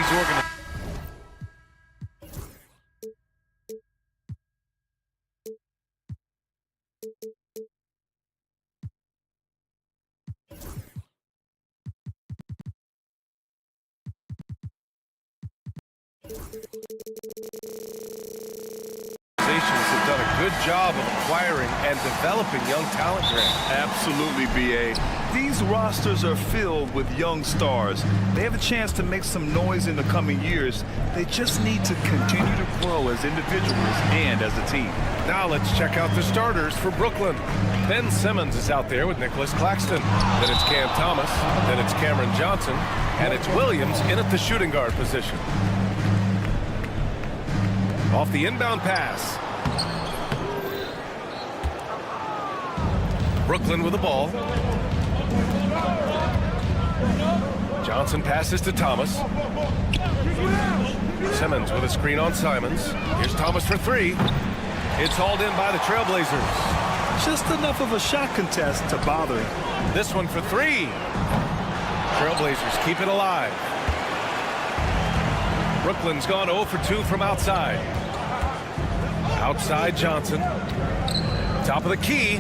Simmons' organization. Have done a good job of acquiring and developing young talent, Grant. Absolutely, B.A. These rosters are filled with young stars. They have a chance to make some noise in the coming years. They just need to continue to grow as individuals and as a team. Now let's check out the starters for Brooklyn. Ben Simmons is out there with Nicholas Claxton. Then it's Cam Thomas. Then it's Cameron Johnson. And it's Williams in at the shooting guard position. Off the inbound pass. Brooklyn with the ball. Johnson passes to Thomas. Simmons with a screen on Simons. Here's Thomas for three. It's hauled in by the Trailblazers. Just enough of a shot contest to bother him. This one for three. Trailblazers keep it alive. Brooklyn's gone 0 for 2 from outside. Outside Johnson. Top of the key.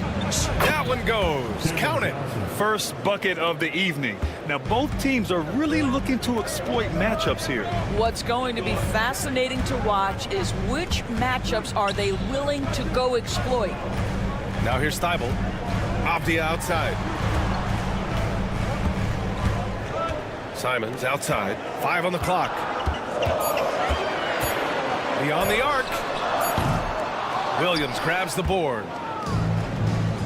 That one goes. Count it. First bucket of the evening. Now both teams are really looking to exploit matchups here. What's going to be fascinating to watch is which matchups are they willing to go exploit. Now here's Thibault. Avdia outside. Simons outside. 5 on the clock. Beyond the arc. Williams grabs the board.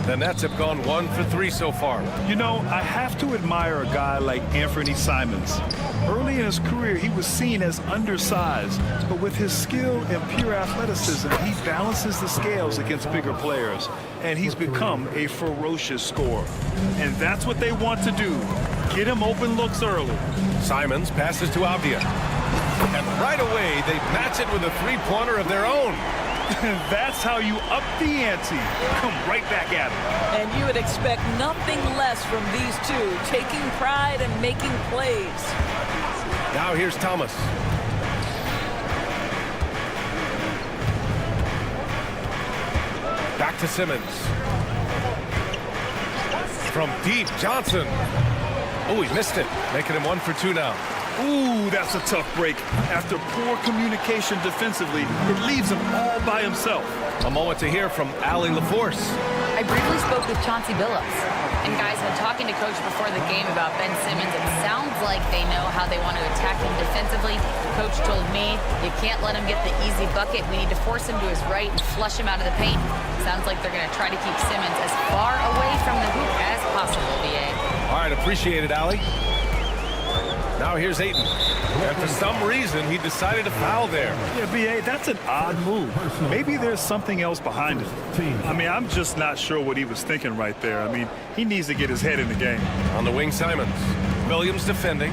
The Nets have gone 1 for 3 so far. You know, I have to admire a guy like Anthony Simons. Early in his career, he was seen as undersized, but with his skill and pure athleticism, he balances the scales against bigger players, and he's become a ferocious scorer. And that's what they want to do. Get him open looks early. Simons passes to Avdia. And right away, they match it with a three-pointer of their own. That's how you up the ante. Come right back at him. And you would expect nothing less from these two, taking pride and making plays. Now here's Thomas. Back to Simmons. From deep, Johnson. Oh, he missed it, making him 1 for 2 now. Ooh, that's a tough break. After poor communication defensively, it leaves him all by himself. A moment to hear from Allie LaForce. I briefly spoke with Chauncey Billups, and guys, when talking to Coach before the game about Ben Simmons, it sounds like they know how they want to attack him defensively. Coach told me, you can't let him get the easy bucket. We need to force him to his right and flush him out of the paint. Sounds like they're going to try to keep Simmons as far away from the hoop as possible, BA. All right, appreciate it, Allie. Now here's Ayton. And for some reason, he decided to foul there. Yeah, B.A., that's an odd move. Maybe there's something else behind it. I mean, I'm just not sure what he was thinking right there. I mean, he needs to get his head in the game. On the wing, Simons. Williams defending.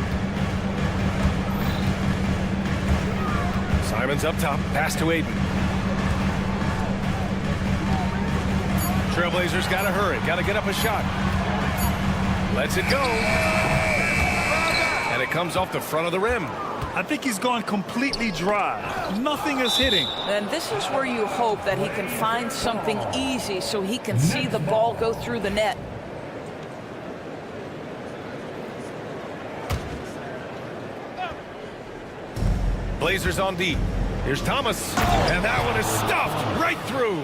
Simons up top. Pass to Ayton. Trailblazers got to hurry. Got to get up a shot. Lets it go. And it comes off the front of the rim. I think he's gone completely dry. Nothing is hitting. And this is where you hope that he can find something easy so he can see the ball go through the net. Blazers on deep. Here's Thomas. And that one is stuffed right through.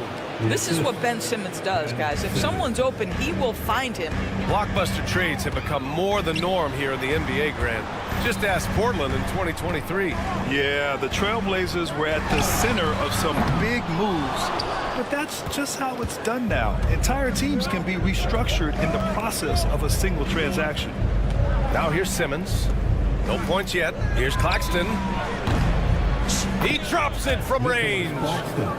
This is what Ben Simmons does, guys. If someone's open, he will find him. Blockbuster trades have become more the norm here in the NBA, Grant. Just ask Portland in 2023. Yeah, the Trailblazers were at the center of some big moves. But that's just how it's done now. Entire teams can be restructured in the process of a single transaction. Now here's Simmons. No points yet. Here's Claxton. He drops it from range.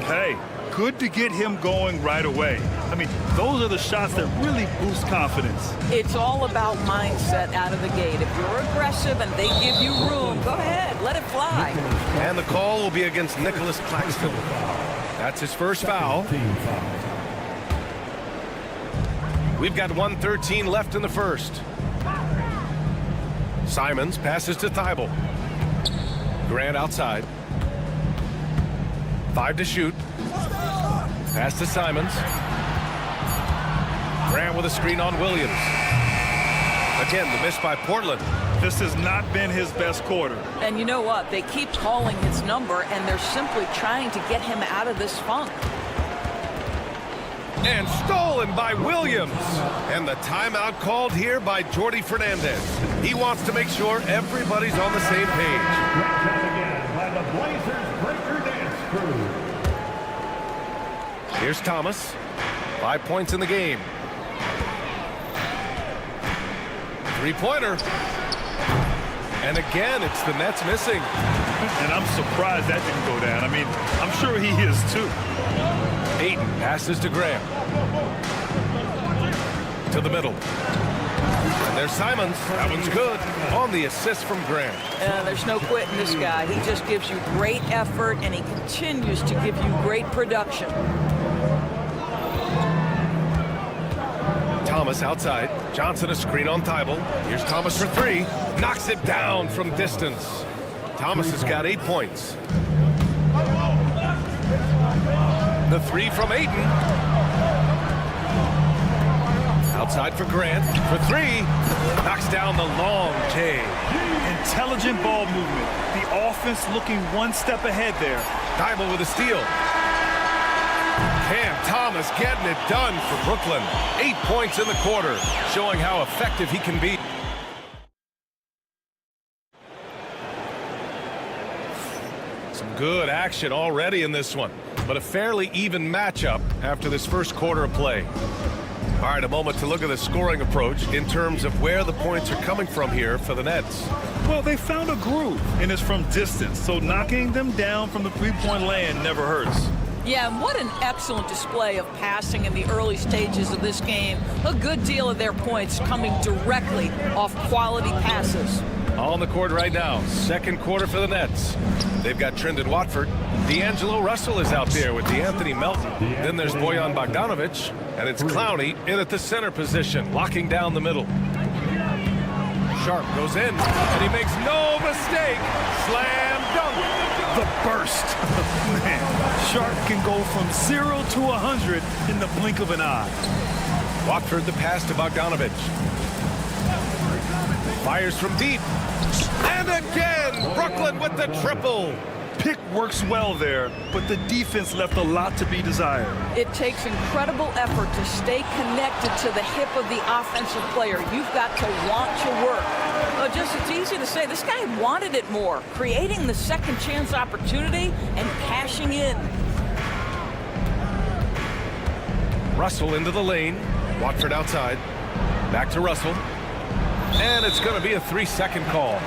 Hey. Good to get him going right away. I mean, those are the shots that really boost confidence. It's all about mindset out of the gate. If you're aggressive and they give you room, go ahead, let it fly. And the call will be against Nicholas Claxton. That's his first foul. We've got 1:13 left in the first. Simons passes to Thibault. Grant outside. 5 to shoot. Pass to Simons. Grant with a screen on Williams. Again, the miss by Portland. This has not been his best quarter. And you know what? They keep calling his number, and they're simply trying to get him out of this funk. And stolen by Williams. And the timeout called here by Jordi Fernandez. He wants to make sure everybody's on the same page. Again by the Blazers Breaker Dance Crew. Here's Thomas. 5 points in the game. Three-pointer. And again, it's the Nets missing. And I'm surprised that didn't go down. I mean, I'm sure he is too. Ayton passes to Graham. To the middle. And there's Simons. That one's good. On the assist from Graham. There's no quitting this guy. He just gives you great effort, and he continues to give you great production. Thomas outside. Johnson a screen on Thibault. Here's Thomas for 3. Knocks it down from distance. Thomas has got 8 points. The 3 from Ayton. Outside for Grant for 3. Knocks down the long J. Intelligent ball movement. The offense looking one step ahead there. Thibault with a steal. Cam Thomas getting it done for Brooklyn. 8 points in the quarter, showing how effective he can be. Some good action already in this one, but a fairly even matchup after this first quarter of play. All right, a moment to look at the scoring approach in terms of where the points are coming from here for the Nets. Well, they found a groove, and it's from distance, so knocking them down from the three-point land never hurts. Yeah, and what an excellent display of passing in the early stages of this game. A good deal of their points coming directly off quality passes. On the court right now, second quarter for the Nets. They've got Trendon Watford. D'Angelo Russell is out there with DeAnthony Melton. Then there's Bojan Bogdanovic, and it's Clowney in at the center position, locking down the middle. Sharp goes in, and he makes no mistake. Slam dunk. The burst. Man, Sharp can go from 0 to 100 in the blink of an eye. Watford the pass to Bogdanovic. Fires from deep. And again, Brooklyn with the triple. Pick works well there, but the defense left a lot to be desired. It takes incredible effort to stay connected to the hip of the offensive player. You've got to want to work. It's easy to say, this guy wanted it more, creating the second chance opportunity and cashing in. Russell into the lane. Watford outside. Back to Russell. And it's going to be a 3-second call.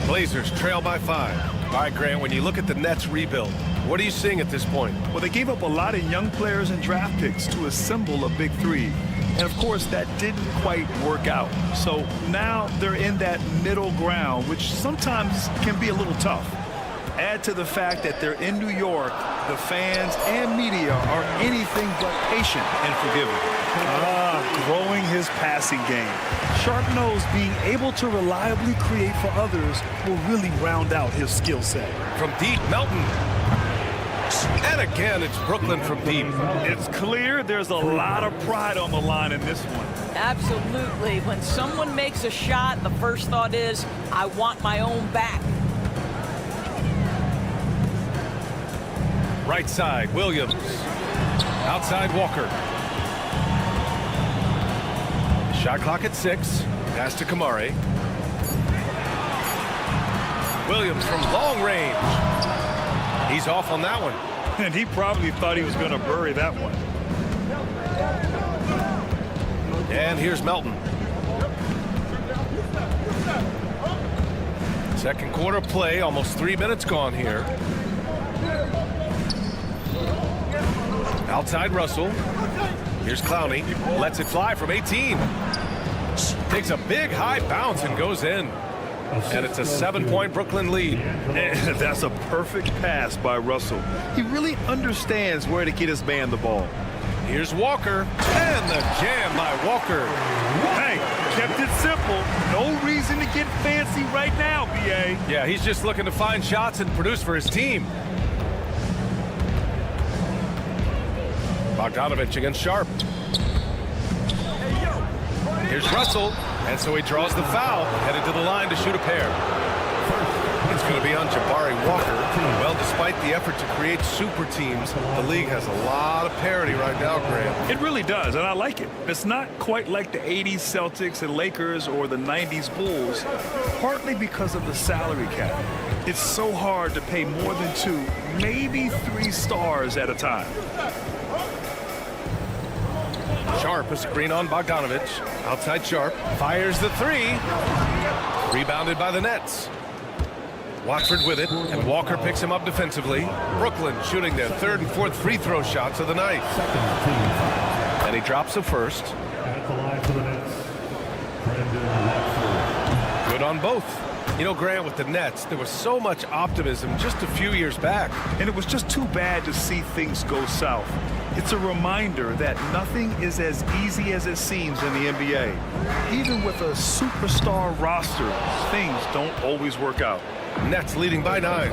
Blazers trail by 5. All right, Grant, when you look at the Nets rebuild, what are you seeing at this point? Well, they gave up a lot of young players and draft picks to assemble a big three. And, of course, that didn't quite work out. So now they're in that middle ground, which sometimes can be a little tough. Add to the fact that they're in New York, the fans and media are anything but patient and forgiving. Growing his passing game. Sharp knows being able to reliably create for others will really round out his skill set. From deep, Melton. And again, it's Brooklyn from deep. It's clear there's a lot of pride on the line in this one. Absolutely. When someone makes a shot, the first thought is, I want my own back. Right side, Williams. Outside, Walker. Shot clock at 6. Pass to Kamari. Williams from long range. He's off on that one. And he probably thought he was going to bury that one. And here's Melton. Second quarter play, almost 3 minutes gone here. Outside Russell. Here's Clowney. Lets it fly from 18. Takes a big high bounce and goes in. And it's a 7-point Brooklyn lead. And that's a perfect pass by Russell. He really understands where to get his man the ball. Here's Walker, and the jam by Walker. Hey, kept it simple. No reason to get fancy right now, B.A. Yeah, he's just looking to find shots and produce for his team. Bogdanovich against Sharp. Here's Russell, and so he draws the foul, headed to the line to shoot a pair. It's going to be on Jabari Walker. Well, despite the effort to create super teams, the league has a lot of parity right now, Graham. It really does, and I like it. It's not quite like the 80s Celtics and Lakers or the 90s Bulls, partly because of the salary cap. It's so hard to pay more than 2, maybe 3 stars at a time. Sharp, a screen on Bogdanovich. Outside Sharp, fires the 3. Rebounded by the Nets. Watford with it, and Walker picks him up defensively. Brooklyn shooting their 3rd and 4th free throw shots of the night. And he drops the first. At the line for the Nets, Brendan Watford. Good on both. You know, Grant, with the Nets, there was so much optimism just a few years back. And it was just too bad to see things go south. It's a reminder that nothing is as easy as it seems in the NBA. Even with a superstar roster, things don't always work out. Nets leading by 9.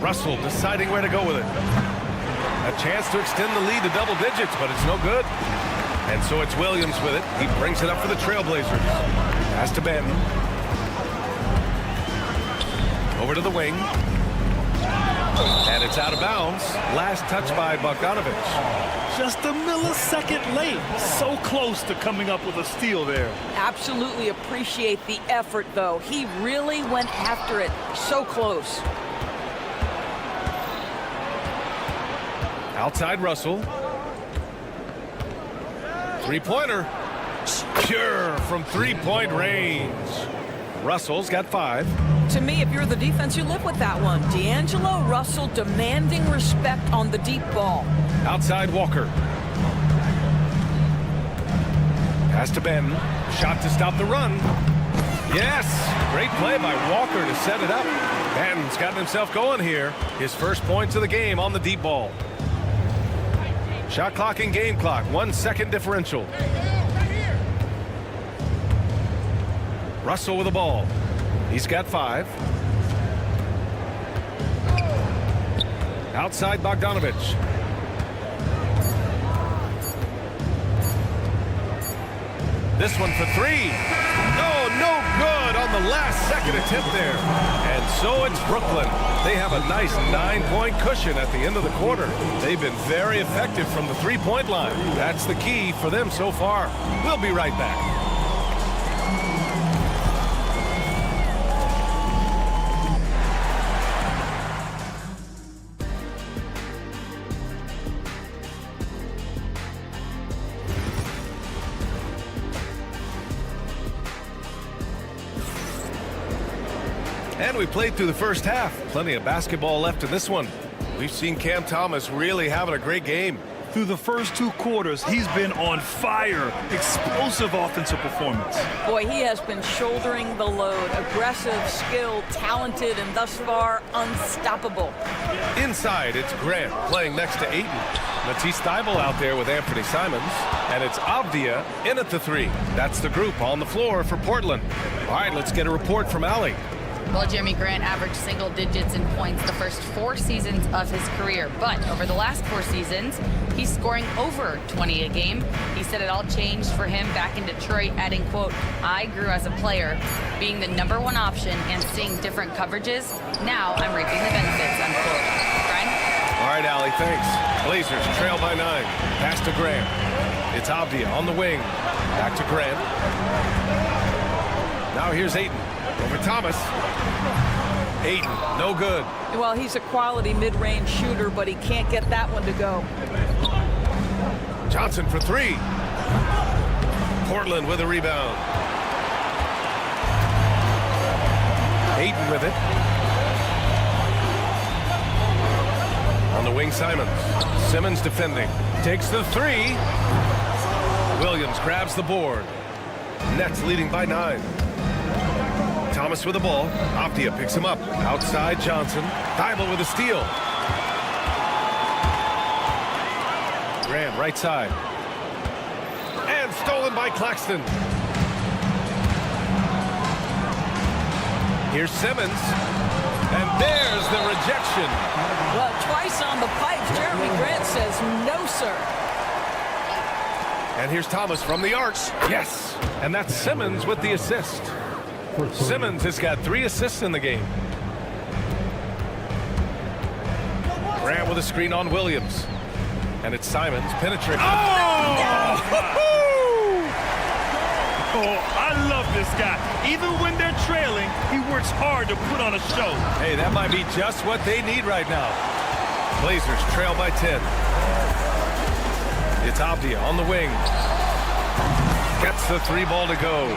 Russell deciding where to go with it. A chance to extend the lead to double digits, but it's no good. And so it's Williams with it. He brings it up for the Trailblazers. Pass to Benton. Over to the wing. And it's out of bounds. Last touch by Bogdanovich. Just a millisecond late. So close to coming up with a steal there. Absolutely appreciate the effort, though. He really went after it. So close. Outside Russell. Three-pointer. Pure from three-point range. Russell's got 5. To me, if you're the defense, you live with that one. D'Angelo Russell demanding respect on the deep ball. Outside Walker. Pass to Ben. Shot to stop the run. Yes! Great play by Walker to set it up. Ben's gotten himself going here. His first points of the game on the deep ball. Shot clock and game clock. 1 second differential. Russell with the ball. He's got 5. Outside Bogdanovich. This one for 3. Oh, no good on the last second attempt there. And so it's Brooklyn. They have a nice 9-point cushion at the end of the quarter. They've been very effective from the three-point line. That's the key for them so far. We'll be right back. And we played through the first half. Plenty of basketball left in this one. We've seen Cam Thomas really having a great game. Through the first 2 quarters, he's been on fire. Explosive offensive performance. Boy, he has been shouldering the load. Aggressive, skilled, talented, and thus far, unstoppable. Inside, it's Grant playing next to Ayton. Matisse Thybulle out there with Anthony Simons. And it's Avdia in at the 3. That's the group on the floor for Portland. All right, let's get a report from Allie. Well, Jeremy Grant averaged single digits in points the first 4 seasons of his career. But over the last 4 seasons, he's scoring over 20 a game. He said it all changed for him back in Detroit, adding, quote, "I grew as a player, being the #1 option and seeing different coverages. Now I'm reaping the benefits," unquote. Brian? All right, Allie, thanks. Blazers trail by 9. Pass to Grant. It's Avdia on the wing. Back to Grant. Now here's Ayton. Over Thomas. Ayton, no good. Well, he's a quality mid-range shooter, but he can't get that one to go. Johnson for 3. Portland with a rebound. Ayton with it. On the wing, Simons. Simmons defending. Takes the 3. Williams grabs the board. Nets leading by 9. Thomas with the ball. Avdia picks him up. Outside Johnson. Thybulle with a steal. Grant right side. And stolen by Claxton. Here's Simmons. And there's the rejection. Well, twice on the pipes, Jeremy Grant says no, sir. And here's Thomas from the arc. Yes. And that's Simmons with the assist. Simmons has got 3 assists in the game. Grant with a screen on Williams. And it's Simons penetrating. Oh, I love this guy. Even when they're trailing, he works hard to put on a show. Hey, that might be just what they need right now. Blazers trail by 10. It's Avdia on the wing. Gets the 3 ball to go.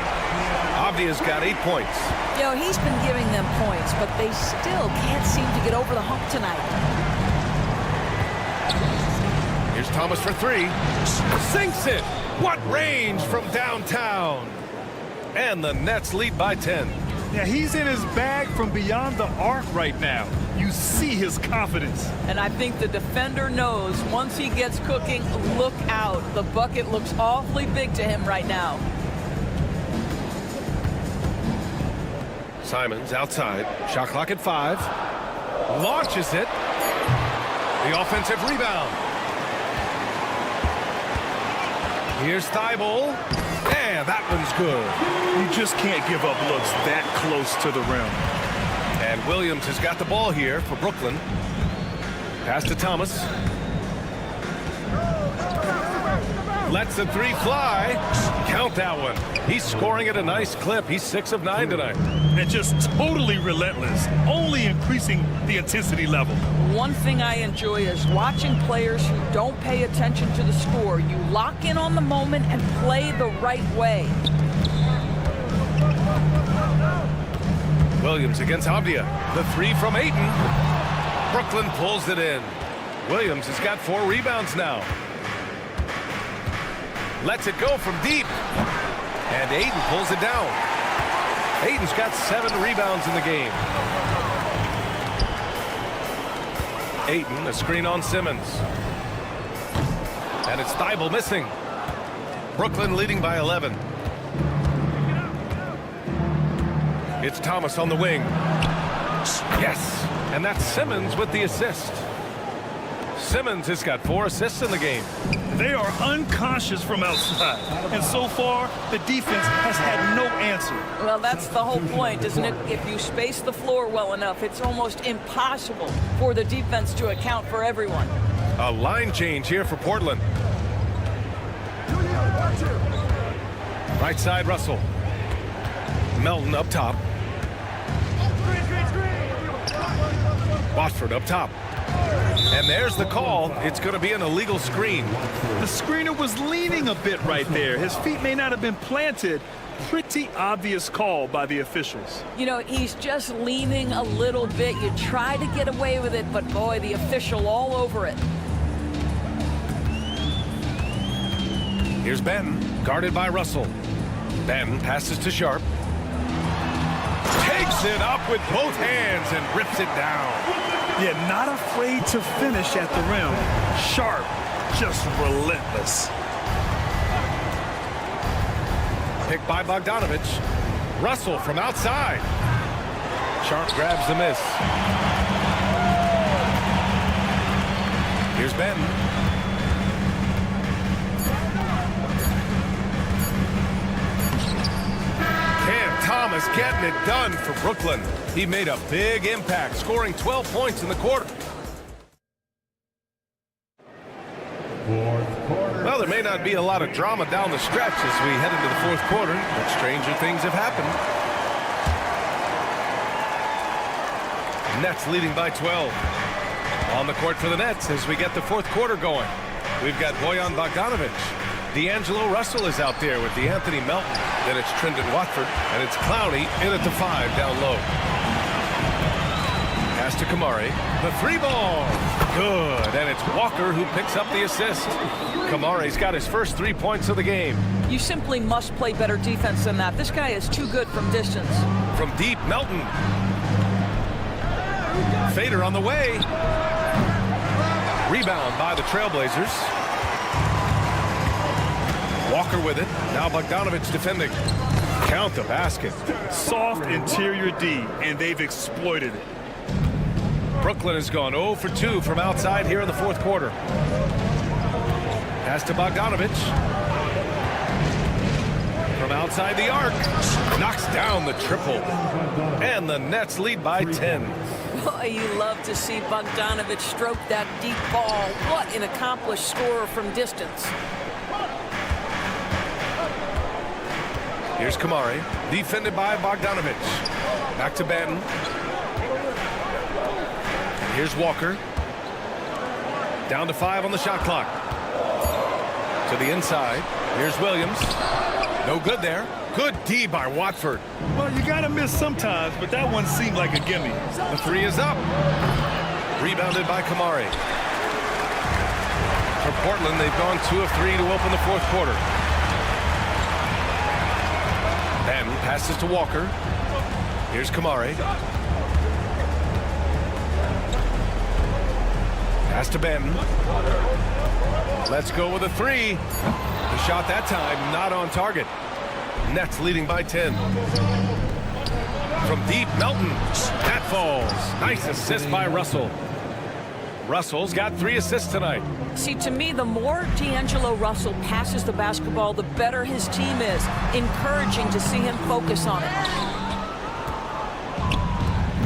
Avdia's got 8 points. You know, he's been giving them points, but they still can't seem to get over the hump tonight. Here's Thomas for 3. Sinks it. What range from downtown. And the Nets lead by 10. Yeah, he's in his bag from beyond the arc right now. You see his confidence. And I think the defender knows once he gets cooking, look out. The bucket looks awfully big to him right now. Simons outside. Shot clock at 5. Launches it. The offensive rebound. Here's Thybulle. And that one's good. You just can't give up looks that close to the rim. And Williams has got the ball here for Brooklyn. Pass to Thomas. Lets the 3 fly. Count that one. He's scoring at a nice clip. He's 6 of 9 tonight. And just totally relentless, only increasing the intensity level. One thing I enjoy is watching players who don't pay attention to the score. You lock in on the moment and play the right way. Williams against Avdia. The 3 from Ayton. Brooklyn pulls it in. Williams has got 4 rebounds now. Lets it go from deep. And Ayton pulls it down. Ayton's got 7 rebounds in the game. Ayton, a screen on Simmons. And it's Thybulle missing. Brooklyn leading by 11. It's Thomas on the wing. Yes. And that's Simmons with the assist. Simmons has got 4 assists in the game. They are unconscious from outside. And so far, the defense has had no answer. Well, that's the whole point, isn't it? If you space the floor well enough, it's almost impossible for the defense to account for everyone. A line change here for Portland. Right side, Russell. Melton up top. Watford up top. And there's the call. It's going to be an illegal screen. The screener was leaning a bit right there. His feet may not have been planted. Pretty obvious call by the officials. You know, he's just leaning a little bit. You try to get away with it, but boy, the official all over it. Here's Benton, guarded by Russell. Benton passes to Sharp. Takes it up with both hands and rips it down. Yeah, not afraid to finish at the rim. Sharp, just relentless. Picked by Bogdanovich. Russell from outside. Sharp grabs the miss. Here's Benton. Cam Thomas getting it done for Brooklyn. He made a big impact, scoring 12 points in the quarter. Well, there may not be a lot of drama down the stretch as we head into the 4th quarter, but stranger things have happened. Nets leading by 12. On the court for the Nets as we get the 4th quarter going. We've got Bojan Bogdanovic. D'Angelo Russell is out there with Anthony Melton. Then it's Trendon Watford, and it's Clowney in at the 5 down low. Pass to Kamari. The three ball. Good. And it's Walker who picks up the assist. Kamari's got his first 3 points of the game. You simply must play better defense than that. This guy is too good from distance. From deep, Melton. Fader on the way. Rebound by the Trailblazers. Walker with it. Now Bogdanovich defending. Count the basket. Soft interior D, and they've exploited it. Brooklyn has gone 0 for 2 from outside here in the fourth quarter. Pass to Bogdanovich. From outside the arc. Knocks down the triple. And the Nets lead by 10. Boy, you love to see Bogdanovich stroke that deep ball. What an accomplished scorer from distance. Here's Kamari, defended by Bogdanovich. Back to Banton. Here's Walker. Down to 5 on the shot clock. To the inside. Here's Williams. No good there. Good D by Watford. Well, you got to miss sometimes, but that one seemed like a gimme. The three is up. Rebounded by Kamari. For Portland, they've gone 2 of 3 to open the fourth quarter. Banton passes to Walker. Here's Kamari. Pass to Banton. Let's go with a three. The shot that time not on target. Nets leading by 10. From deep, Melton. That falls. Nice assist by Russell. Russell's got 3 assists tonight. See, to me, the more D'Angelo Russell passes the basketball, the better his team is. Encouraging to see him focus on it.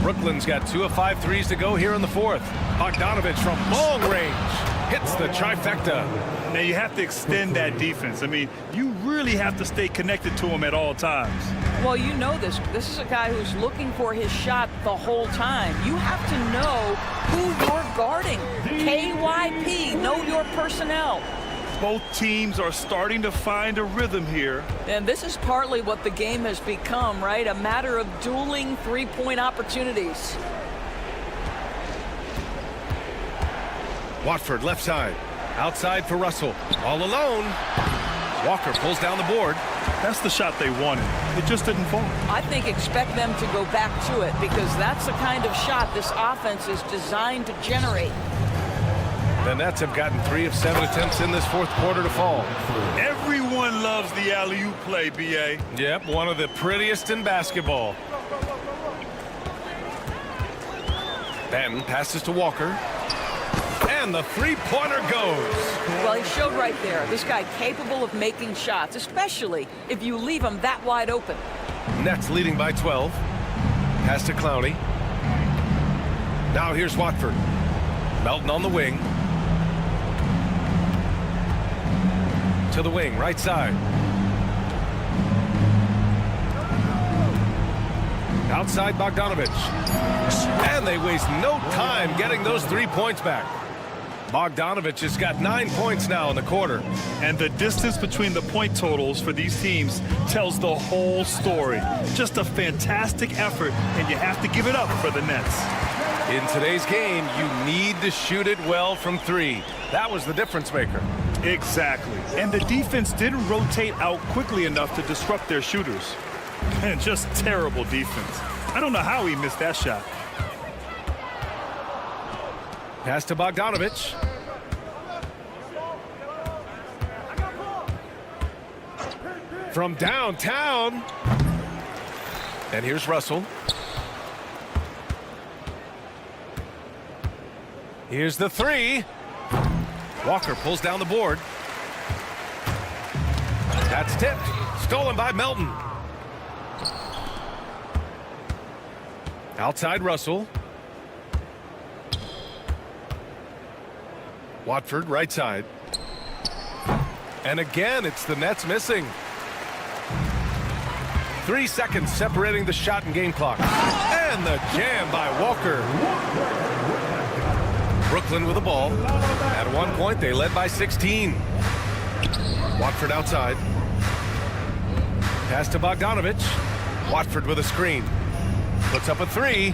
Brooklyn's got 2 of 5 threes to go here in the fourth. Bogdanovich from long range hits the trifecta. Now you have to extend that defense. I mean, you really have to stay connected to him at all times. Well, you know this. This is a guy who's looking for his shot the whole time. You have to know who you're guarding. KYP, know your personnel. Both teams are starting to find a rhythm here. And this is partly what the game has become, right? A matter of dueling three-point opportunities. Watford left side. Outside for Russell. All alone. Walker pulls down the board. That's the shot they wanted. It just didn't fall. I think expect them to go back to it because that's the kind of shot this offense is designed to generate. The Nets have gotten 3 of 7 attempts in this fourth quarter to fall. Everyone loves the alley-oop play, B.A. Yep, one of the prettiest in basketball. Banton passes to Walker. And the three-pointer goes. Well, he showed right there. This guy capable of making shots, especially if you leave him that wide open. Nets leading by 12. Pass to Clowney. Now here's Watford. Melton on the wing. To the wing, right side. Outside Bogdanovich. And they waste no time getting those 3 points back. Bogdanovich has got 9 points now in the quarter. And the distance between the point totals for these teams tells the whole story. Just a fantastic effort, and you have to give it up for the Nets. In today's game, you need to shoot it well from 3. That was the difference maker. Exactly. And the defense didn't rotate out quickly enough to disrupt their shooters. And just terrible defense. I don't know how he missed that shot. Pass to Bogdanovich. From downtown. And here's Russell. Here's the three. Walker pulls down the board. That's tipped. Stolen by Melton. Outside Russell. Watford right side. And again, it's the Nets missing. 3 seconds separating the shot and game clock. And the jam by Walker. Brooklyn with the ball. At one point, they led by 16. Watford outside. Pass to Bogdanovich. Watford with a screen. Puts up a three.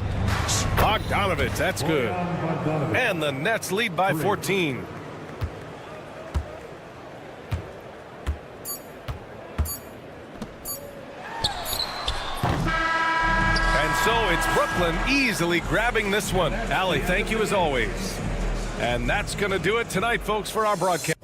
Bogdanovich, that's good. Bogdanovich. And the Nets lead by 14. And so it's Brooklyn easily grabbing this one. Allie, thank you as always. And that's going to do it tonight, folks, for our broadcast.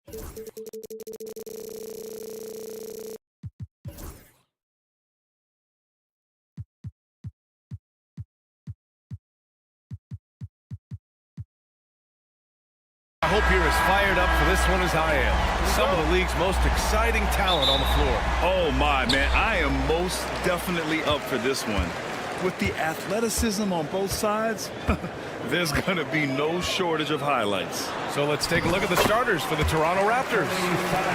I hope you're as fired up for this one as I am. Some of the league's most exciting talent on the floor. Oh, my, man. I am most definitely up for this one. With the athleticism on both sides, there's going to be no shortage of highlights. So let's take a look at the starters for the Toronto Raptors.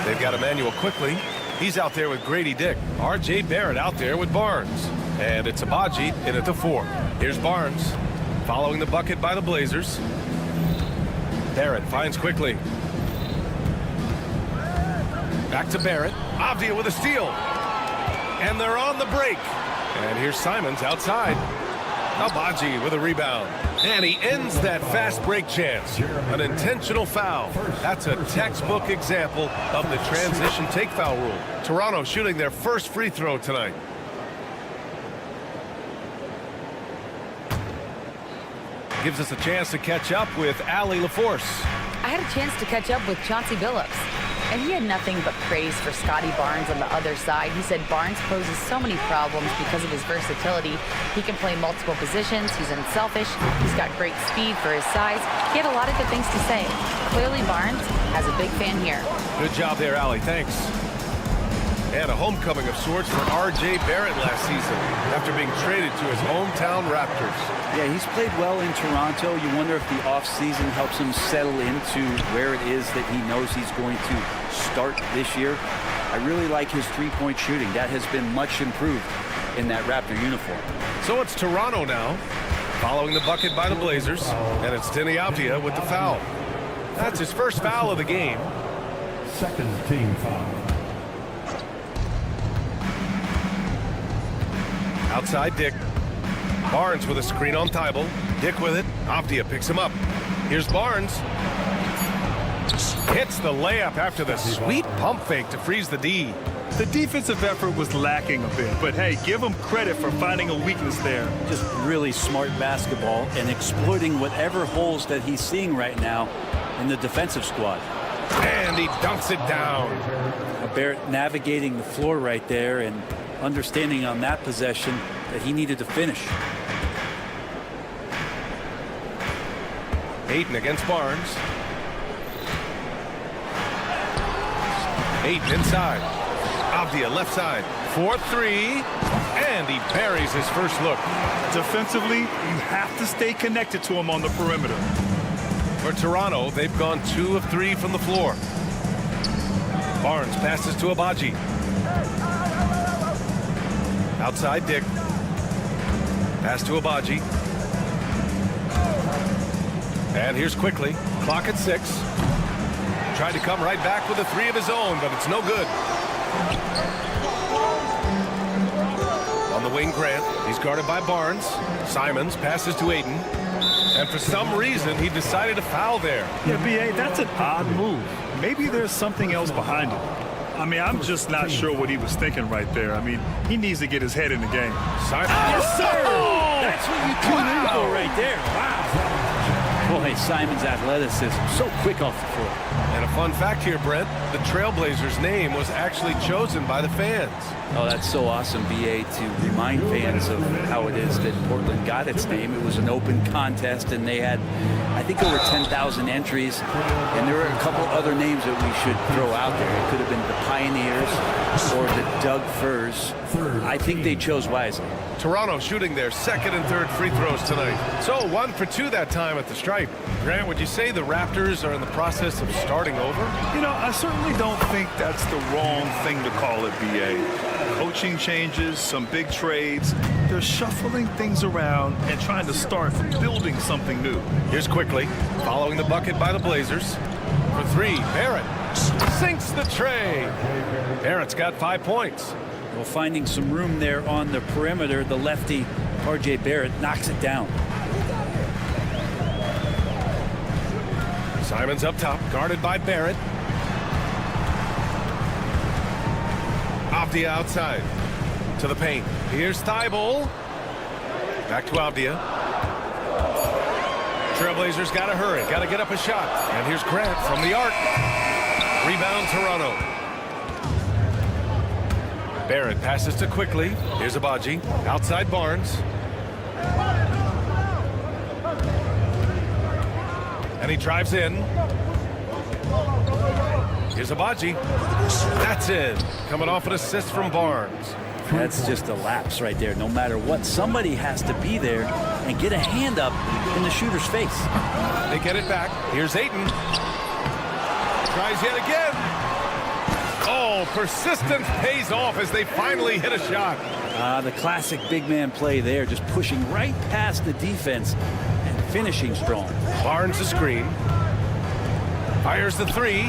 They've got Emmanuel Quickly. He's out there with Grady Dick. R.J. Barrett out there with Barnes. And it's Abaji in at the 4. Here's Barnes following the bucket by the Blazers. Barrett finds Quickly. Back to Barrett. Avdia with a steal. And they're on the break. And here's Simons outside. Abaji with a rebound. And he ends that fast break chance. An intentional foul. That's a textbook example of the transition take foul rule. Toronto shooting their first free throw tonight. Gives us a chance to catch up with Allie LaForce. I had a chance to catch up with Chauncey Billups, and he had nothing but praise for Scotty Barnes on the other side. He said Barnes poses so many problems because of his versatility. He can play multiple positions. He's unselfish. He's got great speed for his size. He had a lot of good things to say. Clearly, Barnes has a big fan here. Good job there, Allie. Thanks. And a homecoming of sorts for R.J. Barrett last season after being traded to his hometown Raptors. Yeah, he's played well in Toronto. You wonder if the offseason helps him settle into where it is that he knows he's going to start this year. I really like his three-point shooting. That has been much improved in that Raptor uniform. So it's Toronto now, following the bucket by the Blazers, and it's Denny Avdia with the foul. That's his first foul of the game. Second team foul. Outside Dick. Barnes with a screen on Thibault. Dick with it. Avdia picks him up. Here's Barnes. Hits the layup after the sweet pump fake to freeze the D. The defensive effort was lacking a bit, but hey, give him credit for finding a weakness there. Just really smart basketball and exploiting whatever holes that he's seeing right now in the defensive squad. And he dunks it down. Barrett navigating the floor right there and understanding on that possession that he needed to finish. Ayton against Barnes. Ayton inside. Avdia left side. 4-3. And he buries his first look. Defensively, you have to stay connected to him on the perimeter. For Toronto, they've gone 2 of 3 from the floor. Barnes passes to Abaji. Outside Dick. Pass to Abaji. And here's Quickly. Clock at 6. Tried to come right back with a 3 of his own, but it's no good. On the wing, Grant. He's guarded by Barnes. Simons passes to Ayton. And for some reason, he decided to foul there. Yeah, B.A., that's an odd move. Maybe there's something else behind it. I mean, I'm just not sure what he was thinking right there. I mean, he needs to get his head in the game. Simons. Yes, sir! That's what you tune in for right there. Wow. Boy, Simon's athleticism, so quick off the floor. And a fun fact here, Brent, the Trailblazers' name was actually chosen by the fans. Oh, that's so awesome, B.A., to remind fans of how it is that Portland got its name. It was an open contest, and they had, I think, over 10,000 entries. And there were a couple other names that we should throw out there. It could have been the Pioneers or the Doug Furs. I think they chose wisely. Toronto shooting their second and third free throws tonight. So 1 for 2 that time at the stripe. Grant, would you say the Raptors are in the process of starting over? You know, I certainly don't think that's the wrong thing to call it, B.A. Coaching changes, some big trades. They're shuffling things around and trying to start building something new. Here's Quickly, following the bucket by the Blazers. For 3, Barrett sinks the tray. Barrett's got 5 points. Well, finding some room there on the perimeter, the lefty, R.J. Barrett, knocks it down. Simons up top, guarded by Barrett. Avdia outside to the paint. Here's Thibault. Back to Avdia. Trailblazers got to hurry, got to get up a shot. And here's Grant from the arc. Rebound, Toronto. Barrett passes to Quickly. Here's Abaji. Outside Barnes. And he drives in. Here's Abaji. That's in. Coming off an assist from Barnes. That's just a lapse right there. No matter what, somebody has to be there and get a hand up in the shooter's face. They get it back. Here's Ayton. Tries yet again. Oh, persistence pays off as they finally hit a shot. The classic big man play there, just pushing right past the defense and finishing strong. Barnes the screen. Fires the three.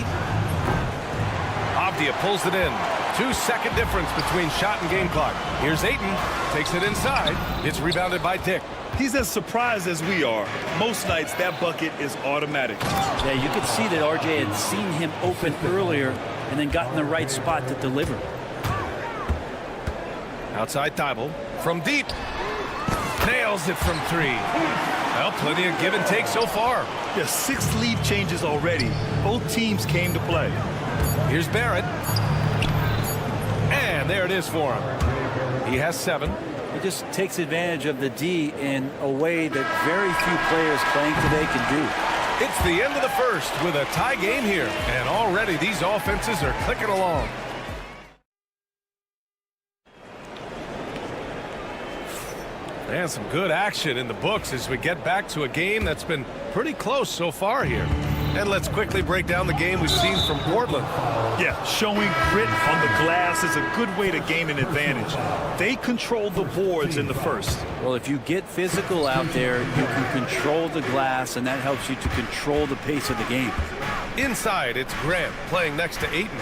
Avdia pulls it in. 2-second difference between shot and game clock. Here's Ayton. Takes it inside. It's rebounded by Dick. He's as surprised as we are. Most nights, that bucket is automatic. Yeah, you could see that RJ had seen him open earlier and then got in the right spot to deliver. Outside Thibault. From deep. Nails it from three. Well, plenty of give and take so far. There's 6 lead changes already. Both teams came to play. Here's Barrett. And there it is for him. He has 7. He just takes advantage of the D in a way that very few players playing today can do. It's the end of the first with a tie game here. And already these offenses are clicking along. And some good action in the books as we get back to a game that's been pretty close so far here. And let's quickly break down the game we've seen from Portland. Yeah, showing grit on the glass is a good way to gain an advantage. They controlled the boards in the first. Well, if you get physical out there, you can control the glass, and that helps you to control the pace of the game. Inside, it's Grant playing next to Ayton.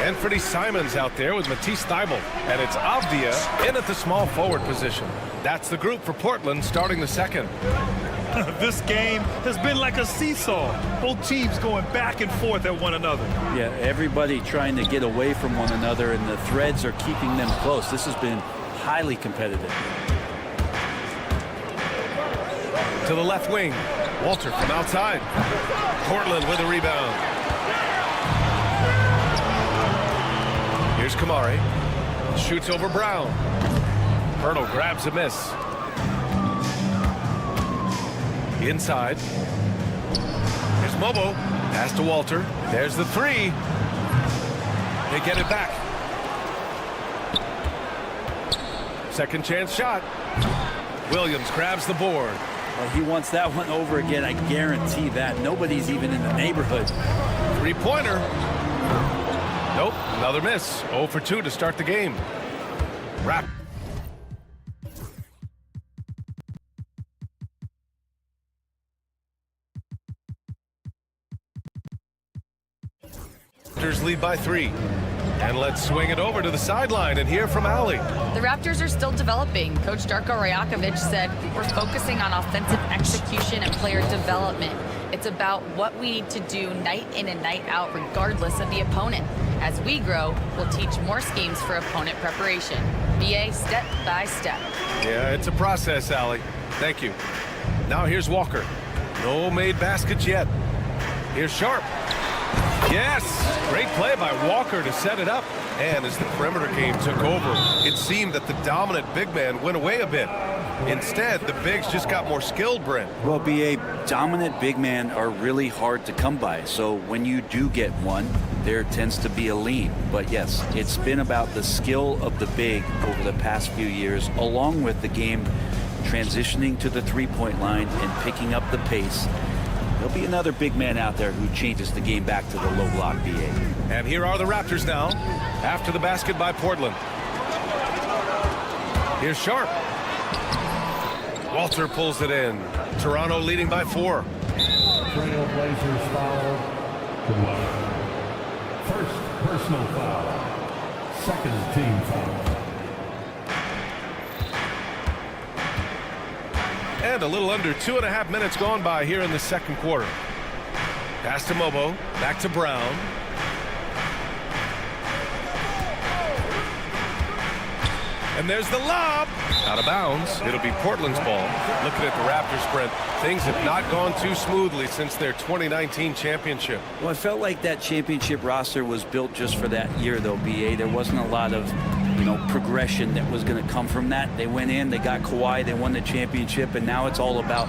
Anthony Simons out there with Matisse Thybulle. And it's Avdia in at the small forward position. That's the group for Portland starting the second. This game has been like a seesaw. Both teams going back and forth at one another. Yeah, everybody trying to get away from one another, and the threads are keeping them close. This has been highly competitive. To the left wing. Walter from outside. Portland with a rebound. Here's Kamari. Shoots over Brown. Hurdle grabs a miss. Inside. Here's Mobo. Pass to Walter. There's the three. They get it back. Second chance shot. Williams grabs the board. Well, he wants that one over again. I guarantee that. Nobody's even in the neighborhood. Three-pointer. Nope, another miss. 0 for 2 to start the game. Raptors lead by 3. And let's swing it over to the sideline and hear from Allie. The Raptors are still developing. Coach Darko Rajakovic said, we're focusing on offensive execution and player development. It's about what we need to do night in and night out, regardless of the opponent. As we grow, we'll teach more schemes for opponent preparation. BA step by step. Yeah, it's a process, Allie. Thank you. Now here's Walker. No made baskets yet. Here's Sharp. Yes, great play by Walker to set it up. And as the perimeter game took over, it seemed that the dominant big man went away a bit. Instead, the bigs just got more skilled, Brent. Well, BA, dominant big men are really hard to come by. So when you do get one, there tends to be a lean. But yes, it's been about the skill of the big over the past few years, along with the game transitioning to the three-point line and picking up the pace. There'll be another big man out there who changes the game back to the low block, BA. And here are the Raptors now, after the basket by Portland. Here's Sharp. Walter pulls it in. Toronto leading by 4. Trailblazers foul. First personal foul. Second team foul. And a little under 2.5 minutes gone by here in the second quarter. Pass to Mobo. Back to Brown. And there's the lob. Out of bounds. It'll be Portland's ball. Looking at the Raptors sprint, things have not gone too smoothly since their 2019 championship. Well, I felt like that championship roster was built just for that year, though, B.A. There wasn't a lot of, progression that was going to come from that. They went in, they got Kawhi, they won the championship, and now it's all about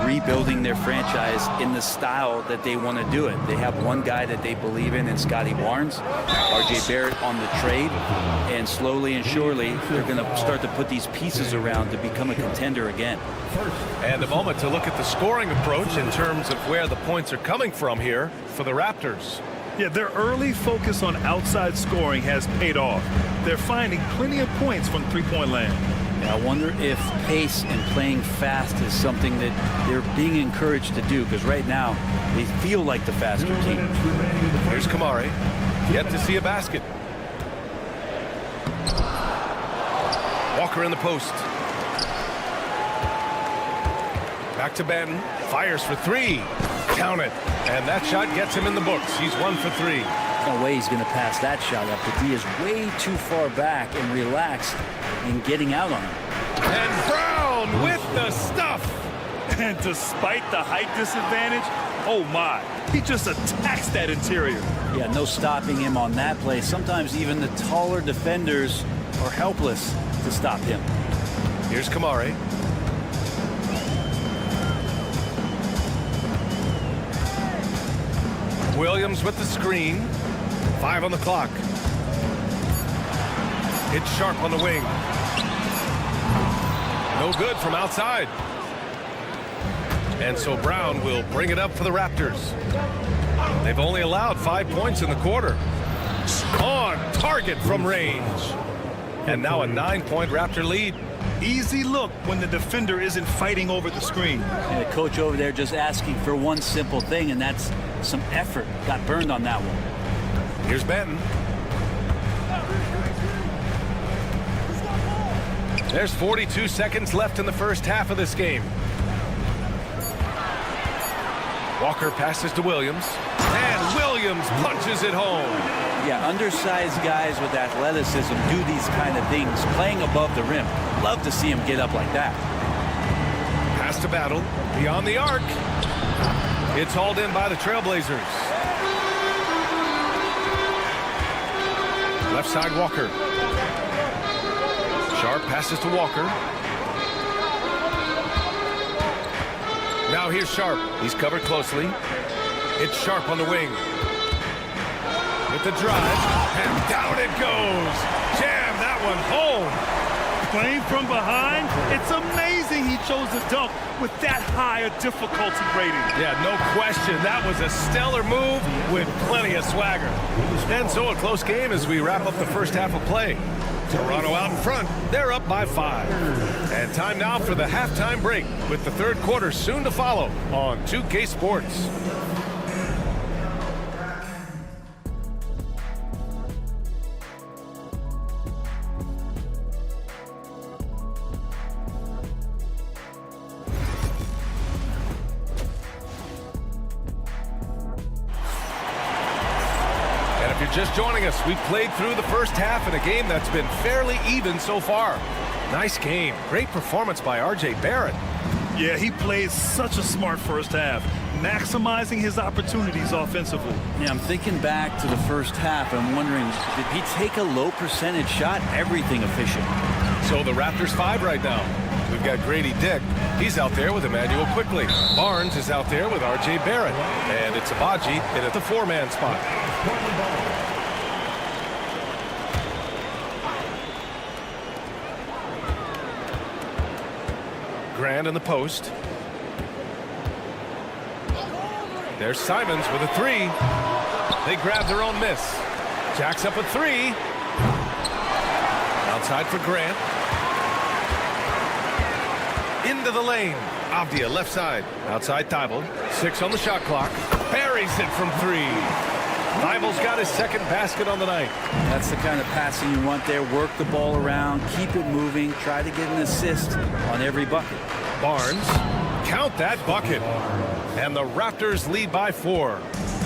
rebuilding their franchise in the style that they want to do it. They have one guy that they believe in Scotty Barnes, RJ Barrett on the trade, and slowly and surely they're going to start to put these pieces around to become a contender again. And a moment to look at the scoring approach in terms of where the points are coming from here for the Raptors. Yeah, their early focus on outside scoring has paid off. They're finding plenty of points from three-point land. I wonder if pace and playing fast is something that they're being encouraged to do, because right now they feel like the faster team. Here's Kamari. Yet to see a basket. Walker in the post. Back to Benton. Fires for three. Count it. And that shot gets him in the books. He's 1 for 3. No way he's going to pass that shot up. But he is way too far back and relaxed in getting out on him. And Brown with the stuff. And despite the height disadvantage, oh my, he just attacks that interior. Yeah, no stopping him on that play. Sometimes even the taller defenders are helpless to stop him. Here's Kamari. Williams with the screen. 5 on the clock. It's Sharp on the wing. No good from outside. And so Brown will bring it up for the Raptors. They've only allowed 5 points in the quarter. On target from range. And now a 9-point Raptor lead. Easy look when the defender isn't fighting over the screen. And the coach over there just asking for one simple thing, and that's some effort. Got burned on that one. Here's Benton. There's 42 seconds left in the first half of this game. Walker passes to Williams. And Williams punches it home. Yeah, undersized guys with athleticism do these kind of things, playing above the rim. Love to see him get up like that. Pass to Battle. Beyond the arc. It's hauled in by the Trailblazers. Left side Walker. Sharp passes to Walker. Now here's Sharp. He's covered closely. It's Sharp on the wing. With the drive. And down it goes. Jam that one home. Playing from behind, it's amazing he chose to dunk with that high a difficulty rating. Yeah, no question. That was a stellar move with plenty of swagger. And so a close game as we wrap up the first half of play. Toronto out in front. They're up by 5. And time now for the halftime break with the third quarter soon to follow on 2K Sports. Just joining us, we've played through the first half in a game that's been fairly even so far. Nice game. Great performance by RJ Barrett. Yeah, he played such a smart first half, maximizing his opportunities offensively. Yeah, I'm thinking back to the first half. I'm wondering, did he take a low percentage shot? Everything efficient. So the Raptors 5 right now. We've got Grady Dick. He's out there with Emmanuel Quickly. Barnes is out there with RJ Barrett. And it's Abaji in at the 4-man spot. Grant in the post. There's Simons with a 3. They grab their own miss. Jacks up a 3. Outside for Grant. Into the lane. Avdia left side. Outside Thibault. 6 on the shot clock. Buries it from 3. Thibault's got his second basket on the night. That's the kind of passing you want there. Work the ball around, keep it moving, try to get an assist on every bucket. Barnes, count that bucket. And the Raptors lead by 4.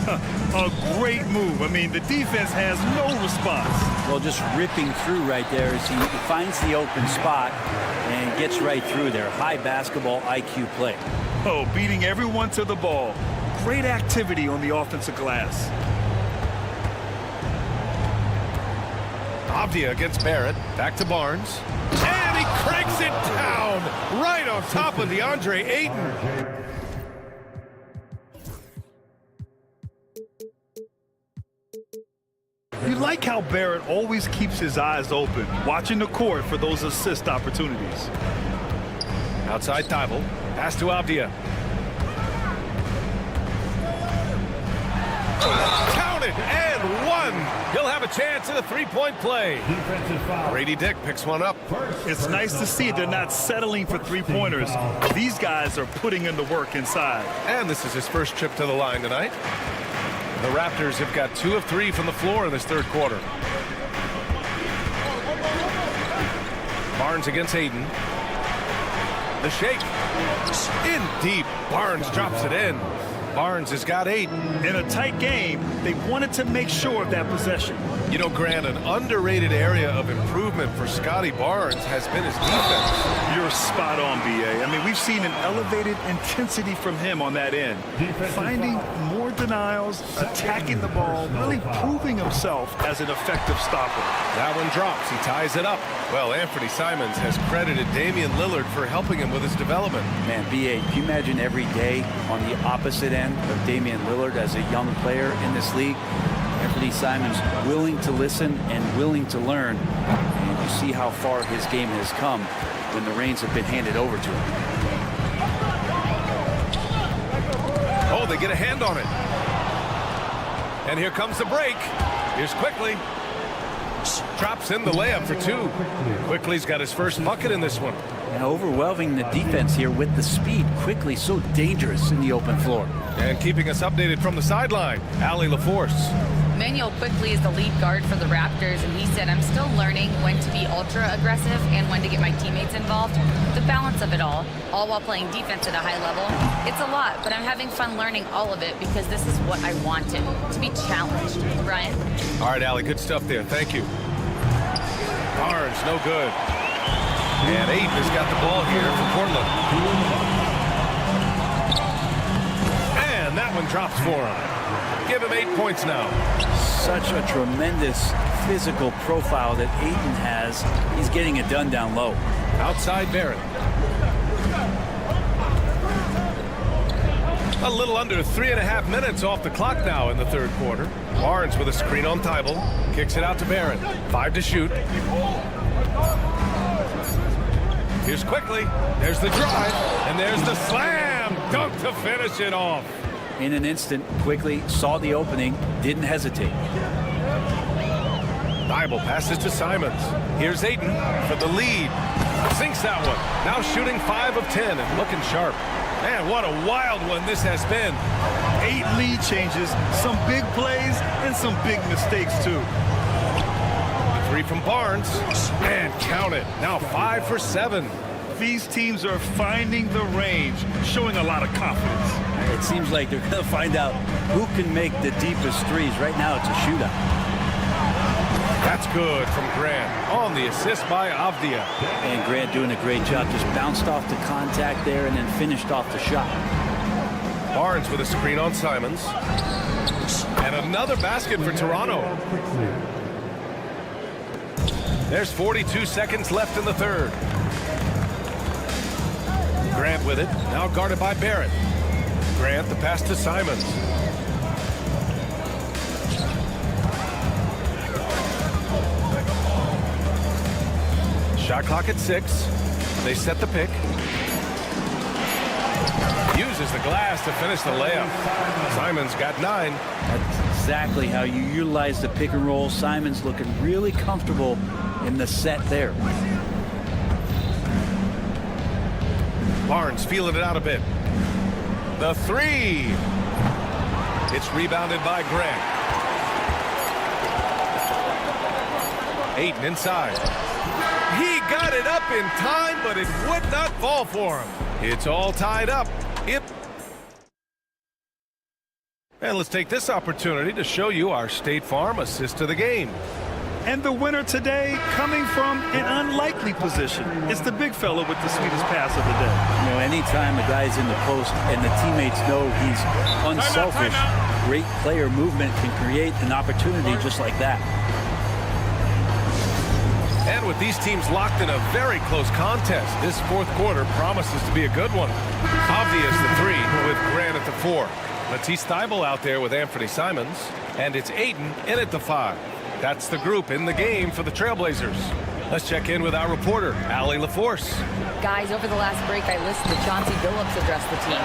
A great move. I mean, the defense has no response. Well, just ripping through right there as he finds the open spot and gets right through there. High basketball IQ play. Oh, beating everyone to the ball. Great activity on the offensive glass. Avdia against Barrett. Back to Barnes. And he cranks it down right on top of DeAndre Ayton. You like how Barrett always keeps his eyes open, watching the court for those assist opportunities. Outside Thibault. Pass to Avdia. Counted and one. He'll have a chance at a three-point play. Defensive foul. Brady Dick picks one up. It's nice to see they're not settling for three-pointers. These guys are putting in the work inside. And this is his first trip to the line tonight. The Raptors have got 2 of 3 from the floor in this third quarter. Barnes against Ayton. The shake. In deep. Barnes drops it in. Barnes has got 8. In a tight game, they wanted to make sure of that possession. You know, Grant, an underrated area of improvement for Scotty Barnes has been his defense. You're spot on, B.A. I mean, we've seen an elevated intensity from him on that end. Finding more denials, attacking the ball, really proving himself as an effective stopper. That one drops. He ties it up. Well, Anthony Simons has credited Damian Lillard for helping him with his development. Man, B.A., can you imagine every day on the opposite end of Damian Lillard as a young player in this league? Anthony Simons willing to listen and willing to learn. And you see how far his game has come when the reins have been handed over to him. Oh, they get a hand on it. And here comes the break. Here's Quickly. Drops in the layup for 2. Quickly's got his first bucket in this one. And overwhelming the defense here with the speed. Quickly so dangerous in the open floor. And keeping us updated from the sideline, Allie LaForce. Manuel Quickly is the lead guard for the Raptors, and he said, I'm still learning when to be ultra aggressive and when to get my teammates involved. The balance of it all while playing defense at a high level. It's a lot, but I'm having fun learning all of it because this is what I wanted, to be challenged. Ryan? All right, Allie, good stuff there. Thank you. Barnes, no good. And Ayton has got the ball here for Portland. And that one drops for him. Give him 8 points now. Such a tremendous physical profile that Ayton has. He's getting it done down low. Outside Barrett. A little under 3.5 minutes off the clock now in the third quarter. Barnes with a screen on Thibault. Kicks it out to Barrett. 5 to shoot. Here's Quickly. There's the drive. And there's the slam dunk to finish it off. In an instant, Quickly saw the opening, didn't hesitate. Thibault passes to Simons. Here's Ayton for the lead. Sinks that one. Now shooting 5 of 10 and looking sharp. Man, what a wild one this has been. 8 lead changes, some big plays, and some big mistakes, too. 3 from Barnes. And count it. Now 5 for 7. These teams are finding the range, showing a lot of confidence. It seems like they're going to find out who can make the deepest threes. Right now, it's a shootout. That's good from Grant on the assist by Avdia. And Grant doing a great job. Just bounced off the contact there and then finished off the shot. Barnes with a screen on Simons. And another basket for Toronto. There's 42 seconds left in the third. Grant with it. Now guarded by Barrett. Grant, the pass to Simons. Shot clock at 6. They set the pick. Uses the glass to finish the layup. Simons got 9. That's exactly how you utilize the pick and roll. Simons looking really comfortable in the set there. Barnes feeling it out a bit. The 3. It's rebounded by Grant. Ayton inside. He got it up in time, but it would not fall for him. It's all tied up. And let's take this opportunity to show you our State Farm assist of the game. And the winner today coming from an unlikely position. It's the big fella with the sweetest pass of the day. You know, anytime a guy's in the post and the teammates know he's unselfish, great player movement can create an opportunity just like that. And with these teams locked in a very close contest, this fourth quarter promises to be a good one. Obvious the 3 with Grant at the 4. Matisse Thybulle out there with Anthony Simons. And it's Ayton in at the 5. That's the group in the game for the Trailblazers. Let's check in with our reporter, Allie LaForce. Guys, over the last break, I listened to Chauncey Billups address the team.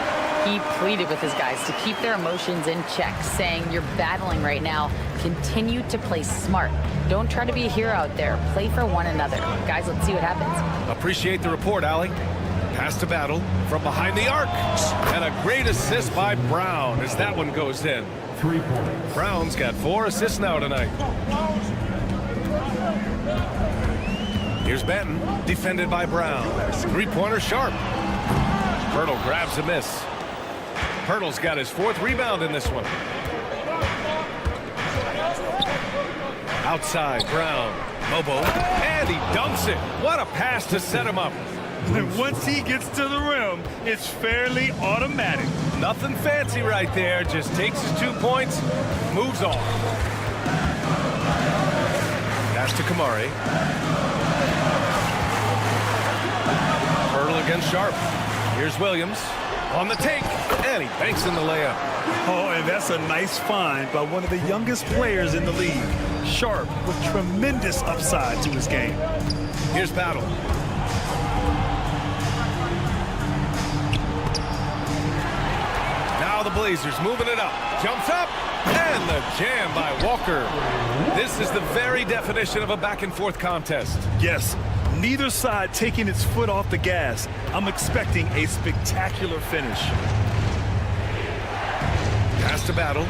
He pleaded with his guys to keep their emotions in check, saying, "You're battling right now. Continue to play smart. Don't try to be a hero out there. Play for one another." Guys, let's see what happens. Appreciate the report, Allie. Pass to Battle from behind the arc. And a great assist by Brown as that one goes in. 3 points. Brown's got 4 assists now tonight. Here's Benton, defended by Brown. Three-pointer Sharp. Pirtle grabs a miss. Pirtle's got his 4th rebound in this one. Outside, Brown. Mobo, and he dunks it. What a pass to set him up. And once he gets to the rim, it's fairly automatic. Nothing fancy right there. Just takes his 2 points, moves on. Pass to Kamari. Pirtle against Sharp. Here's Williams on the take, and he banks in the layup. Oh, and that's a nice find by one of the youngest players in the league. Sharp with tremendous upside to his game. Here's Battle. Now the Blazers moving it up. Jumps up, and the jam by Walker. This is the very definition of a back-and-forth contest. Yes, neither side taking its foot off the gas. I'm expecting a spectacular finish. Pass to Battle.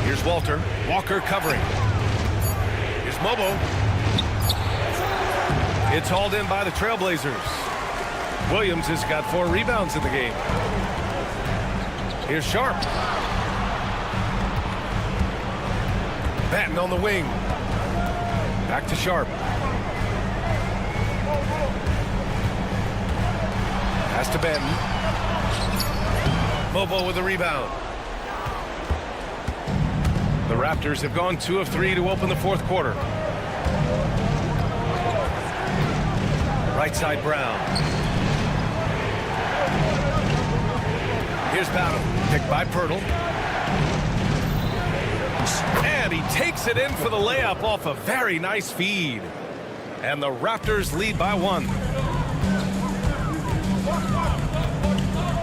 Here's Walter. Walker covering. Here's Mobo. It's hauled in by the Trailblazers. Williams has got 4 rebounds in the game. Here's Sharp. Batten on the wing. Back to Sharp. Pass to Batten. Mobo with the rebound. The Raptors have gone 2 of 3 to open the fourth quarter. Right side Brown. Here's Battle. Picked by Pirtle. And he takes it in for the layup off a very nice feed. And the Raptors lead by 1.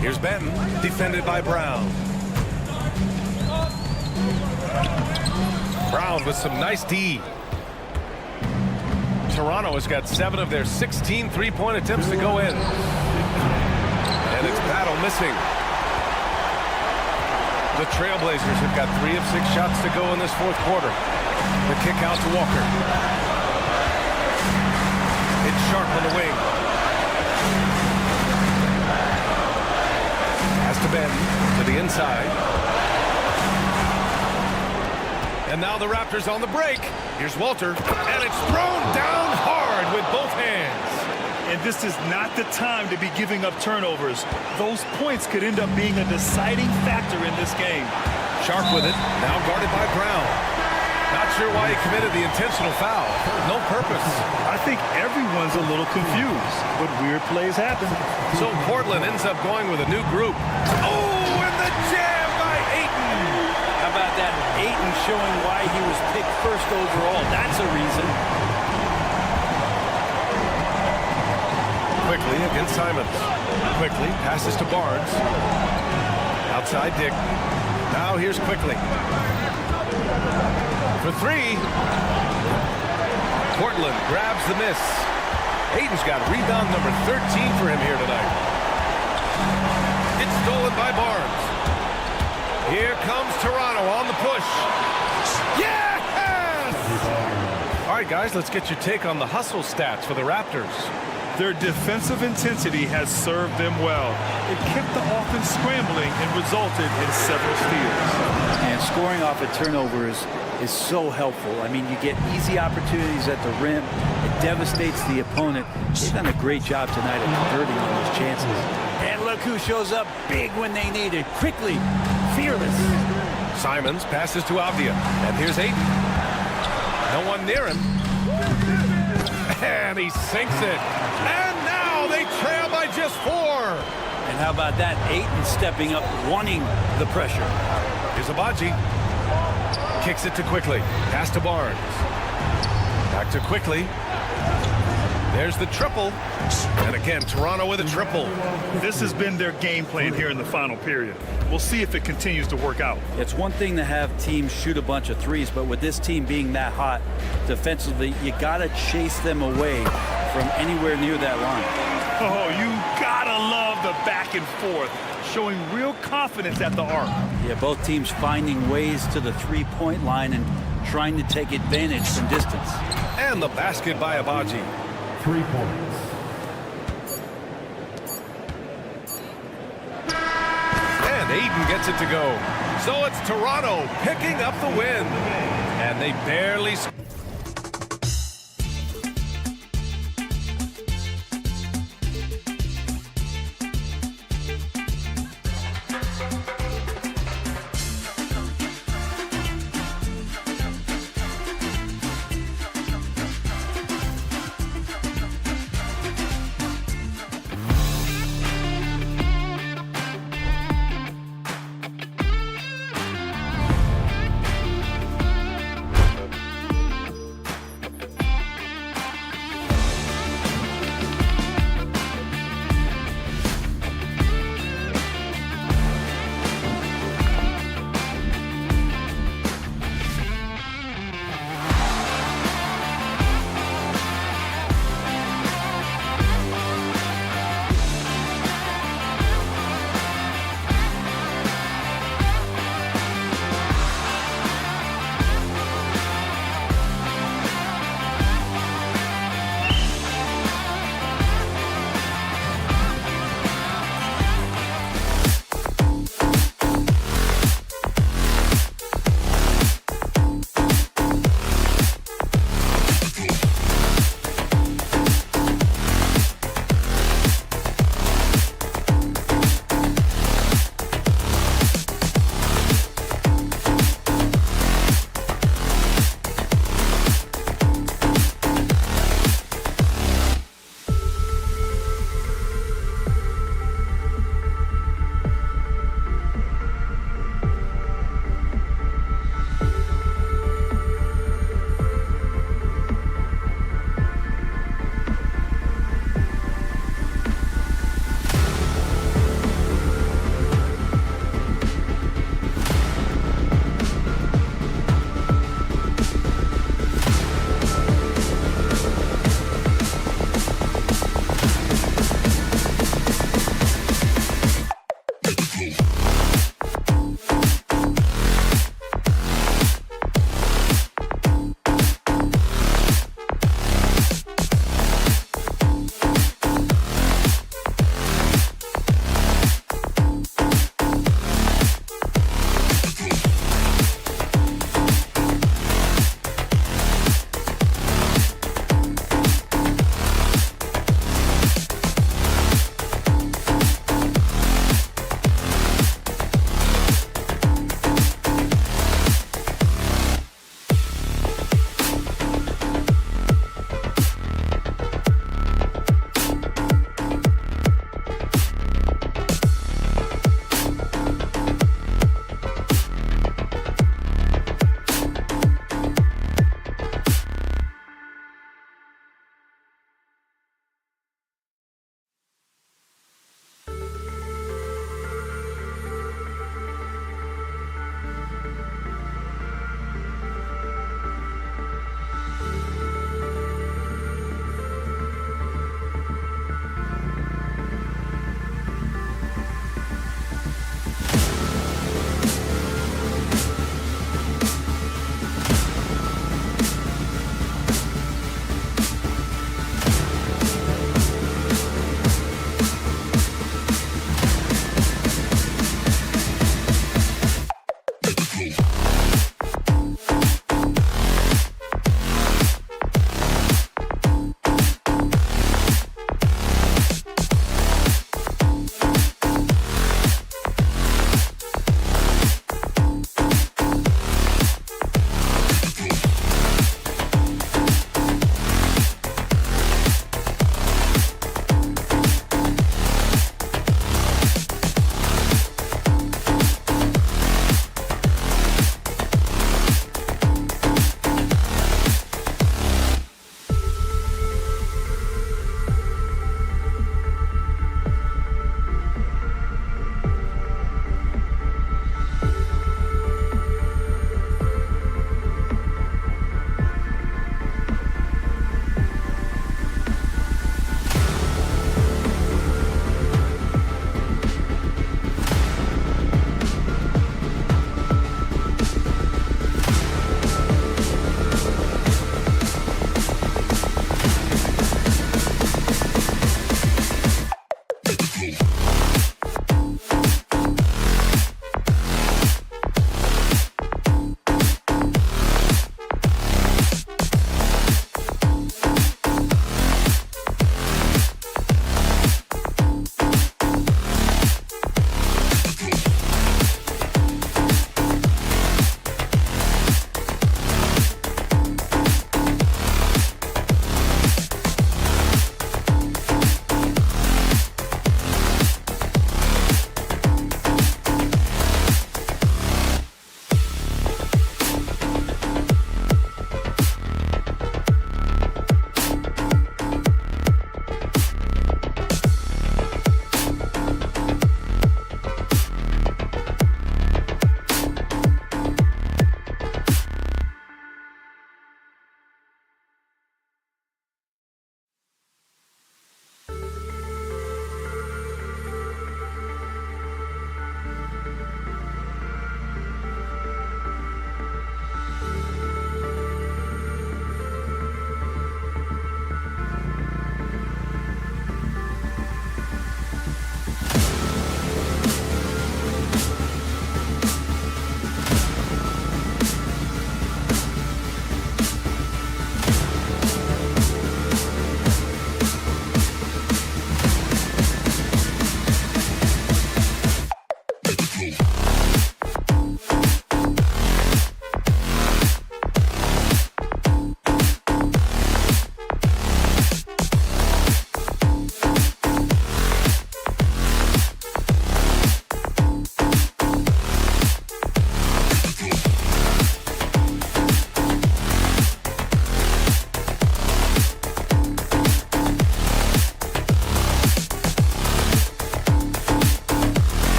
Here's Benton, defended by Brown. Brown with some nice D. Toronto has got 7 of their 16 three-point attempts to go in. And it's Battle missing. The Trailblazers have got 3 of 6 shots to go in this fourth quarter. The kick out to Walker. It's Sharp on the wing. Pass to Ben to the inside. And now the Raptors on the break. Here's Walter, and it's thrown down hard with both hands. And this is not the time to be giving up turnovers. Those points could end up being a deciding factor in this game. Sharp with it, now guarded by Brown. Not sure why he committed the intentional foul. No purpose. I think everyone's a little confused, but weird plays happen. So Portland ends up going with a new group. Oh, and the jam by Ayton. How about that? Ayton showing why he was picked first overall. That's a reason. Quickly against Simons. Quickly passes to Barnes. Outside Dick. Now here's Quickly. For 3. Portland grabs the miss. Ayton's got rebound number 13 for him here tonight. It's stolen by Barnes. Here comes Toronto on the push. Yes! All right, guys, let's get your take on the hustle stats for the Raptors. Their defensive intensity has served them well. It kept the offense scrambling and resulted in several steals. And scoring off a turnover is so helpful. I mean, you get easy opportunities at the rim. It devastates the opponent. They've done a great job tonight at converting on those chances. And look who shows up big when they need it. Quickly, fearless. Simons passes to Avdia, and here's Ayton. No one near him. And he sinks it. And now they trail by just 4. And how about that? Ayton stepping up, wanting the pressure. Here's Abaji. Kicks it to Quickly. Pass to Barnes. Back to Quickly. There's the triple. And again, Toronto with a triple. This has been their game plan here in the final period. We'll see if it continues to work out. It's one thing to have teams shoot a bunch of threes, but with this team being that hot defensively, you got to chase them away from anywhere near that line. Oh, you gotta love the back and forth, showing real confidence at the arc. Yeah, both teams finding ways to the three-point line and trying to take advantage from distance. And the basket by Abaji. 3 points. And Ayton gets it to go. So it's Toronto picking up the win. And they barely score.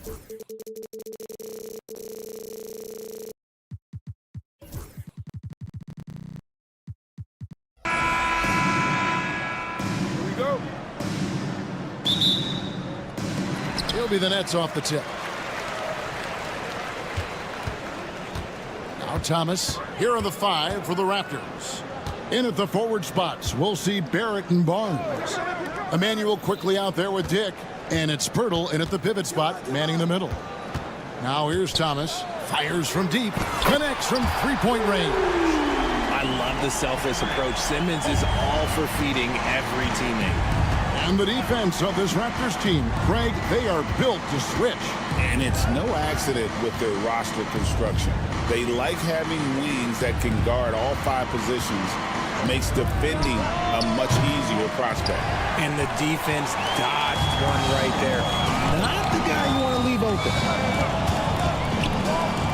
Here we go. He'll be the Nets off the tip. Now Thomas here on the 5 for the Raptors. In at the forward spots, we'll see Barrett and Barnes. Emmanuel quickly out there with Dick. And it's Pirtle in at the pivot spot, manning the middle. Now here's Thomas. Fires from deep. Connects from three-point range. I love the selfless approach. Simmons is all for feeding every teammate. And the defense of this Raptors team, Craig, they are built to switch. And it's no accident with their roster construction. They like having wings that can guard all 5 positions. Makes defending a much easier prospect. And the defense dodged one right there. Not the guy you want to leave open.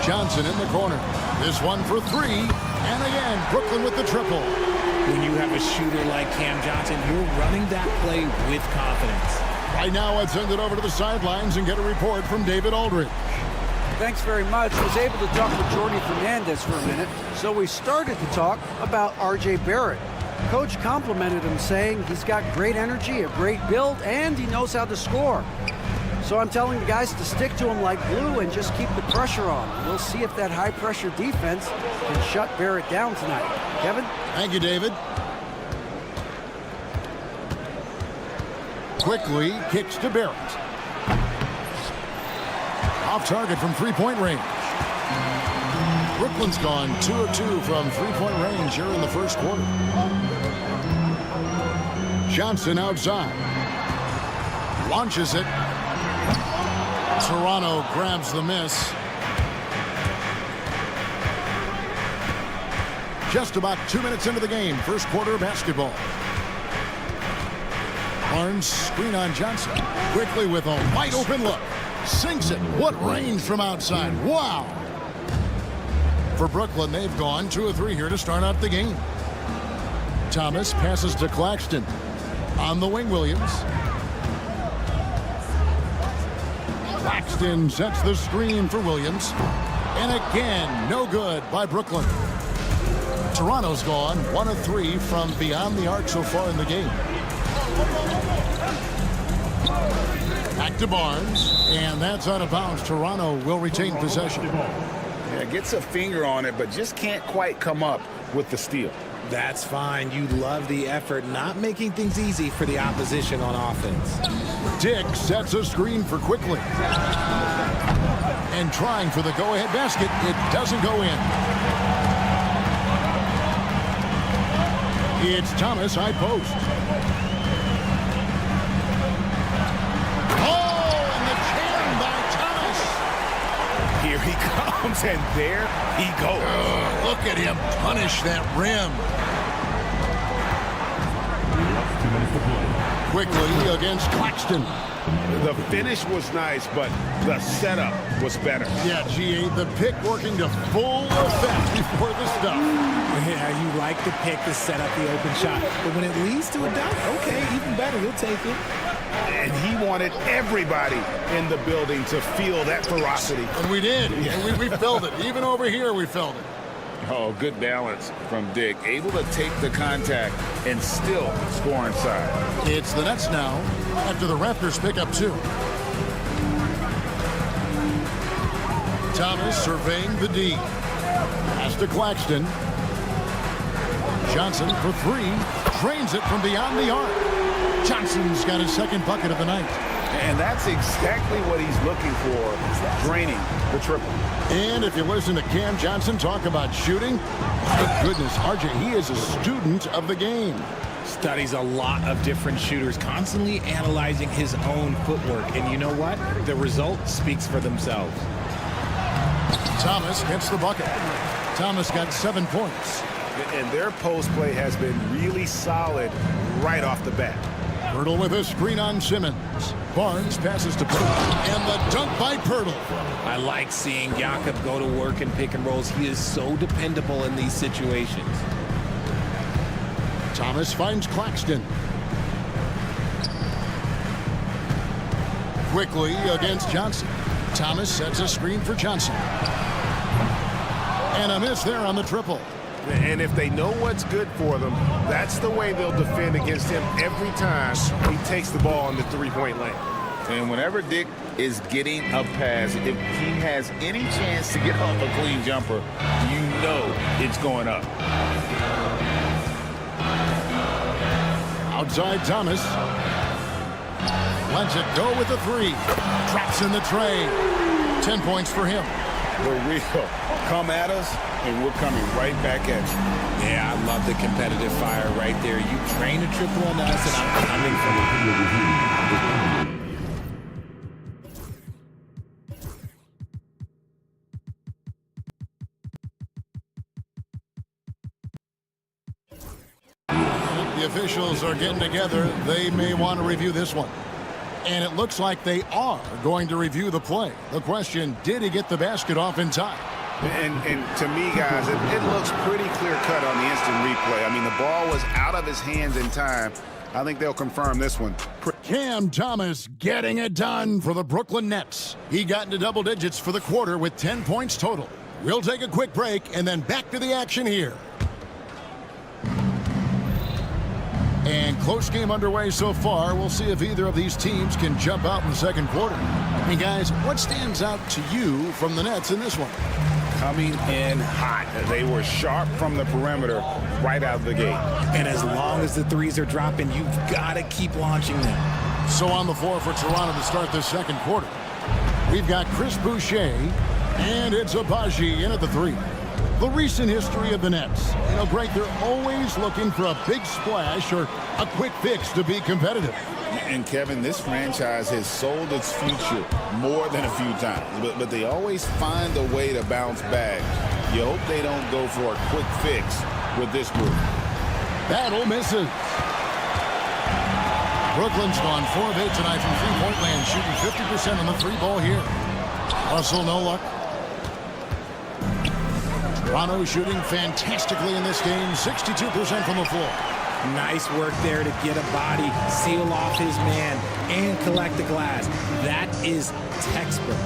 Johnson in the corner. This one for 3. And again, Brooklyn with the triple. When you have a shooter like Cam Johnson, you're running that play with confidence. Right now, let's send it over to the sidelines and get a report from David Aldridge. Thanks very much. I was able to talk with Jordy Fernandez for a minute, so we started to talk about R.J. Barrett. Coach complimented him, saying he's got great energy, a great build, and he knows how to score. So I'm telling the guys to stick to him like glue and just keep the pressure on. We'll see if that high-pressure defense can shut Barrett down tonight. Kevin? Thank you, David. Quickly kicks to Barrett. Off target from three-point range. Brooklyn's gone 2 of 2 from three-point range here in the first quarter. Johnson outside. Launches it. Toronto grabs the miss. Just about 2 minutes into the game. First quarter basketball. Barnes screen on Johnson. Quickly with a wide open look. Sinks it. What range from outside. Wow. For Brooklyn, they've gone 2 of 3 here to start out the game. Thomas passes to Claxton. On the wing, Williams. Claxton sets the screen for Williams. And again, no good by Brooklyn. Toronto's gone 1 of 3 from beyond the arc so far in the game. Back to Barnes, and that's out of bounds. Toronto will retain possession. Yeah, gets a finger on it, but just can't quite come up with the steal. That's fine. You love the effort, not making things easy for the opposition on offense. Dick sets a screen for Quickly. And trying for the go-ahead basket. It doesn't go in. It's Thomas, high post. Here he comes, and there he goes. Look at him punish that rim. Quickly against Claxton. The finish was nice, but the setup was better. Yeah, G8, the pick working to full effect before the stuff. Yeah, you like the pick to set up the open shot. But when it leads to a dunk, okay, even better, you'll take it. And he wanted everybody in the building to feel that ferocity. And we did. Yeah. We felt it. Even over here, we felt it. Oh, good balance from Dick. Able to take the contact and still score inside. It's the Nets now after the Raptors pick up 2. Thomas surveying the D. Pass to Claxton. Johnson for 3. Drains it from beyond the arc. Johnson's got his second bucket of the night. And that's exactly what he's looking for, draining the triple. And if you listen to Cam Johnson talk about shooting, my goodness, RJ, he is a student of the game. Studies a lot of different shooters, constantly analyzing his own footwork. And you know what? The result speaks for themselves. Thomas gets the bucket. Thomas got 7 points. And their post play has been really solid right off the bat. Pirtle with a screen on Simmons. Barnes passes to Pirtle. And the dunk by Pirtle. I like seeing Jakob go to work in pick and rolls. He is so dependable in these situations. Thomas finds Claxton. Quickly against Johnson. Thomas sets a screen for Johnson. And a miss there on the triple. And if they know what's good for them, that's the way they'll defend against him every time he takes the ball in the three-point lane. And whenever Dick is getting a pass, if he has any chance to get off a clean jumper, you know it's going up. Outside Thomas. Lets it go with the three. Traps in the tray. 10 points for him. The real come at us, and we're coming right back at you. Yeah, I love the competitive fire right there. You train a triple on us, and I'm coming for you. The officials are getting together. They may want to review this one. And it looks like they are going to review the play. The question, did he get the basket off in time? And to me, guys, it looks pretty clear-cut on the instant replay. I mean, the ball was out of his hands in time. I think they'll confirm this one. Cam Thomas getting it done for the Brooklyn Nets. He got into double digits for the quarter with 10 points total. We'll take a quick break and then back to the action here. And close game underway so far. We'll see if either of these teams can jump out in the second quarter. And guys, what stands out to you from the Nets in this one? Coming in hot. They were sharp from the perimeter right out of the gate. And as long as the threes are dropping, you've got to keep launching them. So on the floor for Toronto to start this second quarter, we've got Chris Boucher, and it's Abaji in at the three. The recent history of the Nets. You know, Greg, they're always looking for a big splash or a quick fix to be competitive. And Kevin, this franchise has sold its future more than a few times, but they always find a way to bounce back. You hope they don't go for a quick fix with this group. Battle misses. Brooklyn's gone 4 of 8 tonight from three-point land, shooting 50% on the three ball here. Russell, no luck. Toronto shooting fantastically in this game, 62% from the floor. Nice work there to get a body, seal off his man, and collect the glass. That is textbook.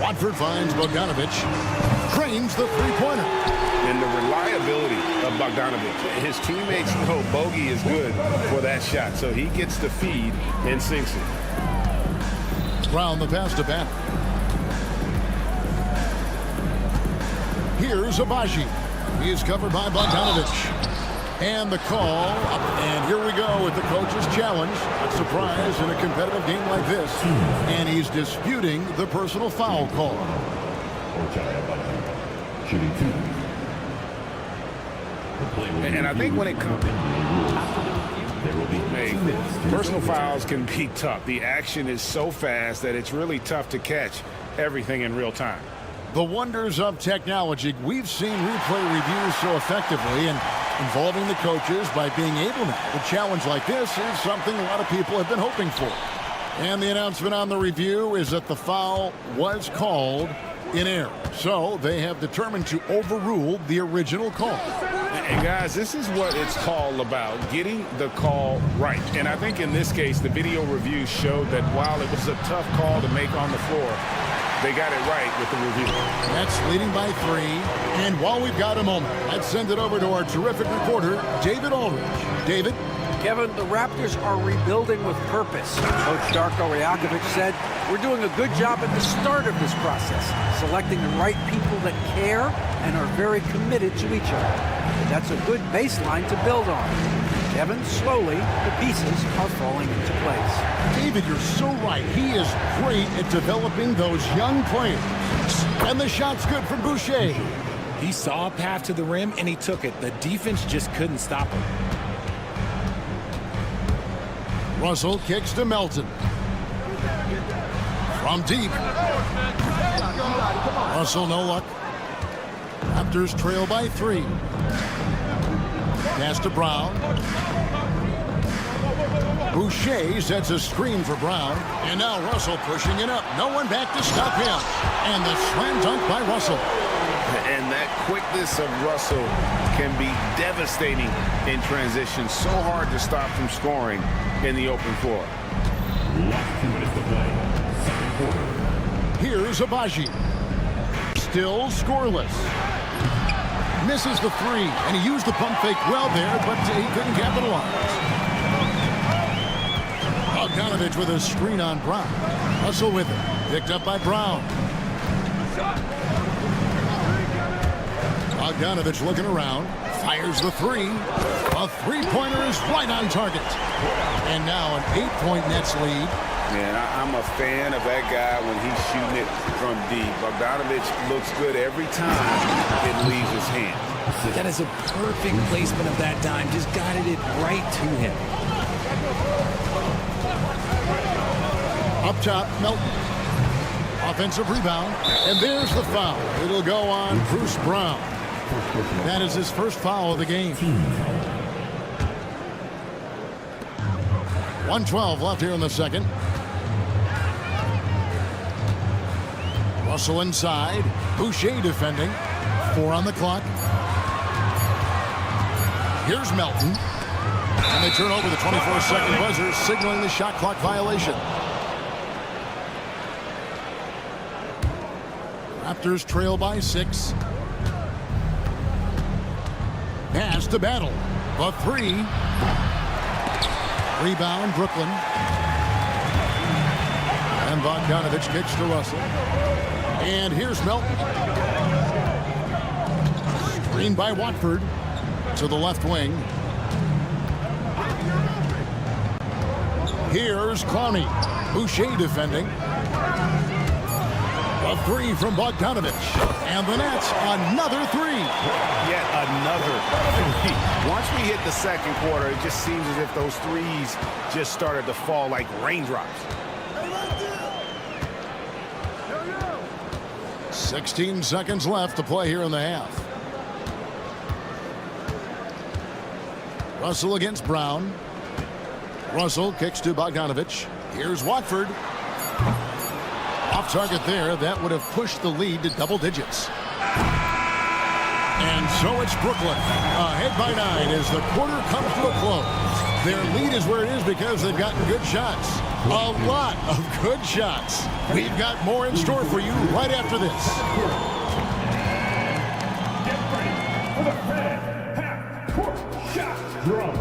Watford finds Bogdanovic, drains the three-pointer. And the reliability of Bogdanovic. His teammates know Bogey is good for that shot, so he gets the feed and sinks it. Brown the pass to Banner. Here's Abaji. He is covered by Bogdanovic. And the call, and here we go with the coach's challenge. A surprise in a competitive game like this. And he's disputing the personal foul call. And I think when it comes, personal fouls can be tough. The action is so fast that it's really tough to catch everything in real time. The wonders of technology. We've seen replay reviews so effectively and involving the coaches by being able now. A challenge like this is something a lot of people have been hoping for. And the announcement on the review is that the foul was called in error. So they have determined to overrule the original call. And guys, this is what it's all about, getting the call right. And I think in this case, the video review showed that while it was a tough call to make on the floor, they got it right with the review. That's leading by 3. And while we've got a moment, let's send it over to our terrific reporter, David Aldridge. David? Kevin, the Raptors are rebuilding with purpose. Coach Darko Rajakovic said, we're doing a good job at the start of this process, selecting the right people that care and are very committed to each other. That's a good baseline to build on. Kevin, slowly, the pieces are falling into place. David, you're so right. He is great at developing those young players. And the shot's good from Boucher. He saw a path to the rim, and he took it. The defense just couldn't stop him. Russell kicks to Melton. From deep. Russell, no luck. Raptors trail by 3. Pass to Brown. Boucher sets a screen for Brown. And now Russell pushing it up. No one back to stop him. And the slam dunk by Russell. And that quickness of Russell can be devastating in transition. So hard to stop from scoring in the open floor. Last 2 minutes to play. Second quarter. Here's Abaji. Still scoreless. Misses the three, and he used the pump fake well there, but he couldn't capitalize. Bogdanovich with a screen on Brown. Russell with it. Picked up by Brown. Bogdanovich looking around. Fires the three. A three-pointer is right on target. And now an 8-point Nets lead. Man, I'm a fan of that guy when he's shooting it from deep. Bogdanovich looks good every time it leaves his hand. That is a perfect placement of that dime. Just guided it right to him. Up top, Melton. Offensive rebound. And there's the foul. It'll go on Bruce Brown. That is his first foul of the game. 1:12 left here in the second. Russell inside. Boucher defending. 4 on the clock. Here's Melton. And they turn over the 24-second buzzer, signaling the shot clock violation. Raptors trail by 6. Pass to Battle. The three. Rebound, Brooklyn. And Bogdanovich kicks to Russell. And here's Melton. Screen by Watford to the left wing. Here's Clowney. Boucher defending. A three from Bogdanovich. And the Nets, another three. Yet another three. Once we hit the second quarter, it just seems as if those threes just started to fall like raindrops. 16 seconds left to play here in the half. Russell against Brown. Russell kicks to Bogdanovich. Here's Watford. Off target there. That would have pushed the lead to double digits. And so it's Brooklyn. Ahead by 9 as the quarter comes to a close. Their lead is where it is because they've gotten good shots. A lot of good shots. We've got more in store for you right after this. Get ready for the red half-court shot drum.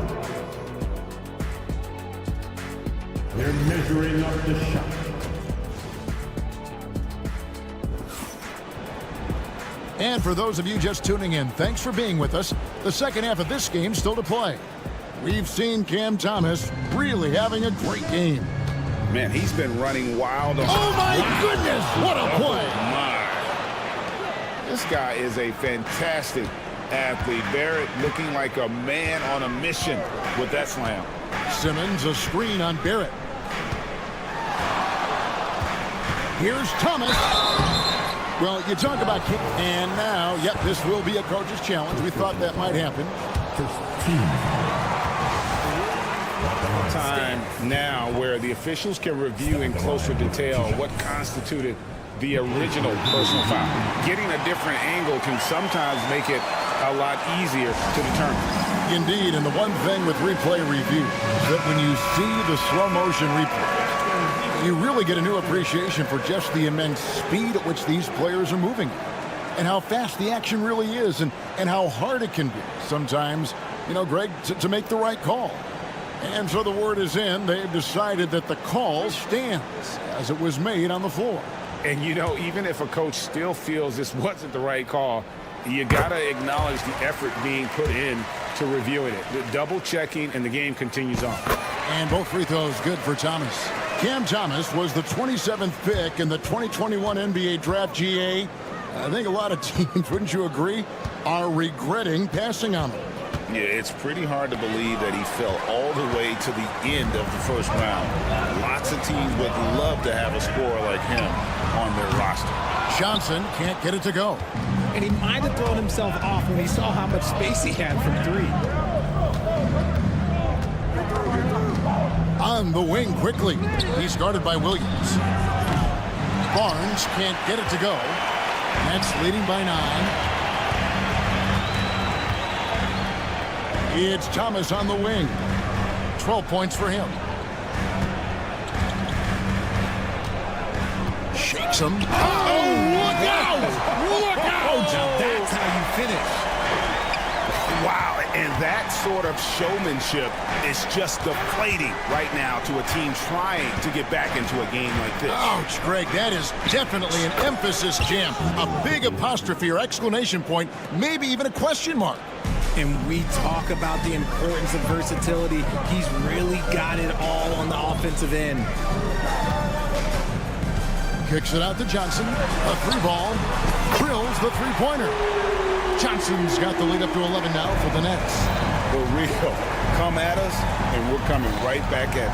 They're measuring up the shot. And for those of you just tuning in, thanks for being with us. The second half of this game still to play. We've seen Cam Thomas really having a great game. Man, he's been running wild. Oh, my goodness. What a play. My. This guy is a fantastic athlete. Barrett looking like a man on a mission with that slam. Simmons, a screen on Barrett. Here's Thomas. Well, you talk about kick. And now, yep, this will be a coach's challenge. We thought that might happen. Time now where the officials can review in closer detail what constituted the original personal foul. Getting a different angle can sometimes make it a lot easier to determine. Indeed, and the one thing with replay review is that when you see the slow motion replay, you really get a new appreciation for just the immense speed at which these players are moving and how fast the action really is and how hard it can be sometimes, you know, Greg, to make the right call. And so the word is in. They've decided that the call stands as it was made on the floor. And, you know, even if a coach still feels this wasn't the right call, you got to acknowledge the effort being put in to reviewing it. The double checking, and the game continues on. And both free throws good for Thomas. Cam Thomas was the 27th pick in the 2021 NBA Draft. GA. I think a lot of teams, wouldn't you agree, are regretting passing on him. Yeah, it's pretty hard to believe that he fell all the way to the end of the first round. Lots of teams would love to have a scorer like him on their roster. Johnson can't get it to go. And he might have thrown himself off when he saw how much space he had from three. On the wing quickly. He's guarded by Williams. Barnes can't get it to go. Nets leading by 9. It's Thomas on the wing. 12 points for him. Shake Tricks him. Look out! Look out! Now that's how you finish. Wow, and that sort of showmanship is just deflating right now to a team trying to get back into a game like this. Ouch, Greg, that is definitely an emphasis jam. A big apostrophe or exclamation point, maybe even a question mark. And we talk about the importance of versatility. He's really got it all on the offensive end. Kicks it out to Johnson. A three ball. Drills the three-pointer. Johnson's got the lead up to 11 now for the Nets. For real. Come at us, and we're coming right back at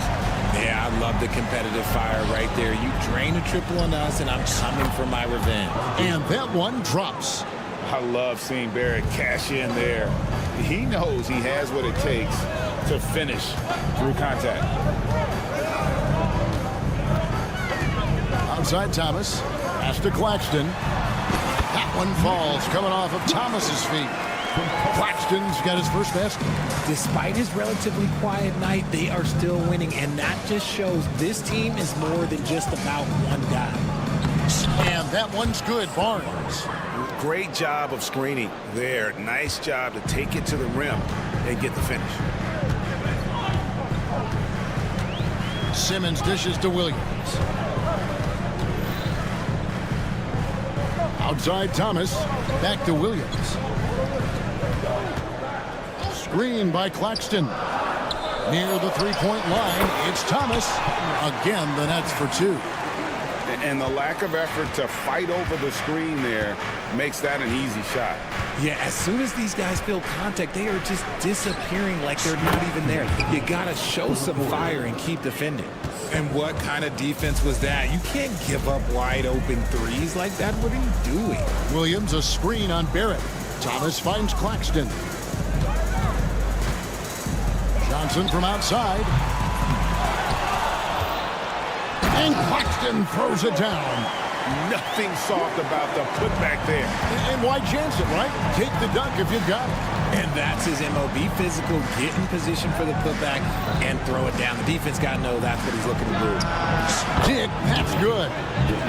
you. Yeah, I love the competitive fire right there. You drain a triple on us, and I'm coming for my revenge. And that one drops. I love seeing Barrett cash in there. He knows he has what it takes to finish through contact. Outside Thomas. Pass to Claxton. That one falls coming off of Thomas's feet. Claxton's got his first basket. Despite his relatively quiet night, they are still winning, and that just shows this team is more than just about one guy. And that one's good, Barnes. Great job of screening there. Nice job to take it to the rim and get the finish. Simmons dishes to Williams. Outside Thomas. Back to Williams. Screen by Claxton. Near the three-point line, it's Thomas. Again, the Nets for two. And the lack of effort to fight over the screen there makes that an easy shot. Yeah, as soon as these guys feel contact, they are just disappearing like they're not even there. You got to show some fire and keep defending. And what kind of defense was that? You can't give up wide open threes like that. What are you doing? Williams, a screen on Barrett. Thomas finds Claxton. Johnson from outside. And Claxton throws it down. Nothing soft about the putback there. And why chance it, right? Take the dunk if you've got it. And that's his MO. Be physical, get in position for the putback, and throw it down. The defense got to know that's what he's looking to do. Dick, that's good.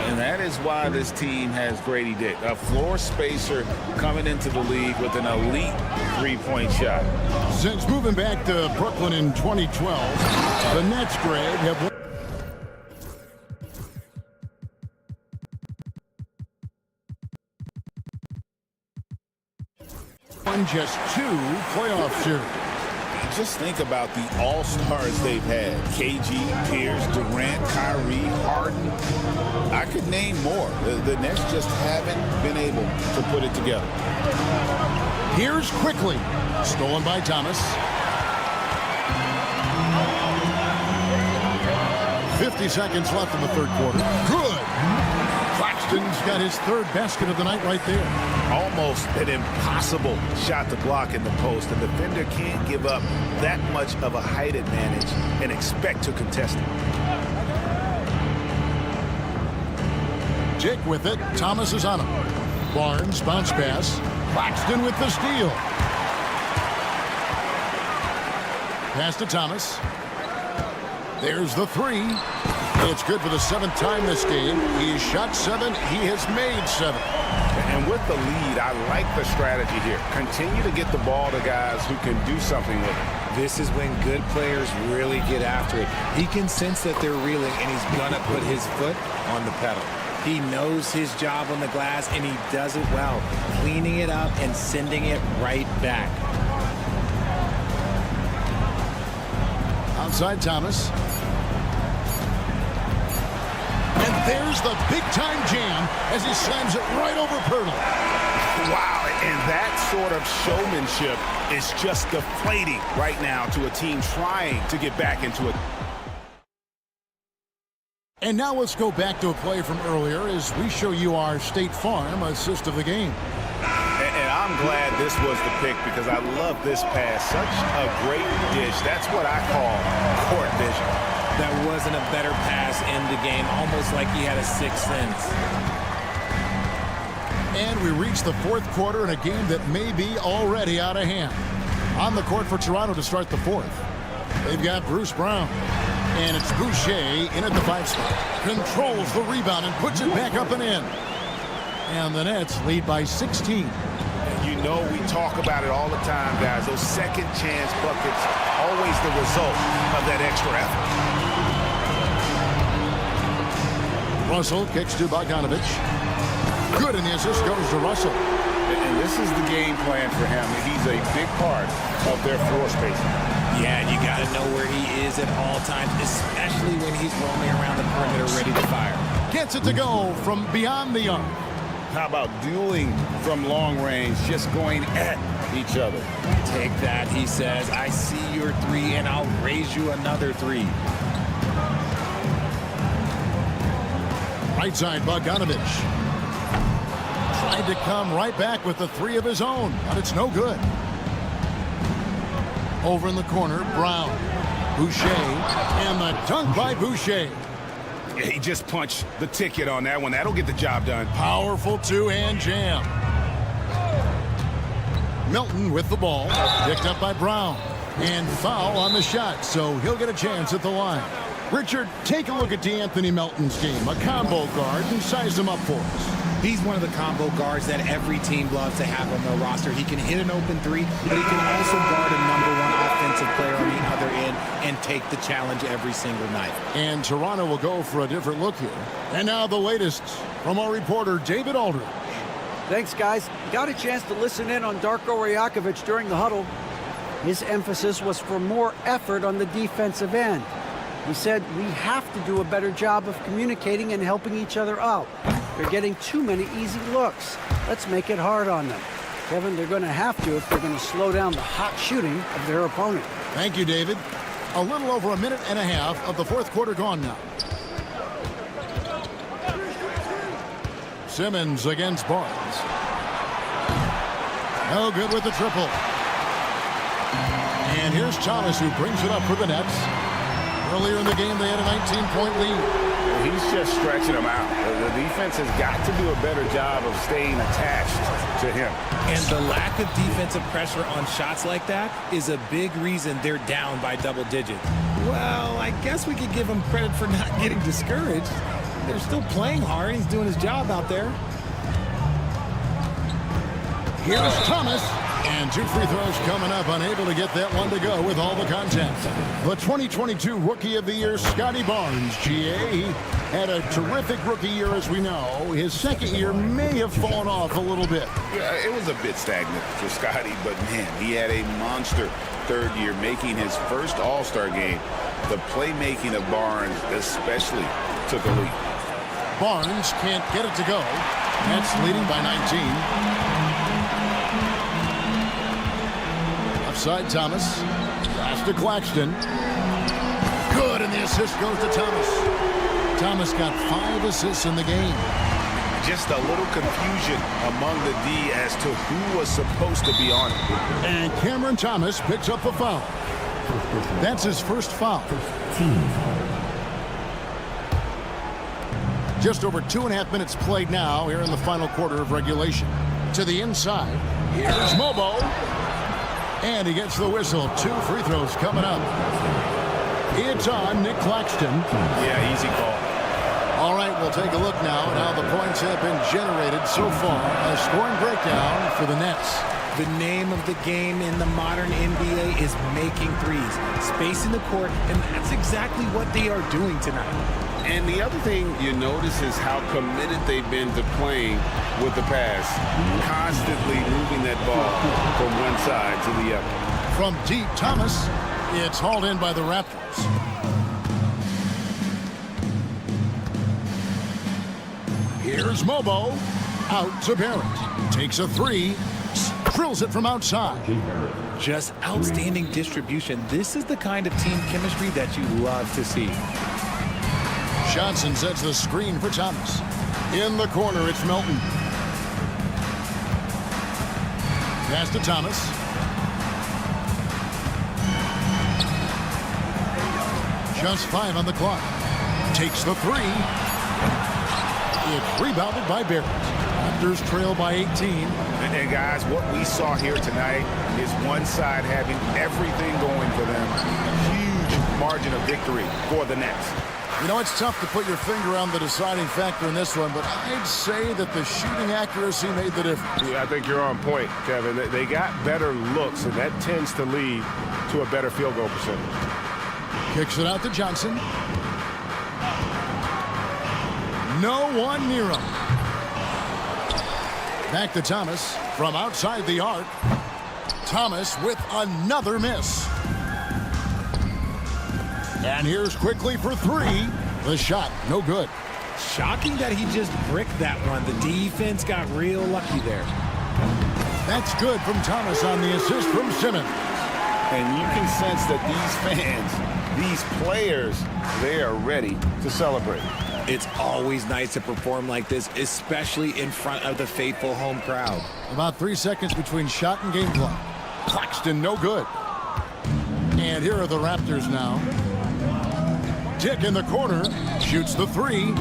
And that is why this team has Grady Dick, a floor spacer coming into the league with an elite three-point shot. Since moving back to Brooklyn in 2012, the Nets, Greg, have won just 2 playoff series. Just think about the all-stars they've had. KG, Pierce, Durant, Kyrie, Harden. I could name more. The Nets just haven't been able to put it together. Here's quickly. Stolen by Thomas. 50 seconds left in the third quarter. Good. Claxton's got his third basket of the night right there. Almost an impossible shot to block in the post. The defender can't give up that much of a height advantage and expect to contest it. Dick with it. Thomas is on him. Barnes, bounce pass. Claxton with the steal. Pass to Thomas. There's the three. It's good for the 7th time this game. He's shot 7. He has made 7. And with the lead, I like the strategy here. Continue to get the ball to guys who can do something with it. This is when good players really get after it. He can sense that they're reeling, and he's going to put his foot on the pedal. He knows his job on the glass, and he does it well, cleaning it up and sending it right back. Outside Thomas. And there's the big-time jam as he slams it right over Pirtle. Wow, and that sort of showmanship is just deflating right now to a team trying to get back into it. And now let's go back to a play from earlier as we show you our State Farm assist of the game. And I'm glad this was the pick because I love this pass. Such a great dish. That's what I call court vision. That wasn't a better pass in the game, almost like he had a sixth sense. And we reach the fourth quarter in a game that may be already out of hand. On the court for Toronto to start the fourth. They've got Bruce Brown. And it's Boucher in at the 5 spot. Controls the rebound and puts it back up and in. And the Nets lead by 16. You know we talk about it all the time, guys. Those second chance buckets, always the result of that extra effort. Russell kicks to Bogdanovich. Good, and the assist goes to Russell. And this is the game plan for him. He's a big part of their floor spacing. Yeah, and you got to know where he is at all times, especially when he's roaming around the perimeter ready to fire. Gets it to go from beyond the arc. How about dueling from long range, just going at each other? Take that, he says. I see your 3, and I'll raise you another 3. Right side, Bogdanovich. Tried to come right back with the 3 of his own, but it's no good. Over in the corner, Brown. Boucher, and the dunk by Boucher. Yeah, he just punched the ticket on that one. That'll get the job done. Powerful two-hand jam. Milton with the ball, picked up by Brown. And foul on the shot, so he'll get a chance at the line. Richard, take a look at DeAnthony Melton's game, a combo guard, and size him up for us. He's one of the combo guards that every team loves to have on their roster. He can hit an open 3, but he can also guard a #1 offensive player on the other end and take the challenge every single night. And Toronto will go for a different look here. And now the latest from our reporter, David Aldridge. Thanks, guys. Got a chance to listen in on Darko Rajakovic during the huddle. His emphasis was for more effort on the defensive end. He said, we have to do a better job of communicating and helping each other out. They're getting too many easy looks. Let's make it hard on them. Kevin, they're going to have to if they're going to slow down the hot shooting of their opponent. Thank you, David. A little over a minute and a half of the 4th quarter gone now. Simmons against Barnes. No good with the triple. And here's Thomas, who brings it up for the Nets. Earlier in the game, they had a 19-point lead. He's just stretching them out. The defense has got to do a better job of staying attached to him. And the lack of defensive pressure on shots like that is a big reason they're down by double digits. Well, I guess we could give him credit for not getting discouraged. They're still playing hard. He's doing his job out there. Here's Thomas. And 2 free throws coming up, unable to get that one to go with all the contact. The 2022 Rookie of the Year, Scotty Barnes, GA. He had a terrific rookie year, as we know. His second year may have fallen off a little bit. Yeah, it was a bit stagnant for Scotty, but man, he had a monster third year, making his first All-Star game. The playmaking of Barnes especially took a lead. Barnes can't get it to go. Nets leading by 19. Side Thomas. Pass to Claxton. Good, and the assist goes to Thomas. Thomas got 5 assists in the game. Just a little confusion among the D as to who was supposed to be on it. And Cameron Thomas picks up the foul. That's his first foul. Just over 2.5 minutes played now here in the final quarter of regulation. To the inside. Here's Mobo. And he gets the whistle. 2 free throws coming up. It's on Nick Claxton. Yeah, easy call. All right, we'll take a look now at how the points have been generated so far. A scoring breakdown for the Nets. The name of the game in the modern NBA is making threes, spacing the court, and that's exactly what they are doing tonight. And the other thing you notice is how committed they've been to playing with the pass, constantly moving that ball from one side to the other. From deep, Thomas, it's hauled in by the Raptors. Here's Mobo, out to Barrett. Takes a 3, drills it from outside. Just outstanding distribution. This is the kind of team chemistry that you love to see. Johnson sets the screen for Thomas. In the corner, it's Melton. Pass to Thomas. Just 5 on the clock. Takes the 3. It's rebounded by Barrett. Raptors trail by 18. And guys, what we saw here tonight is one side having everything going for them. Huge margin of victory for the Nets. You know, it's tough to put your finger on the deciding factor in this one, but I'd say that the shooting accuracy made the difference. Yeah, I think you're on point, Kevin. They got better looks, and that tends to lead to a better field goal percentage. Kicks it out to Johnson. No one near him. Back to Thomas from outside the arc. Thomas with another miss. And here's quickly for three. The shot, no good. Shocking that he just bricked that one. The defense got real lucky there. That's good from Thomas on the assist from Simmons. And you can sense that these fans, these players, they are ready to celebrate. It's always nice to perform like this, especially in front of the faithful home crowd. About 3 seconds between shot and game clock. Claxton, no good. And here are the Raptors now. Dick in the corner, shoots the three,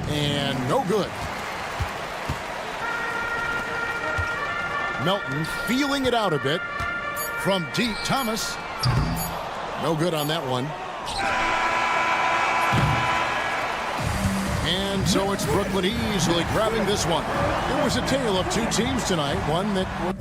and no good. Melton feeling it out a bit. From deep, Thomas. No good on that one. And so it's Brooklyn easily grabbing this one. It was a tale of two teams tonight, one that...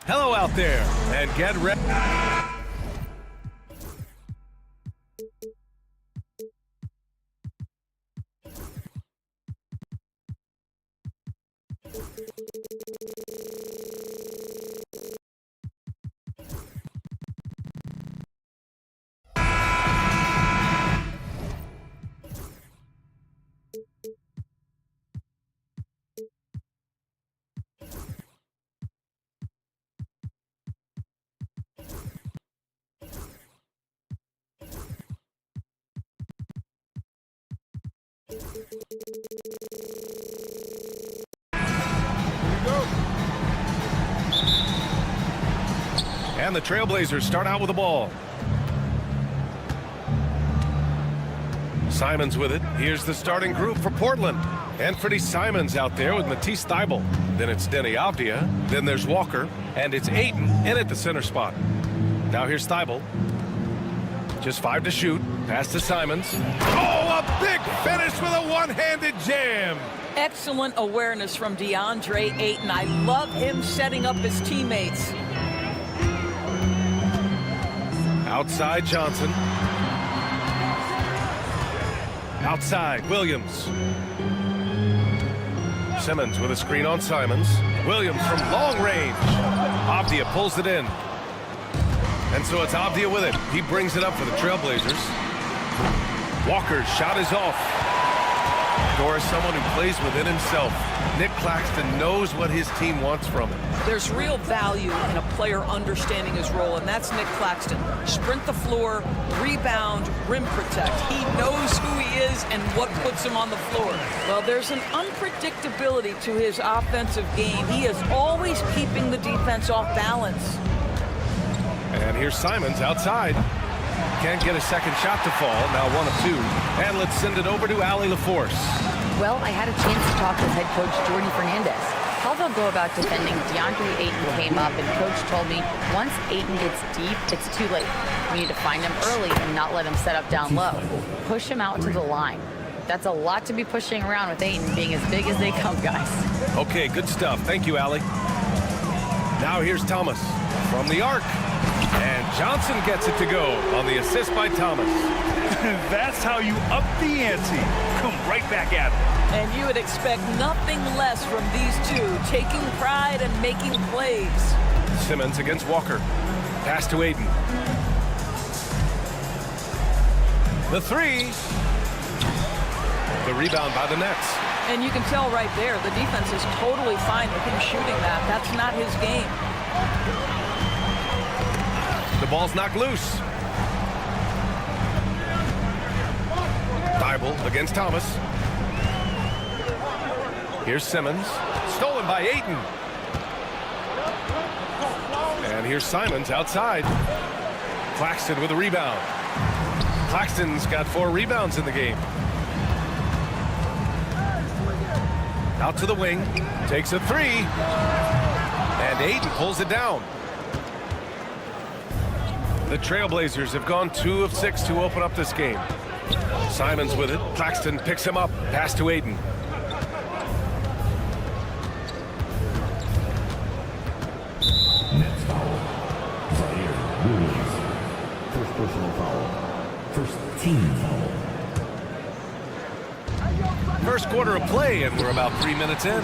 Hello out there, and get ready. And the Trailblazers start out with the ball. Simons with it. Here's the starting group for Portland. Anthony Simons out there with Matisse Thybulle. Then it's Denny Avdia. Then there's Walker. And it's Ayton in at the center spot. Now here's Thybulle. Just 5 to shoot. Pass to Simons. Oh, a big finish with a one-handed jam. Excellent awareness from DeAndre Ayton. I love him setting up his teammates. Outside Johnson. Outside Williams. Simmons with a screen on Simons. Williams from long range. Avdia pulls it in. And so it's Avdia with it. He brings it up for the Trailblazers. Walker's shot is off. Doris, someone who plays within himself. Nick Claxton knows what his team wants from him. There's real value in a player understanding his role, and that's Nick Claxton. Sprint the floor, rebound, rim protect. He knows who he is and what puts him on the floor. Well, there's an unpredictability to his offensive game. He is always keeping the defense off balance. And here's Simons outside. Can't get a second shot to fall. Now 1 of 2. And let's send it over to Allie LaForce. Well, I had a chance to talk with head coach Jordy Fernandez. How they'll go about defending DeAndre Ayton came up, and coach told me once Ayton gets deep, it's too late. We need to find him early and not let him set up down low. Push him out to the line. That's a lot to be pushing around with Ayton being as big as they come, guys. Okay, good stuff. Thank you, Allie. Now here's Thomas from the arc. And Johnson gets it to go on the assist by Thomas. That's how you up the ante. Come right back at him. And you would expect nothing less from these two, taking pride and making plays. Simmons against Walker. Pass to Ayton. The 3. The rebound by the Nets. And you can tell right there, the defense is totally fine with him shooting that. That's not his game. The ball's knocked loose. Thybulle against Thomas. Here's Simmons. Stolen by Ayton. And here's Simons outside. Claxton with a rebound. Claxton's got 4 rebounds in the game. Out to the wing. Takes a 3. And Ayton pulls it down. The Trailblazers have gone 2 of 6 to open up this game. Simons with it. Claxton picks him up. Pass to Ayton. Nets foul. Zaire Williams. First personal foul. First team foul. First quarter of play, and we're about 3 minutes in.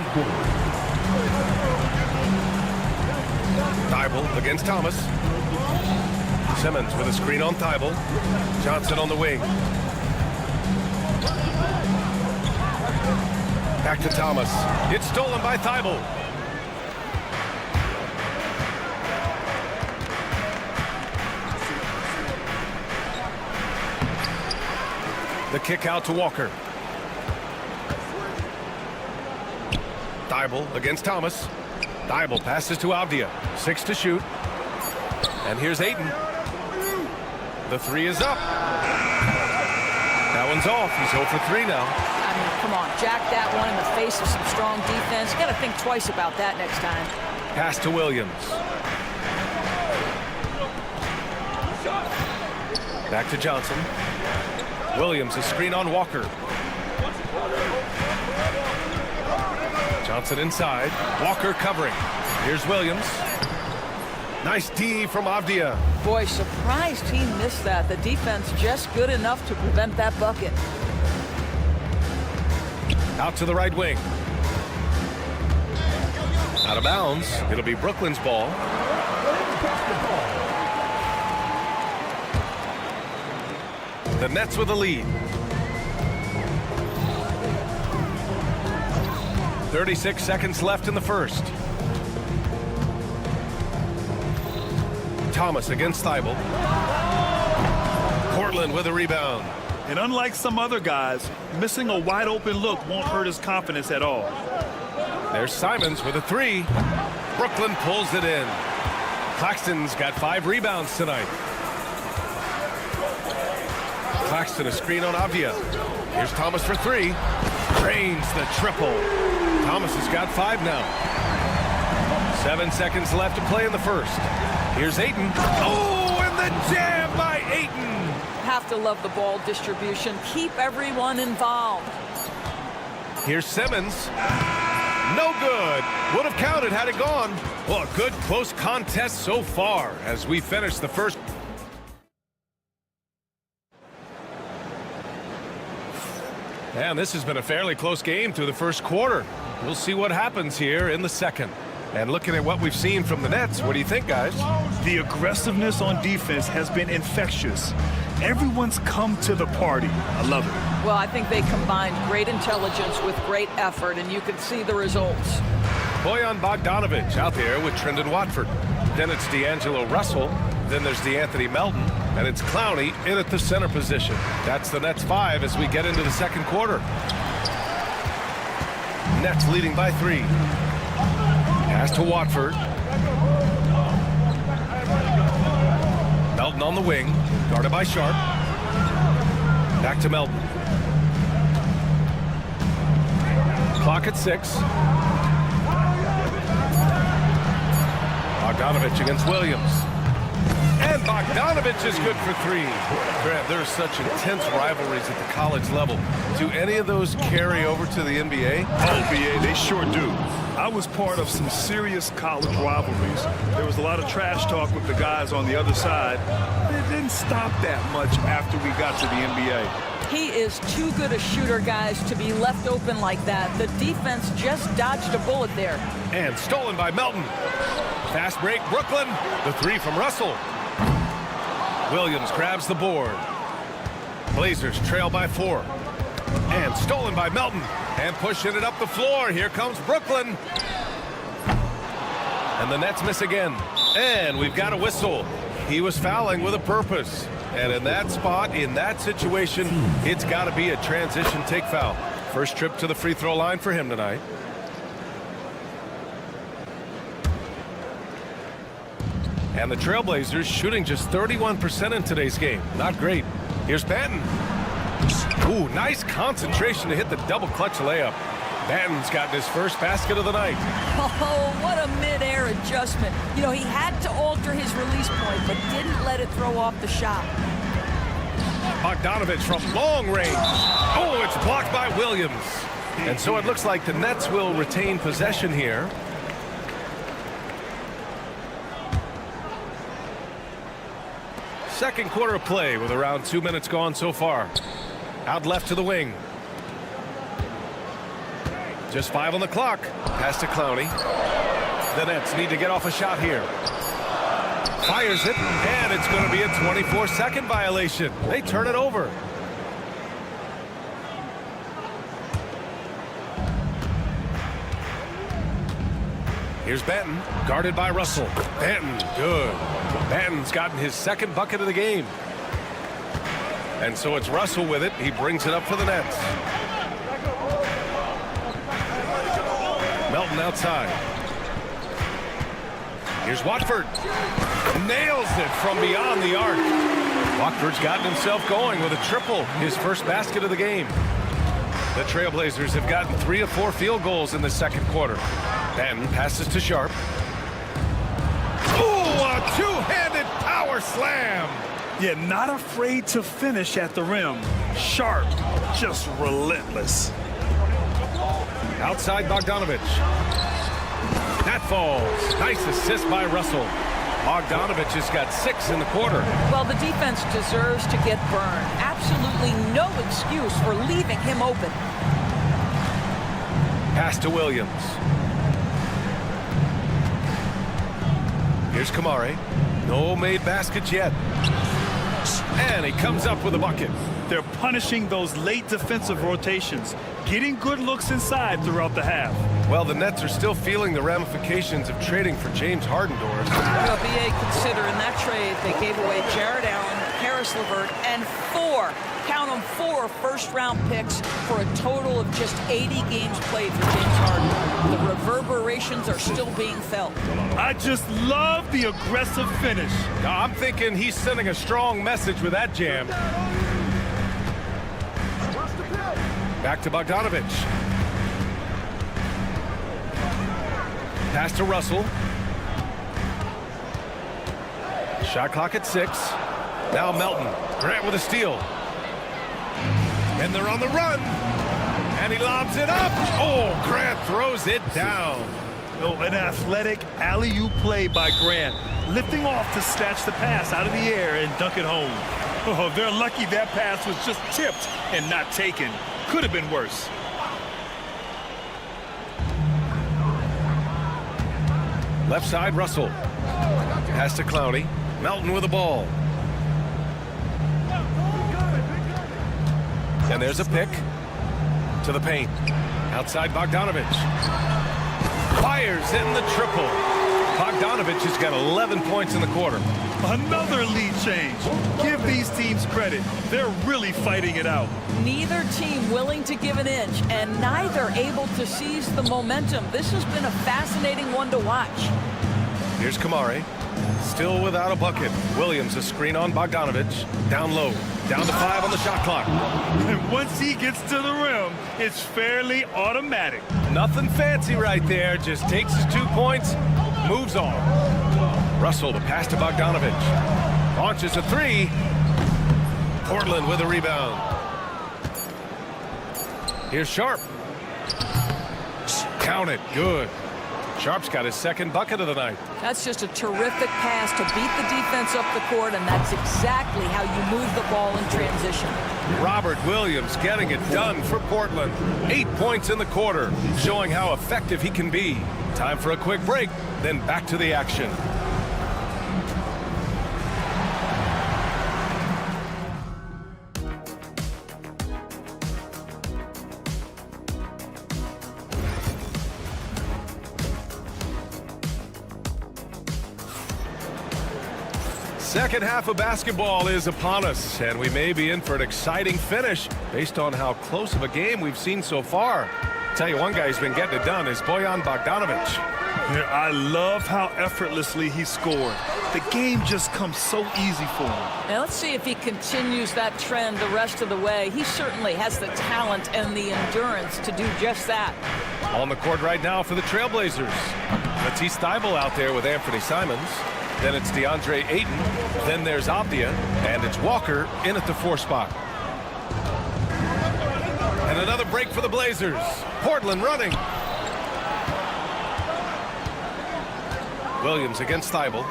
Thybulle against Thomas. Simmons with a screen on Thybulle. Johnson on the wing. Back to Thomas. It's stolen by Thybulle. The kick out to Walker. Thybulle against Thomas. Thybulle passes to Avdia. 6 to shoot. And here's Ayton. The 3 is up. That one's off. He's 0 for 3 now. I mean, come on, jack that one in the face of some strong defense. You got to think twice about that next time. Pass to Williams. Back to Johnson. Williams, a screen on Walker. Johnson inside. Walker covering. Here's Williams. Nice D from Avdia. Boy, surprised he missed that. The defense just good enough to prevent that bucket. Out to the right wing. Out of bounds. It'll be Brooklyn's ball. The Nets with the lead. 36 seconds left in the first. Thomas against Thibault. Portland with a rebound. And unlike some other guys, missing a wide open look won't hurt his confidence at all. There's Simons with a three. Brooklyn pulls it in. Claxton's got 5 rebounds tonight. Claxton a screen on Avdia. Here's Thomas for 3. Drains the triple. Thomas has got 5 now. 7 seconds left to play in the first. Here's Ayton. Oh, and the jam by Ayton. Have to love the ball distribution. Keep everyone involved. Here's Simmons. No good. Would have counted had it gone. Well, a good close contest so far as we finish the first. And this has been a fairly close game through the first quarter. We'll see what happens here in the second. And looking at what we've seen from the Nets, what do you think, guys? The aggressiveness on defense has been infectious. Everyone's come to the party. I love it. Well, I think they combined great intelligence with great effort, and you can see the results. Bojan Bogdanovic out there with Trendon Watford. Then it's D'Angelo Russell. Then there's DeAnthony Melton. And it's Clowney in at the center position. That's the Nets 5 as we get into the second quarter. Nets leading by 3. Pass to Watford. Melton on the wing. Guarded by Sharp. Back to Melton. Clock at 6. Bogdanovic against Williams. And Bogdanovic is good for 3. Grant, there's such intense rivalries at the college level. Do any of those carry over to the NBA? Oh, BA, they sure do. I was part of some serious college rivalries. There was a lot of trash talk with the guys on the other side. It didn't stop that much after we got to the NBA. He is too good a shooter, guys, to be left open like that. The defense just dodged a bullet there. And stolen by Melton. Fast break, Brooklyn. The 3 from Russell. Williams grabs the board. Blazers trail by 4. And stolen by Melton. And pushing it up the floor. Here comes Brooklyn. And the Nets miss again. And we've got a whistle. He was fouling with a purpose. And in that spot, in that situation, it's got to be a transition take foul. First trip to the free throw line for him tonight. And the Trailblazers shooting just 31% in today's game. Not great. Here's Banton. Ooh, nice concentration to hit the double clutch layup. Banton's gotten his first basket of the night. Oh, what a mid-air adjustment. You know, he had to alter his release point, but didn't let it throw off the shot. Bogdanovic from long range. Oh, it's blocked by Williams. And so it looks like the Nets will retain possession here. Second quarter of play with around 2 minutes gone so far. Out left to the wing. Just 5 on the clock. Pass to Clowney. The Nets need to get off a shot here. Fires it, and it's going to be a 24-second violation. They turn it over. Here's Banton, guarded by Russell. Banton, good. Banton's gotten his second bucket of the game. And so it's Russell with it. He brings it up for the Nets. Melton outside. Here's Watford. Nails it from beyond the arc. Watford's gotten himself going with a triple, his first basket of the game. The Trailblazers have gotten 3 of 4 field goals in the second quarter. Banton passes to Sharp. Ooh, a two-handed power slam. Yeah, not afraid to finish at the rim. Sharp, just relentless. Outside Bogdanovic. That falls. Nice assist by Russell. Bogdanovich has got 6 in the quarter. Well, the defense deserves to get burned. Absolutely no excuse for leaving him open. Pass to Williams. Here's Kamari. No made baskets yet. And he comes up with a bucket. They're punishing those late defensive rotations, getting good looks inside throughout the half. Well, the Nets are still feeling the ramifications of trading for James Harden, Doris. Well, BA, consider in that trade they gave away Jared Allen, Harris LeVert, and 4, count them, 4 first-round picks for a total of just 80 games played for James Harden. The reverberations are still being felt. I just love the aggressive finish. I'm thinking he's sending a strong message with that jam. Back to Bogdanovich. Pass to Russell. Shot clock at 6. Now Melton. Grant with a steal. And they're on the run. And he lobs it up. Oh, Grant throws it down. Oh, an athletic alley-oop play by Grant, lifting off to snatch the pass out of the air and dunk it home. Oh, they're lucky that pass was just tipped and not taken. Could have been worse. Left side, Russell. Pass to Clowney. Melton with the ball. And there's a pick to the paint. Outside Bogdanovich. Fires in the triple. Bogdanovich has got 11 points in the quarter. Another lead change. Give these teams credit. They're really fighting it out. Neither team willing to give an inch, and neither able to seize the momentum. This has been a fascinating one to watch. Here's Kamari. Still without a bucket. Williams a screen on Bogdanovich. Down low. Down to 5 on the shot clock. And once he gets to the rim, it's fairly automatic. Nothing fancy right there. Just takes his 2 points, moves on. Russell to pass to Bogdanovich. Launches a 3. Portland with a rebound. Here's Sharp. Count it. Good. Sharp's got his 2nd bucket of the night. That's just a terrific pass to beat the defense up the court, and that's exactly how you move the ball in transition. Robert Williams getting it done for Portland. 8 points in the quarter, showing how effective he can be. Time for a quick break, then back to the action. Second half of basketball is upon us, and we may be in for an exciting finish based on how close of a game we've seen so far. Tell you one guy who's been getting it done is Bojan Bogdanovich. Yeah, I love how effortlessly he scored. The game just comes so easy for him. Now let's see if he continues that trend the rest of the way. He certainly has the talent and the endurance to do just that. On the court right now for the Trailblazers. Let's see Steibel out there with Anthony Simons. Then it's DeAndre Ayton. Then there's Avdia. And it's Walker in at the 4 spot. And another break for the Blazers. Portland running. Williams against Steibel.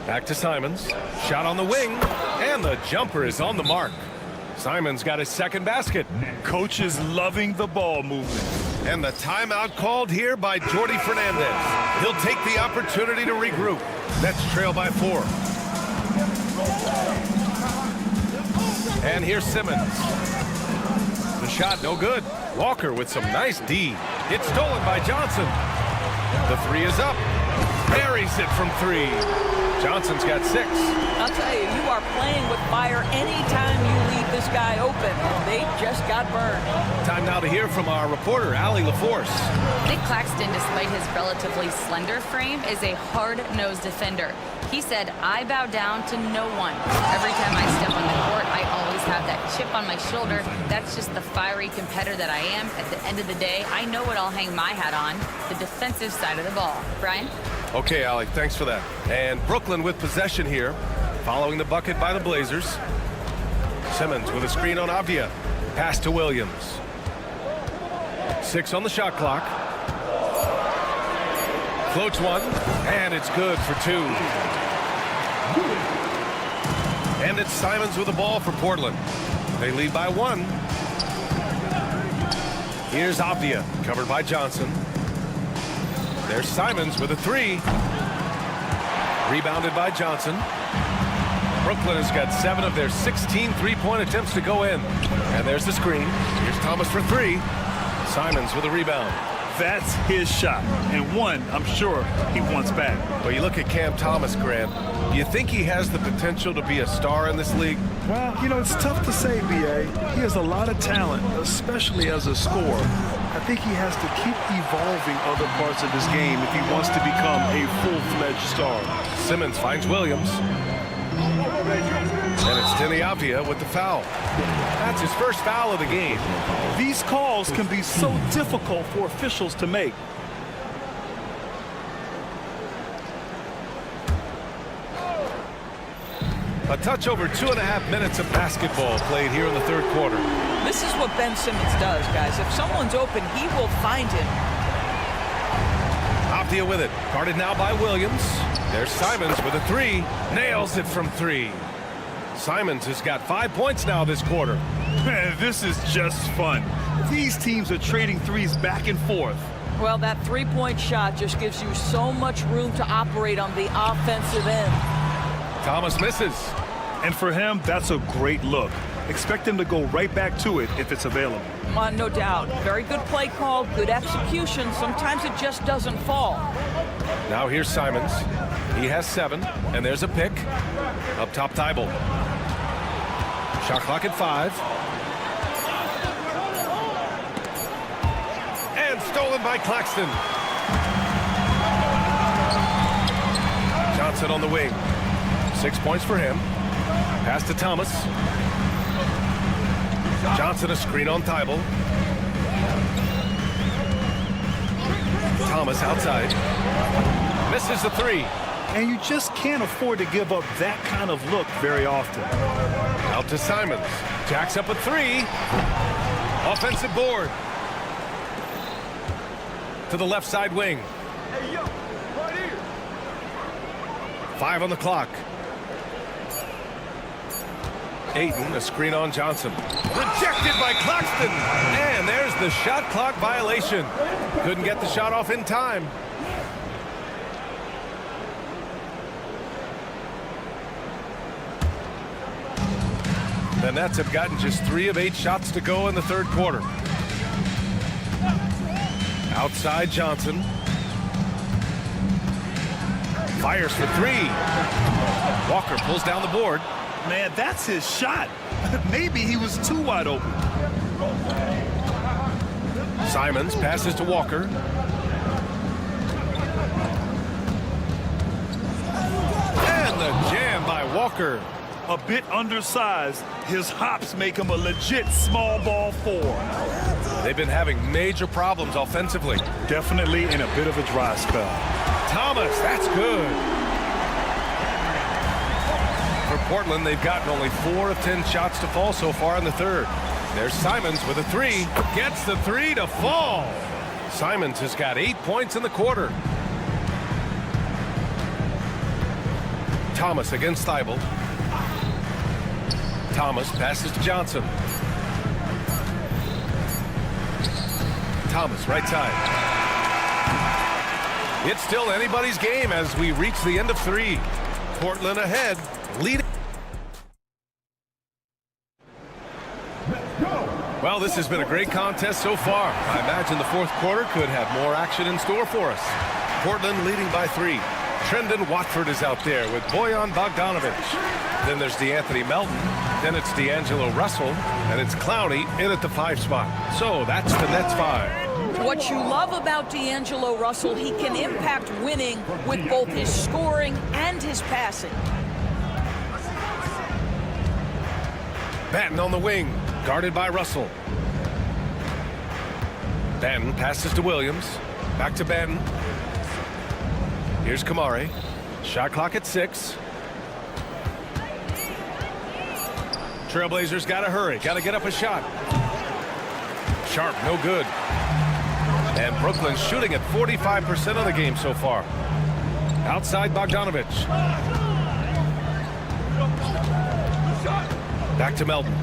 Back to Simons. Shot on the wing. And the jumper is on the mark. Simons got his 2nd basket. Coach is loving the ball movement. And the timeout called here by Jordi Fernandez. He'll take the opportunity to regroup. Nets trail by 4. And here's Simmons. The shot no good. Walker with some nice D. It's stolen by Johnson. The 3 is up. Buries it from 3. Johnson's got 6. I'll tell you, you are playing with fire anytime you leave this guy open, and they just got burned. Time now to hear from our reporter, Allie LaForce. Nick Claxton, despite his relatively slender frame, is a hard-nosed defender. He said, I bow down to no one. Every time I step on the court, I always have that chip on my shoulder. That's just the fiery competitor that I am. At the end of the day, I know what I'll hang my hat on, the defensive side of the ball. Brian? Okay, Allie, thanks for that. And Brooklyn with possession here, following the bucket by the Blazers. Simmons with a screen on Avdia. Pass to Williams. 6 on the shot clock. Floats one, and it's good for 2. And it's Simons with the ball for Portland. They lead by 1. Here's Avdia, covered by Johnson. There's Simons with a 3. Rebounded by Johnson. Brooklyn has got 7 of their 16 three-point attempts to go in. And there's the screen. Here's Thomas for 3. Simons with a rebound. That's his shot, and one I'm sure he wants back. Well, you look at Cam Thomas, Grant. Do you think he has the potential to be a star in this league? Well, you know, it's tough to say, B.A. He has a lot of talent, especially as a scorer. I think he has to keep evolving other parts of his game if he wants to become a full-fledged star. Simmons finds Williams. And it's Denny Avdia with the foul. That's his first foul of the game. These calls can be so difficult for officials to make. A touch over 2.5 minutes of basketball played here in the third quarter. This is what Ben Simmons does, guys. If someone's open, he will find him. Avdia with it. Guarded now by Williams. There's Simons with a 3. Nails it from 3. Simons has got 5 points now this quarter. Man, this is just fun. These teams are trading threes back and forth. Well, that three-point shot just gives you so much room to operate on the offensive end. Thomas misses. And for him, that's a great look. Expect him to go right back to it if it's available. No doubt. Very good play call, good execution. Sometimes it just doesn't fall. Now here's Simons. He has 7, and there's a pick. Up top, Thibault. Shot clock at 5. And stolen by Claxton. Johnson on the wing. 6 points for him. Pass to Thomas. Johnson a screen on Thibault. Thomas outside. Misses the 3. And you just can't afford to give up that kind of look very often. Out to Simons. Jacks up a 3. Offensive board. To the left side wing. Hey, yo, right here. 5 on the clock. Ayton, a screen on Johnson. Rejected by Claxton. And there's the shot clock violation. Couldn't get the shot off in time. The Nets have gotten just 3 of 8 shots to go in the third quarter. Outside Johnson. Fires for 3. Walker pulls down the board. Man, that's his shot. Maybe he was too wide open. Simons passes to Walker. And the jam by Walker. A bit undersized, his hops make him a legit small ball 4. They've been having major problems offensively. Definitely in a bit of a dry spell. Thomas, that's good. For Portland, they've gotten only 4 of 10 shots to fall so far in the third. There's Simons with a 3. Gets the 3 to fall. Simons has got 8 points in the quarter. Thomas against Thibault. Thomas passes to Johnson. Thomas, right side. It's still anybody's game as we reach the end of 3. Portland ahead, leading. Well, this has been a great contest so far. I imagine the fourth quarter could have more action in store for us. Portland leading by 3. Trendon Watford is out there with Bojan Bogdanovic. Then there's DeAnthony Melton. Then it's D'Angelo Russell. And it's Clowney in at the 5 spot. So that's the Nets 5. What you love about D'Angelo Russell, he can impact winning with both his scoring and his passing. Batten on the wing, guarded by Russell. Batten passes to Williams. Back to Batten. Here's Kamari. Shot clock at 6. Trailblazers got to hurry. Got to get up a shot. Sharp, no good. And Brooklyn's shooting at 45% of the game so far. Outside Bogdanovic. Back to Melton.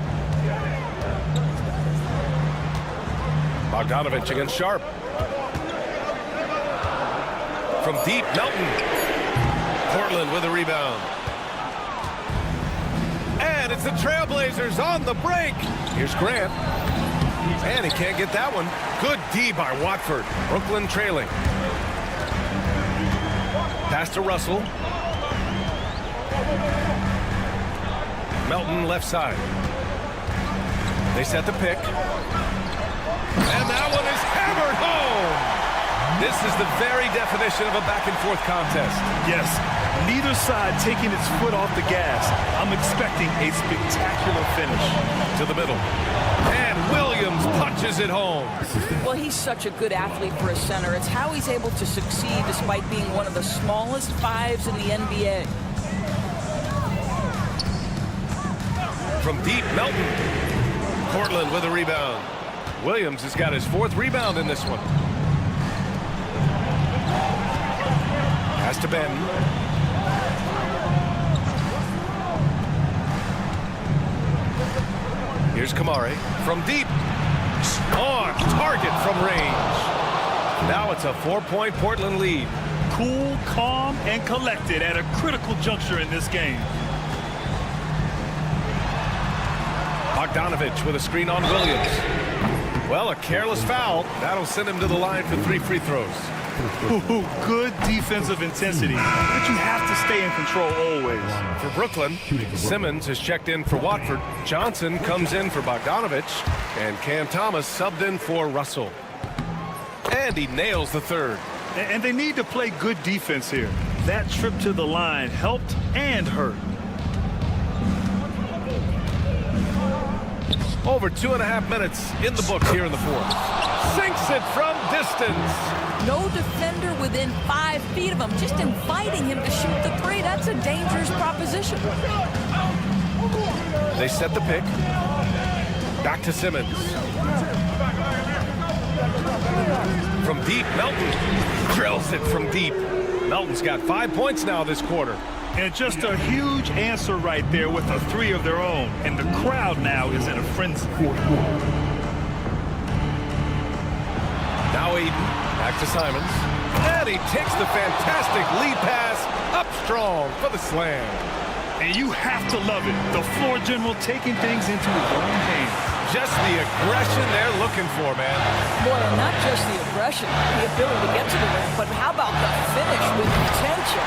Bogdanovic against Sharp. From deep, Melton. Portland with a rebound. And it's the Trailblazers on the break. Here's Grant. And he can't get that one. Good D by Watford. Brooklyn trailing. Pass to Russell. Melton left side. They set the pick. And that one is hammered home. This is the very definition of a back-and-forth contest. Yes, neither side taking its foot off the gas. I'm expecting a spectacular finish. To the middle. And Williams punches it home. Well, he's such a good athlete for a center. It's how he's able to succeed despite being one of the smallest fives in the NBA. From deep, Melton. Portland with a rebound. Williams has got his 4th rebound in this one. Pass to Ben. Here's Kamari from deep. On target from range. Now it's a 4-point Portland lead. Cool, calm, and collected at a critical juncture in this game. Bogdanovic with a screen on Williams. Well, a careless foul. That'll send him to the line for 3 free throws. Good defensive intensity, but you have to stay in control always. For Brooklyn, Simmons has checked in for Watford. Johnson comes in for Bogdanovic. And Cam Thomas subbed in for Russell. And he nails the 3rd. And they need to play good defense here. That trip to the line helped and hurt. Over 2.5 minutes in the books here in the 4th. Sinks it from distance. No defender within 5 feet of him, just inviting him to shoot the 3. That's a dangerous proposition. They set the pick. Back to Simmons. From deep, Melton drills it from deep. Melton's got 5 points now this quarter. And just a huge answer right there with a 3 of their own. And the crowd now is in a frenzy. Now Aiden, back to Simons. And he takes the fantastic lead pass up strong for the slam. And you have to love it. The floor general taking things into his own hands. Just the aggression they're looking for, man. Boy, and not just the aggression, the ability to get to the rim, but how about the finish with intention?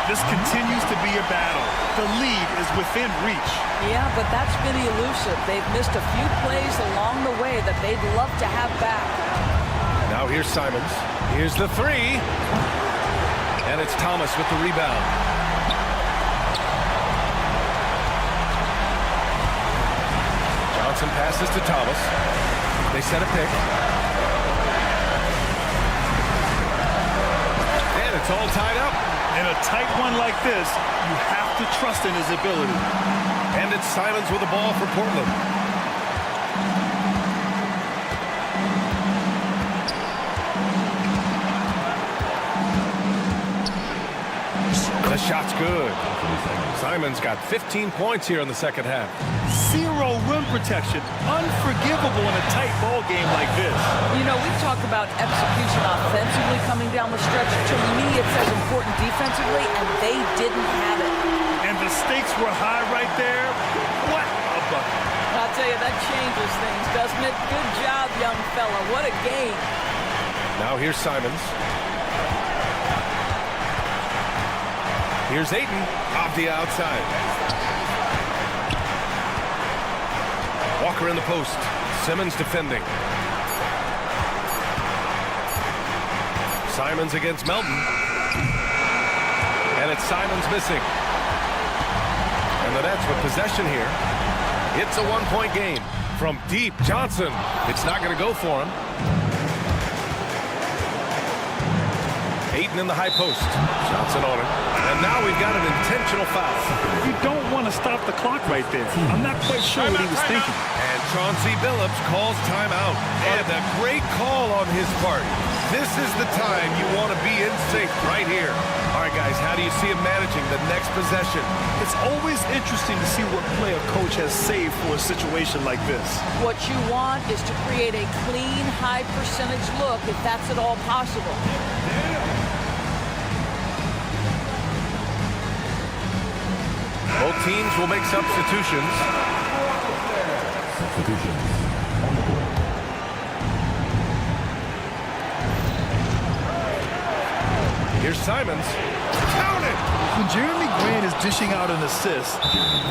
This continues to be a battle. The lead is within reach. Yeah, but that's been elusive. They've missed a few plays along the way that they'd love to have back. Now here's Simons. Here's the 3. And it's Thomas with the rebound. Johnson passes to Thomas. They set a pick. And it's all tied up. In a tight one like this, you have to trust in his ability. And it's Simons with the ball for Portland. The shot's good. Simons got 15 points here in the second half. 0 rim protection. Unforgivable in a tight ball game like this. You know, we've talked about execution offensively coming down the stretch. To me, it's as important defensively, and they didn't have it. And the stakes were high right there. What a bucket. I'll tell you, that changes things, doesn't it? Good job, young fella. What a game. Now here's Simons. Here's Ayton off the outside. Walker in the post. Simmons defending. Simons against Melton. And it's Simons missing. And the Nets with possession here. It's a 1-point game. From deep, Johnson. It's not going to go for him. Ayton in the high post. Johnson on it. And now we've got an intentional foul. You don't want to stop the clock right there. I'm not quite sure what he was thinking. And Chauncey Billups calls timeout. And a great call on his part. This is the time you want to be in sync right here. All right, guys, how do you see him managing the next possession? It's always interesting to see what play a coach has saved for a situation like this. What you want is to create a clean, high percentage look if that's at all possible. Both teams will make substitutions. Here's Simons. Count it! When Jeremy Grant is dishing out an assist,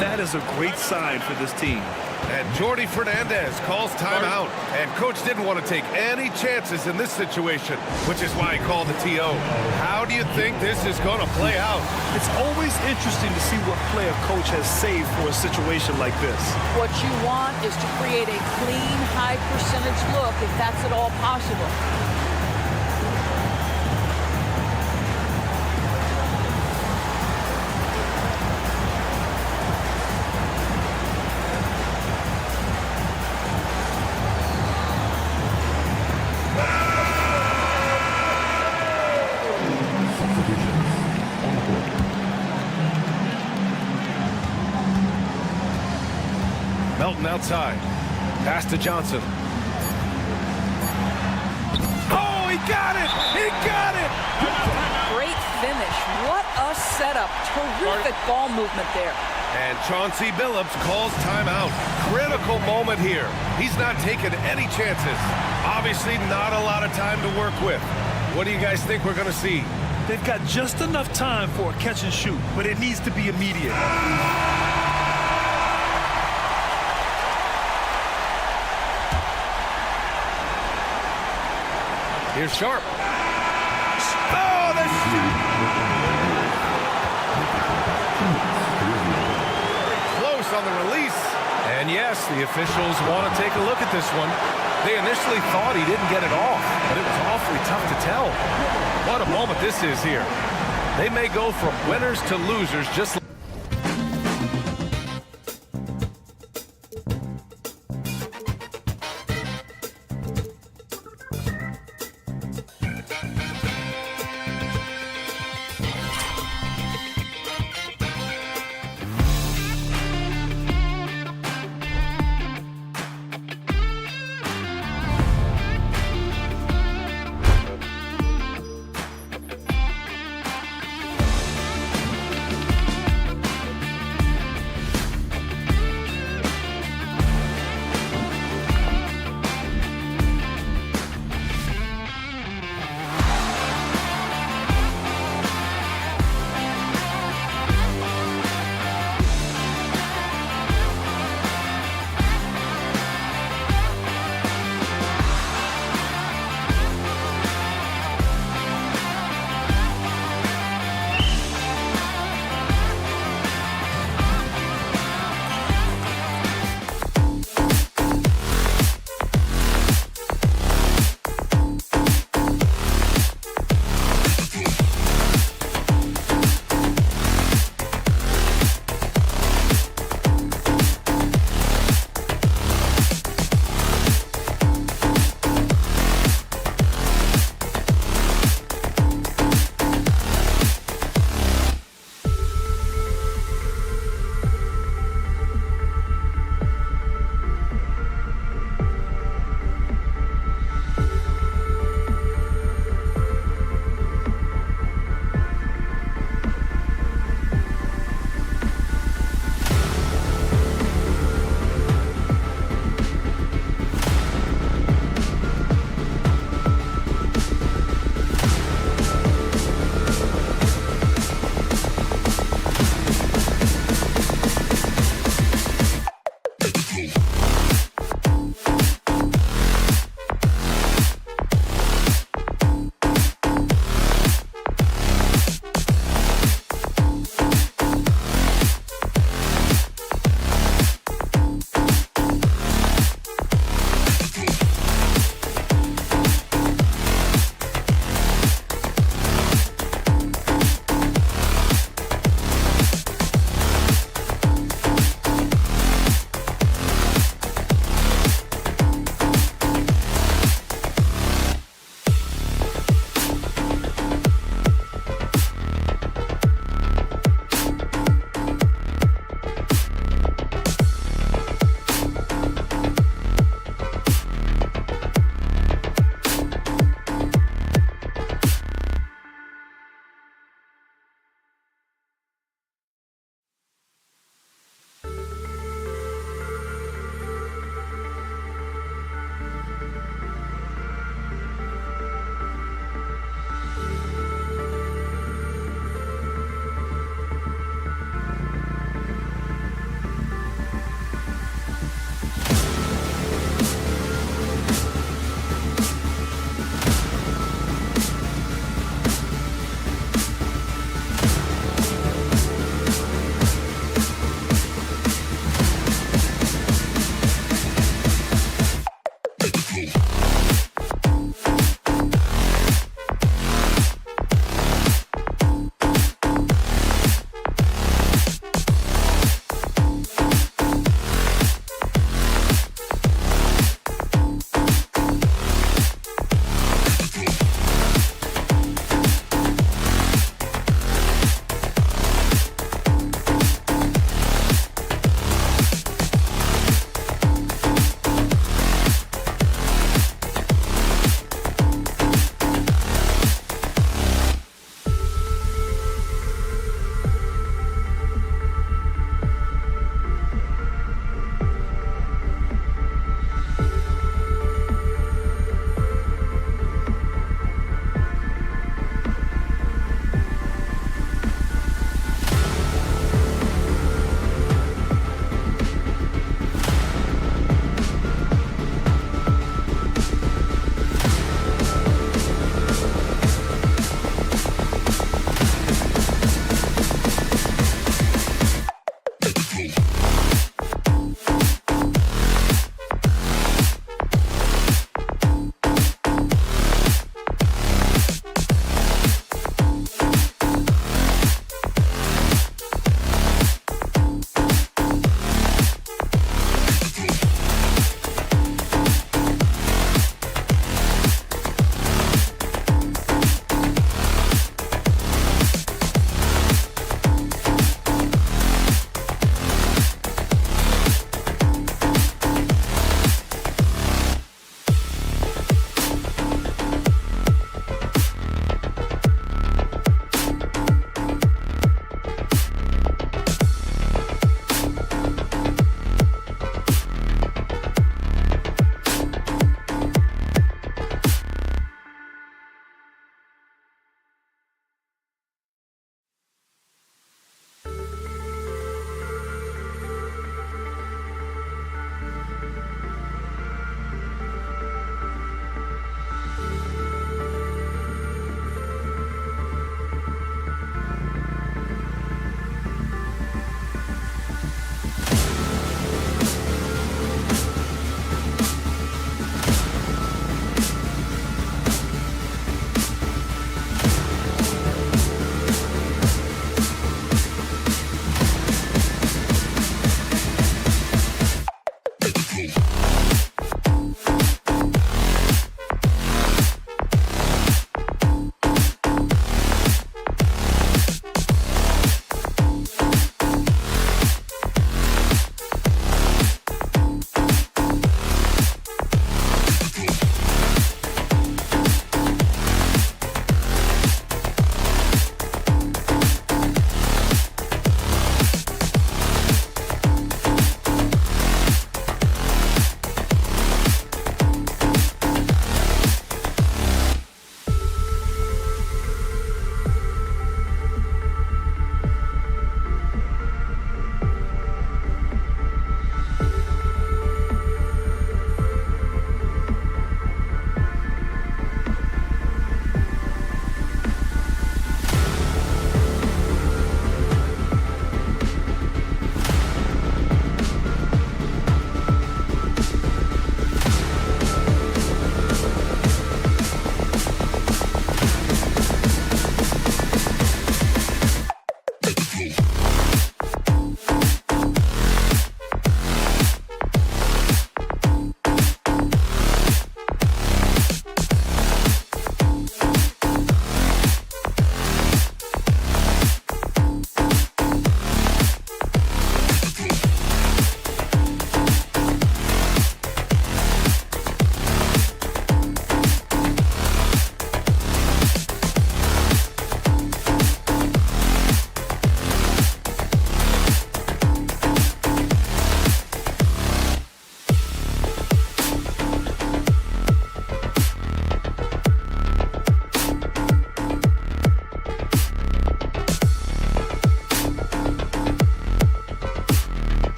that is a great sign for this team. And Jordi Fernandez calls timeout. And coach didn't want to take any chances in this situation, which is why he called the TO. How do you think this is going to play out? It's always interesting to see what play a coach has saved for a situation like this. What you want is to create a clean, high percentage look if that's at all possible. Melton outside. Pass to Johnson. Oh, he got it! He got it! Great finish. What a setup. Terrific ball movement there. And Chauncey Billups calls timeout. Critical moment here. He's not taking any chances. Obviously not a lot of time to work with. What do you guys think we're going to see? They've got just enough time for a catch and shoot, but it needs to be immediate. Here's Sharp. Oh, the shoot! Close on the release. And yes, the officials want to take a look at this one. They initially thought he didn't get it off, but it was awfully tough to tell. What a moment this is here. They may go from winners to losers just like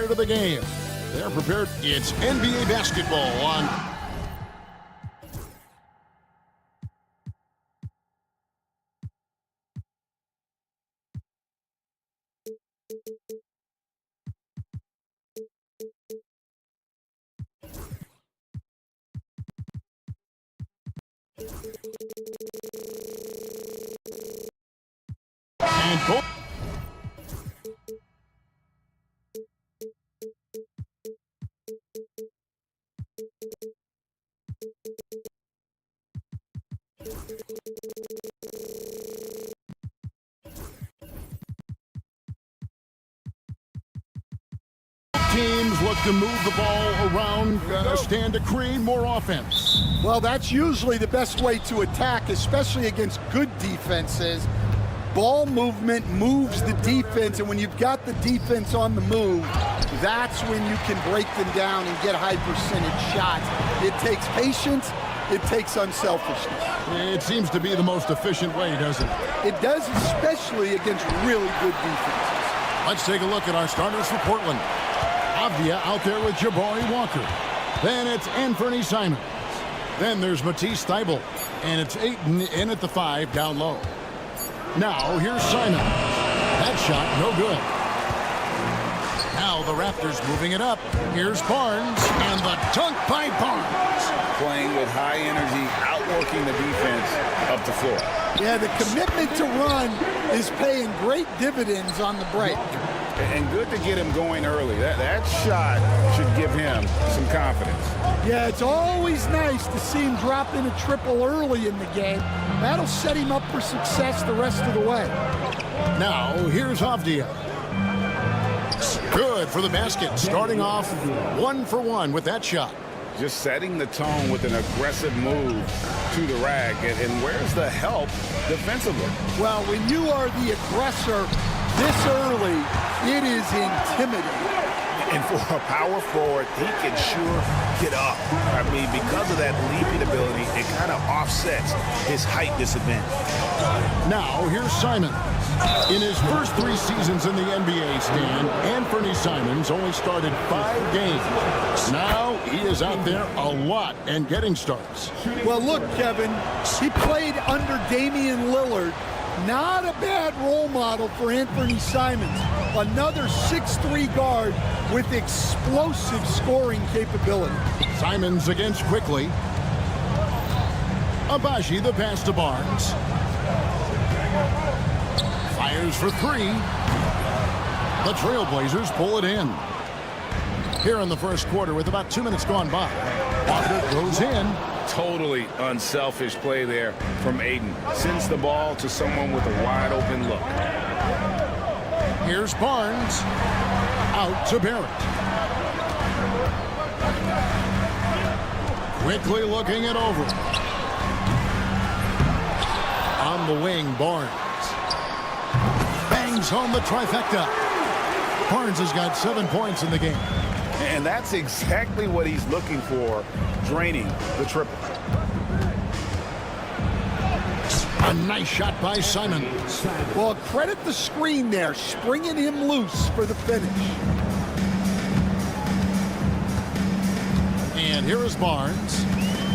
started of the game. They're prepared. It's NBA basketball on. And both. Teams look to move the ball around, stand to create more offense. Well, that's usually the best way to attack, especially against good defenses. Ball movement moves the defense, and when you've got the defense on the move, that's when you can break them down and get high percentage shots. It takes patience. It takes unselfishness. It seems to be the most efficient way, doesn't it? It does, especially against really good defenses. Let's take a look at our starters for Portland. Avdia out there with Jabari Walker. Then it's Anthony Simons. Then there's Matisse Thybulle. And it's Ayton in at the 5 down low. Now here's Simons. That shot no good. Now the Raptors moving it up. Here's Barnes. And the dunk by Barnes. Playing with high energy, outworking the defense up the floor. Yeah, the commitment to run is paying great dividends on the break. And good to get him going early. That shot should give him some confidence. Yeah, it's always nice to see him drop in a triple early in the game. That'll set him up for success the rest of the way. Now, here's Avdia. Good for the basket. Starting off 1 for 1 with that shot. Just setting the tone with an aggressive move to the rack. And where's the help defensively? Well, when you are the aggressor this early, it is intimidating. And for a power forward, he can sure get up. I mean, because of that leaping ability, it kind of offsets his height disadvantage. Now, here's Simons. In his first 3 seasons in the NBA, Stan, Anthony Simons only started 5 games. Now, he is out there a lot and getting starts. Well, look, Kevin, he played under Damian Lillard. Not a bad role model for Anthony Simons. Another 6'3" guard with explosive scoring capability. Simons against quickly. Abaji the pass to Barnes. Fires for 3. The Trailblazers pull it in. Here in the first quarter with about 2 minutes gone by. Walker goes in. Totally unselfish play there from Ayton. Sends the ball to someone with a wide open look. Here's Barnes. Out to Barrett. Quickly looking it over. On the wing, Barnes. Bangs home the trifecta. Barnes has got 7 points in the game. And that's exactly what he's looking for, draining the triple. A nice shot by Simons. Well, credit the screen there, springing him loose for the finish. And here is Barnes.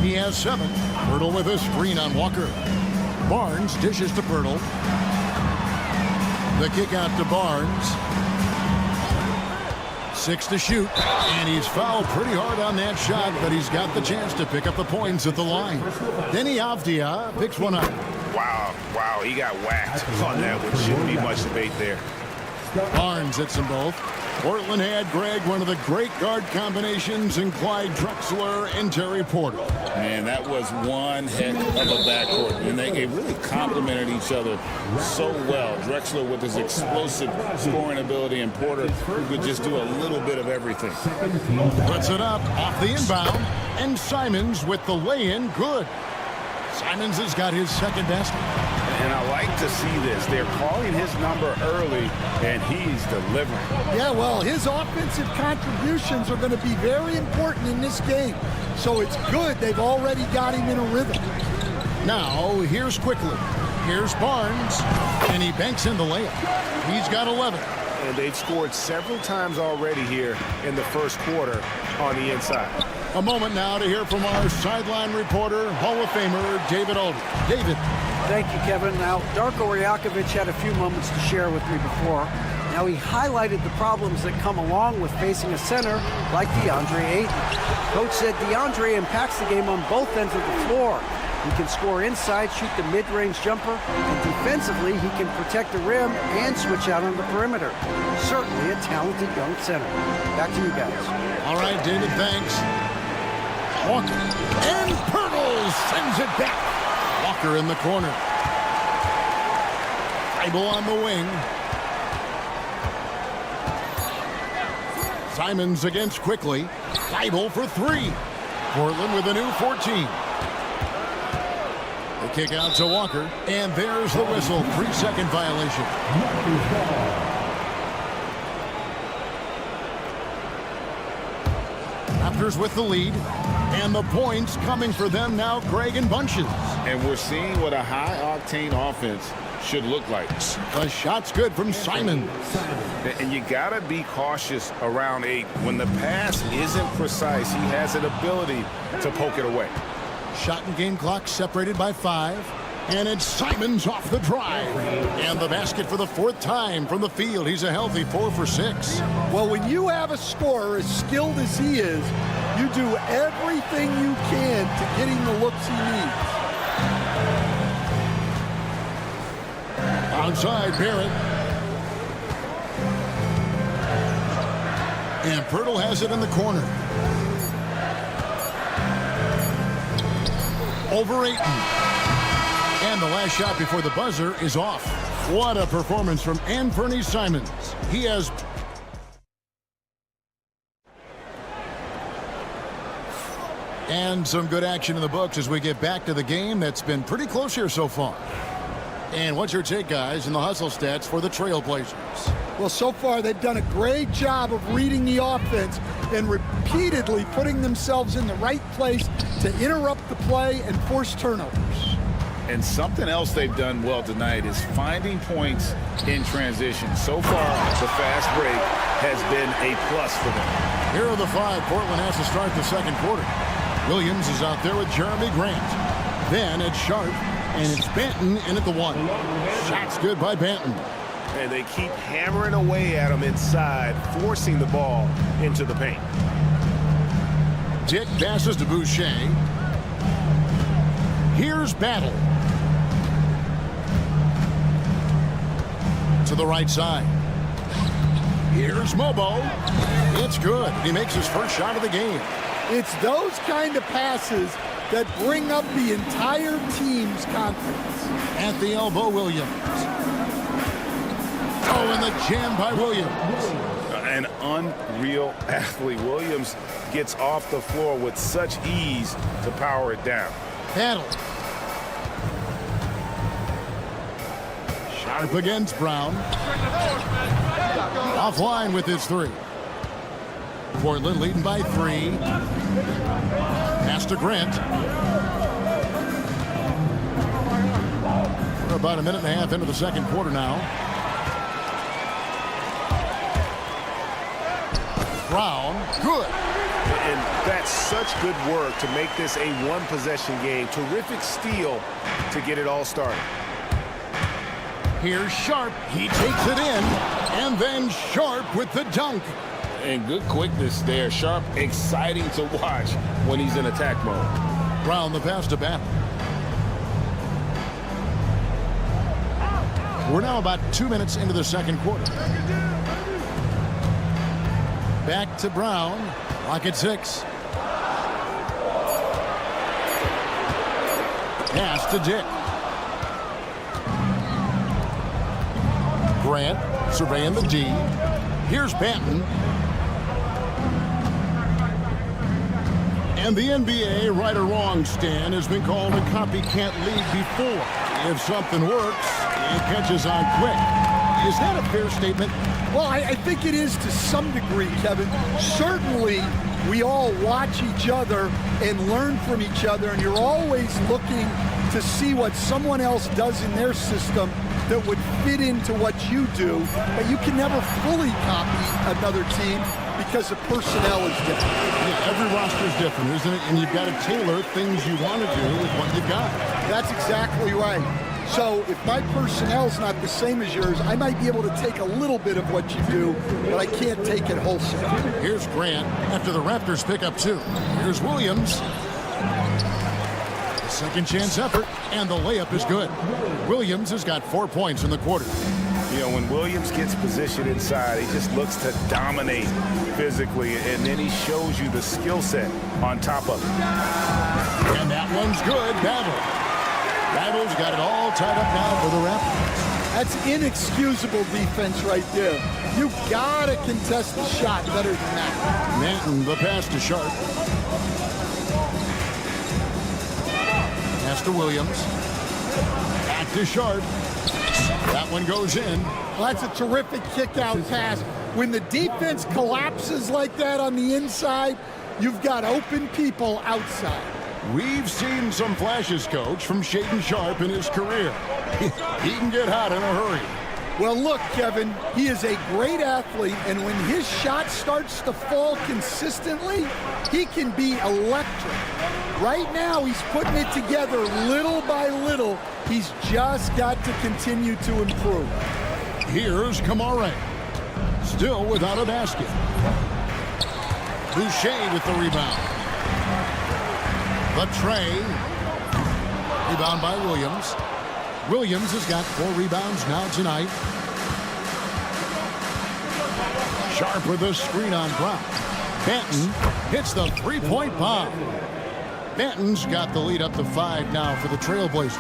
He has 7. Pirtle with a screen on Walker. Barnes dishes to Pirtle. The kick out to Barnes. 6 to shoot, and he's fouled pretty hard on that shot, but he's got the chance to pick up the points at the line. Denny Avdia picks one up. Wow, he got whacked on that, which shouldn't be much debate there. Barnes hits them both. Portland had, Greg, one of the great guard combinations in Clyde Drexler and Terry Porter. Man, that was one heck of a backcourt, and they really complemented each other so well. Drexler with his explosive scoring ability, and Porter who could just do a little bit of everything. Puts it up off the inbound, and Simons with the lay-in, good. Simons has got his second basket. And I like to see this. They're calling his number early, and he's delivering. Yeah, well, his offensive contributions are going to be very important in this game. So it's good they've already got him in a rhythm. Now, here's quickly. Here's Barnes, and he banks in the layup. He's got 11. And they've scored several times already here in the first quarter on the inside. A moment now to hear from our sideline reporter, Hall of Famer David Aldridge. David. Thank you, Kevin. Now, Darko Rajakovic had a few moments to share with me before. Now, he highlighted the problems that come along with facing a center like DeAndre Ayton. Coach said DeAndre impacts the game on both ends of the floor. He can score inside, shoot the mid-range jumper, and defensively, he can protect the rim and switch out on the perimeter. Certainly a talented young center. Back to you guys. All right, David, thanks. Walker. And Pirtle sends it back. Walker in the corner. Bible on the wing. Simons against quickly. Bible for 3. Portland with a new 14. The kick out to Walker, and there's the whistle. 3-second violation. Raptors with the lead, and the points coming for them now, Greg, in bunches. And we're seeing what a high-octane offense should look like. The shot's good from Simons. And you got to be cautious around 8. When the pass isn't precise, he has an ability to poke it away. Shot and game clock separated by 5. And it's Simons off the drive. And the basket for the 4th time from the field. He's a healthy 4 for 6. Well, when you have a scorer as skilled as he is, you do everything you can to get him the looks he needs. Outside, Barrett. And Pirtle has it in the corner. Over Ayton. And the last shot before the buzzer is off. What a performance from Anthony Simons. He has... And some good action in the books as we get back to the game that's been pretty close here so far. And what's your take, guys, in the hustle stats for the Trailblazers? Well, so far they've done a great job of reading the offense and repeatedly putting themselves in the right place to interrupt the play and force turnovers. And something else they've done well tonight is finding points in transition. So far, the fast break has been a plus for them. Here are the 5. Portland has to start the second quarter. Williams is out there with Jeremy Grant. Then it's Sharp, and it's Banton in at the 1. Shot's good by Banton. And they keep hammering away at him inside, forcing the ball into the paint. Dick passes to Boucher. Here's Battle. To the right side. Here's Mobo. It's good. He makes his first shot of the game. It's those kind of passes that bring up the entire team's confidence. At the elbow, Williams. Oh, and the jam by Williams. An unreal athlete. Williams gets off the floor with such ease to power it down. Battle. Sharp against Brown. Offline with his 3. Portland leading by 3. Pass to Grant. We're about a minute and a half into the second quarter now. Brown, good. And that's such good work to make this a one-possession game. Terrific steal to get it all started. Here's Sharp. He takes it in. And then Sharp with the dunk. And good quickness there. Sharp, exciting to watch when he's in attack mode. Brown, the pass to Battle. We're now about 2 minutes into the second quarter. Back to Brown. Clock at 6. Pass to Dick. Grant surveying the D. Here's Banton. And the NBA, right or wrong, Stan, has been called a copycat league before. If something works, it catches on quick. Is that a fair statement? Well, I think it is to some degree, Kevin. Certainly, we all watch each other and learn from each other, and you're always looking to see what someone else does in their system that would fit into what you do, but you can never fully copy another team because the personnel is different. Yeah, every roster is different, isn't it? And you've got to tailor things you want to do with what you've got. That's exactly right. So if my personnel's not the same as yours, I might be able to take a little bit of what you do, but I can't take it wholesale. Here's Grant after the Raptors pick up 2. Here's Williams. Second chance effort, and the layup is good. Williams has got 4 points in the quarter. You know, when Williams gets positioned inside, he just looks to dominate physically, and then he shows you the skill set on top of it. And that one's good. Battle's got it all tied up now for the Raptors. That's inexcusable defense right there. You gotta contest the shot better than that. Manton, the pass to Sharp. Pass to Williams. Back to Sharp. That one goes in. Well, that's a terrific kick-out pass. When the defense collapses like that on the inside, you've got open people outside. We've seen some flashes, Coach, from Shaedon Sharp in his career. He can get hot in a hurry. Well, look, Kevin, he is a great athlete, and when his shot starts to fall consistently, he can be electric. Right now, he's putting it together little by little. He's just got to continue to improve. Here's Kamare. Still without a basket. Boucher with the rebound. The tray. Rebound by Williams. Williams has got 4 rebounds now tonight. Sharp with a screen on Brown. Benton hits the three-point bomb. Benton's got the lead up to 5 now for the Trailblazers.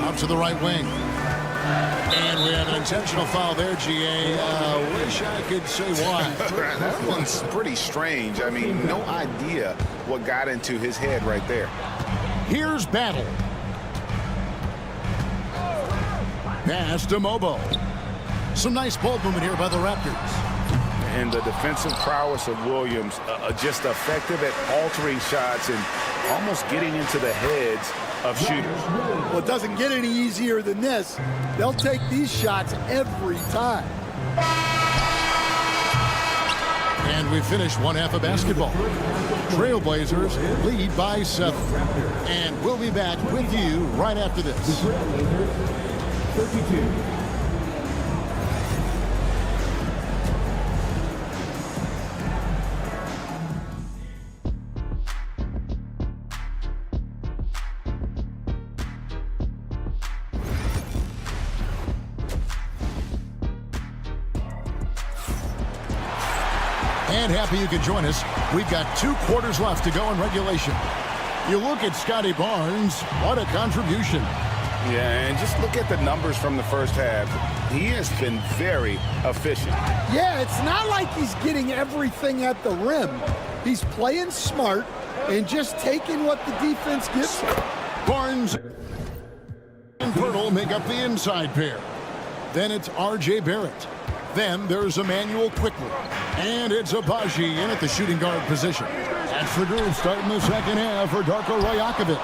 Out to the right wing. And we have an intentional foul there, GA. Wish I could say why. That one's pretty strange. I mean, no idea what got into his head right there. Here's Battle. Pass to Mobo. Some nice ball movement here by the Raptors. And the defensive prowess of Williams, just effective at altering shots and almost getting into the heads of shooters. Well, it doesn't get any easier than this. They'll take these shots every time. And we finish one half of basketball. Trailblazers lead by 7. And we'll be back with you right after this. 32. And happy you could join us. We've got 2 quarters left to go in regulation. You look at Scotty Barnes, what a contribution. Yeah, and just look at the numbers from the first half. He has been very efficient. Yeah, it's not like he's getting everything at the rim. He's playing smart and just taking what the defense gives him. Barnes and Pirtle make up the inside pair. Then it's R.J. Barrett. Then there's Emmanuel Quickly. And it's Abaji in at the shooting guard position. That's the group starting the second half for Darko Rajakovic.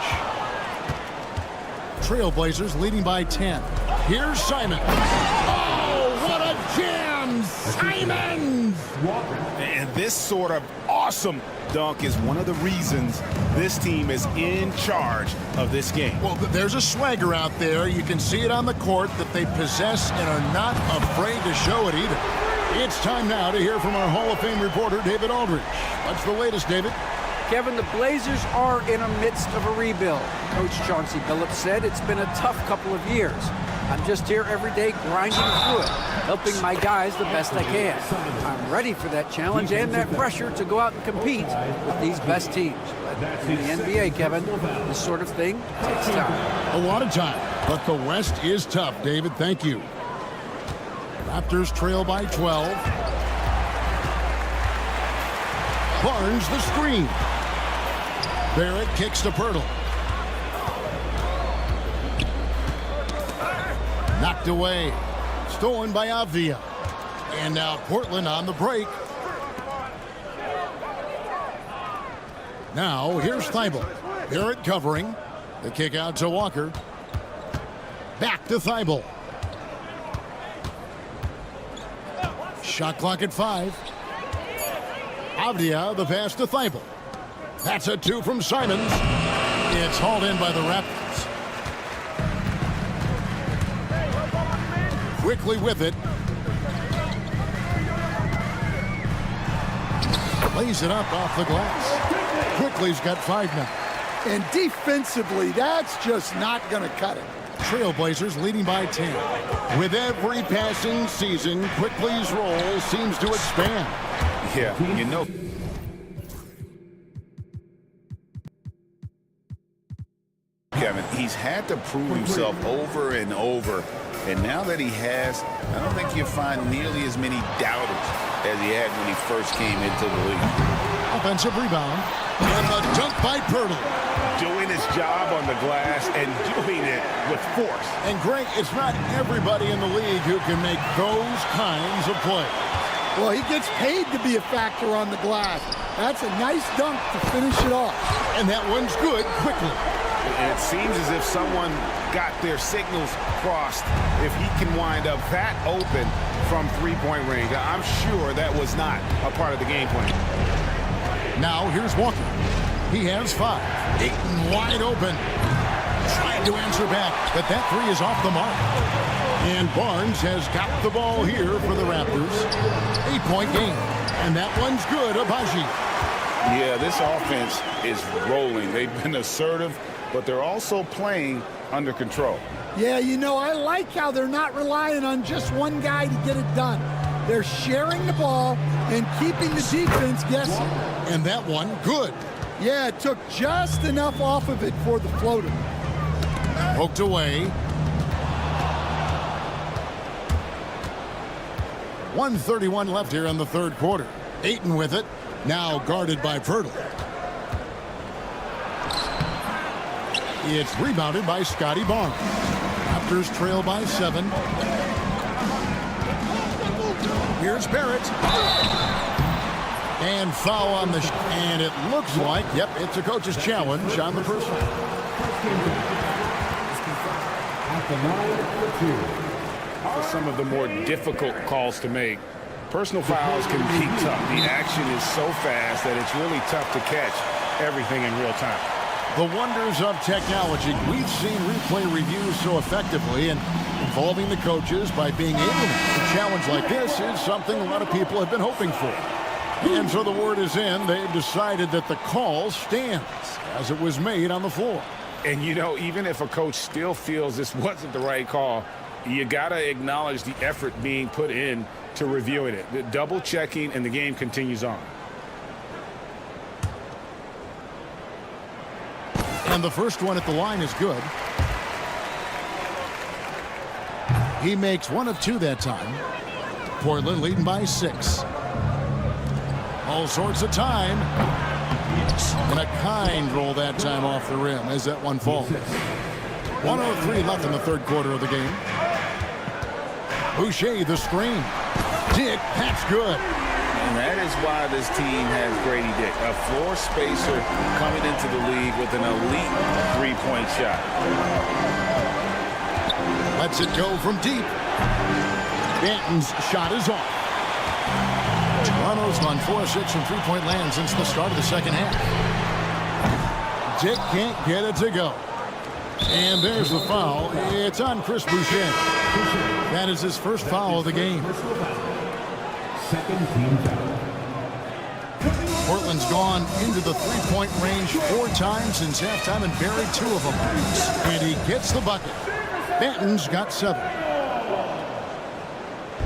Trailblazers leading by 10. Here's Simon. Oh, what a jam! Simons! And this sort of awesome dunk is one of the reasons this team is in charge of this game. Well, there's a swagger out there. You can see it on the court that they possess and are not afraid to show it either. It's time now to hear from our Hall of Fame reporter, David Aldridge. What's the latest, David? Kevin, the Blazers are in the midst of a rebuild. Coach Chauncey Billups said it's been a tough couple of years. I'm just here every day grinding through it, helping my guys the best I can. I'm ready for that challenge and that pressure to go out and compete with these best teams. But in the NBA, Kevin, this sort of thing takes time. A lot of time, but the West is tough, David. Thank you. Raptors trail by 12. Barnes the screen. Barrett kicks to Pirtle. Knocked away. Stolen by Avdia. And now Portland on the break. Now, here's Thibault. Barrett covering. The kick out to Walker. Back to Thibault. Shot clock at 5. Avdia, the pass to Thibault. That's a 2 from Simons. It's hauled in by the Raptors. Quickly with it. Lays it up off the glass. Quickly's got 5 now. And defensively, that's just not going to cut it. Trailblazers leading by 10. With every passing season, Quickly's role seems to expand. Yeah, you know. Kevin, he's had to prove himself over and over. And now that he has, I don't think you'll find nearly as many doubters as he had when he first came into the league. Offensive rebound. And the dunk by Pirtle. Doing his job on the glass and doing it with force. And Greg, it's not everybody in the league who can make those kinds of plays. Well, he gets paid to be a factor on the glass. That's a nice dunk to finish it off. And that one's good quickly. And it seems as if someone got their signals crossed. If he can wind up that open from three-point range, I'm sure that was not a part of the game plan. Now here's Walker. He has 5. Ayton wide open. Trying to answer back, but that 3 is off the mark. And Barnes has got the ball here for the Raptors. 8-point game. And that one's good, Abaji. Yeah, this offense is rolling. They've been assertive, but they're also playing under control. Yeah, you know, I like how they're not relying on just one guy to get it done. They're sharing the ball and keeping the defense guessing. And that one, good. Yeah, it took just enough off of it for the floater. Poked away. 1:31 left here in the third quarter. Ayton with it. Now guarded by Pirtle. It's rebounded by Scotty Barnes. Raptors trail by 7. Here's Barrett. And foul on the and it looks like, yep, it's a coach's challenge on the person. For some of the more difficult calls to make, personal fouls can be tough. The action is so fast that it's really tough to catch everything in real time. The wonders of technology. We've seen replay reviews so effectively, and involving the coaches by being able to challenge like this is something a lot of people have been hoping for. And so the word is in. They've decided that the call stands as it was made on the floor. And, you know, even if a coach still feels this wasn't the right call, you got to acknowledge the effort being put in to reviewing it. The double checking, and the game continues on. And the first one at the line is good. He makes 1 of 2 that time. Portland leading by 6. All sorts of time. And a kind roll that time off the rim as that one falls. 1:03 left in the third quarter of the game. Boucher the screen. Dick, that's good. And that is why this team has Grady Dick, a floor spacer coming into the league with an elite three-point shot. Lets it go from deep. Banton's shot is off. Toronto's gone 4-6 from three-point land since the start of the second half. Dick can't get it to go. And there's the foul. It's on Chris Boucher. That is his first foul of the game. Second team foul. Portland's gone into the three-point range 4 times since halftime and buried 2 of them. And he gets the bucket. Banton's got 7.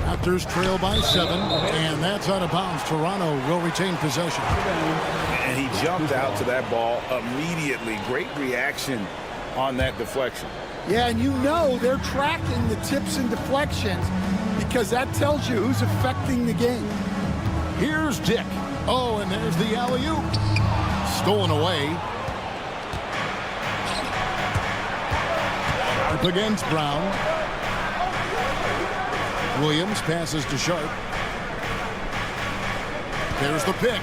Raptors trail by 7, and that's out of bounds. Toronto will retain possession. And he jumped out to that ball immediately. Great reaction on that deflection. Yeah, and you know they're tracking the tips and deflections because that tells you who's affecting the game. Here's Dick. Oh, and there's the alley-oop. Stolen away. Up against Brown. Williams passes to Sharp. There's the pick.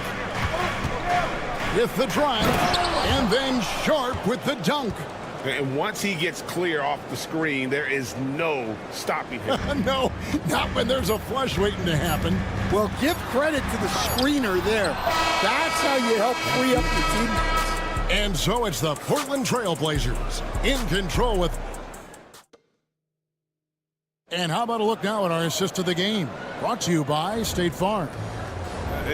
with the drive, and then Sharp with the dunk. And once he gets clear off the screen, there is no stopping him. No, not when there's a flush waiting to happen. Well, give credit to the screener there. That's how you help free up the team. And so it's the Portland Trail Blazers in control with... And how about a look now at our assist of the game? Brought to you by State Farm.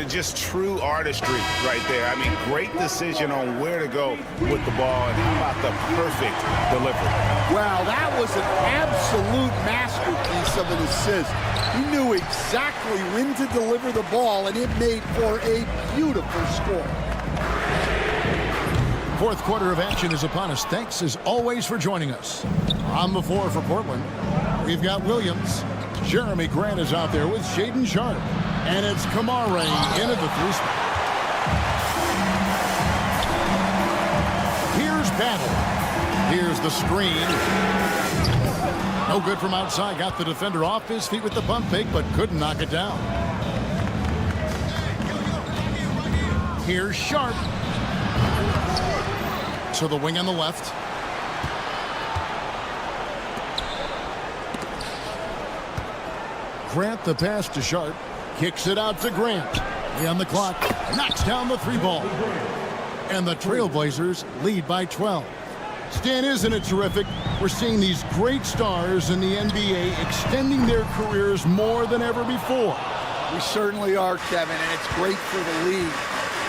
Just true artistry right there. I mean, great decision on where to go with the ball, and how about the perfect delivery? Wow, that was an absolute masterpiece of an assist. He knew exactly when to deliver the ball, and it made for a beautiful score. Fourth quarter of action is upon us. Thanks, as always, for joining us. On the floor for Portland, we've got Williams. Jeremy Grant is out there with Shaedon Sharp. And it's Kamare into the three spot. Here's Battle. Here's the screen. No good from outside. Got the defender off his feet with the pump fake, but couldn't knock it down. Here's Sharp. To the wing on the left. Grant the pass to Sharp. Kicks it out to Grant. On the clock. Knocks down the three ball. And the Trailblazers lead by 12. Stan, isn't it terrific? We're seeing these great stars in the NBA extending their careers more than ever before. We certainly are, Kevin, and it's great for the league.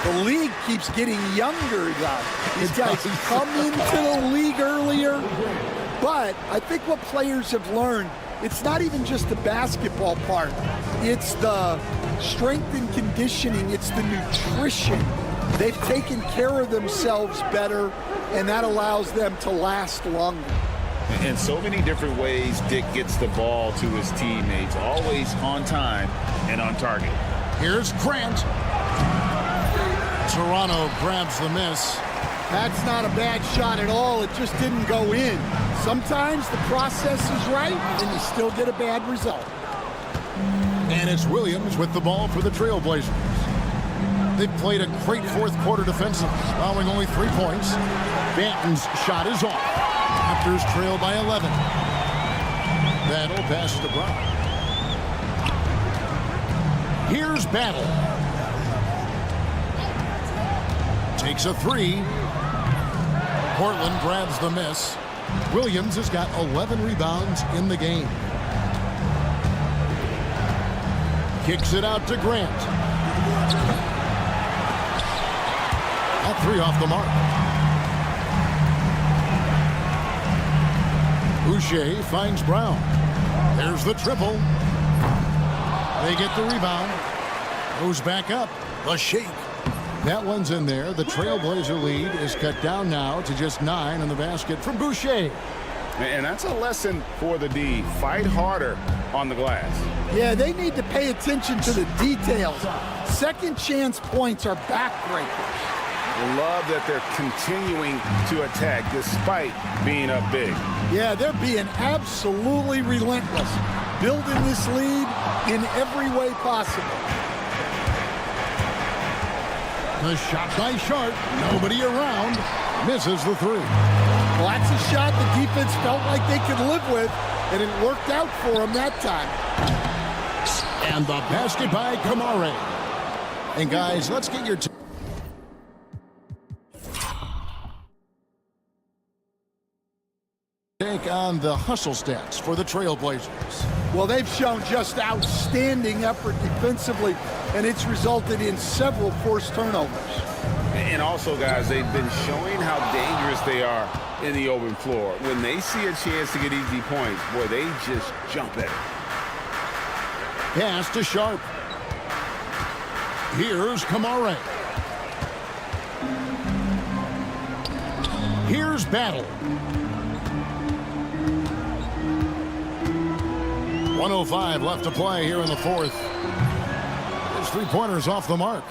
The league keeps getting younger, though. These guys come into the league earlier. But I think what players have learned, it's not even just the basketball part. It's the strength and conditioning. It's the nutrition. They've taken care of themselves better, and that allows them to last longer. In so many different ways, Dick gets the ball to his teammates, always on time and on target. Here's Grant. Toronto grabs the miss. That's not a bad shot at all. It just didn't go in. Sometimes the process is right, and you still get a bad result. And it's Williams with the ball for the Trailblazers. They've played a great fourth quarter defensively, allowing only 3 points. Banton's shot is off. Raptors trail by 11. Battle passes to Brown. Here's Battle. Takes a three. Portland grabs the miss. Williams has got 11 rebounds in the game. Kicks it out to Grant. That three off the mark. Boucher finds Brown. There's the triple. They get the rebound. Goes back up. The shake. That one's in there. The Trailblazer lead is cut down now to just 9 in the basket from Boucher. And that's a lesson for the D. Fight harder on the glass. Yeah, they need to pay attention to the details. Second chance points are backbreakers. Love that they're continuing to attack despite being up big. Yeah, they're being absolutely relentless, building this lead in every way possible. The shot by Sharp, nobody around, misses the three. Well, that's a shot the defense felt like they could live with, and it worked out for them that time. And the basket by Kamare. And guys, let's get your take on the hustle stats for the Trailblazers. Well, they've shown just outstanding effort defensively, and it's resulted in several forced turnovers. And also, guys, they've been showing how dangerous they are in the open floor. When they see a chance to get easy points, boy, they just jump at it. Pass to Sharp. Here's Kamare. Here's Battle. 1:05 left to play here in the fourth. His three-pointers off the mark.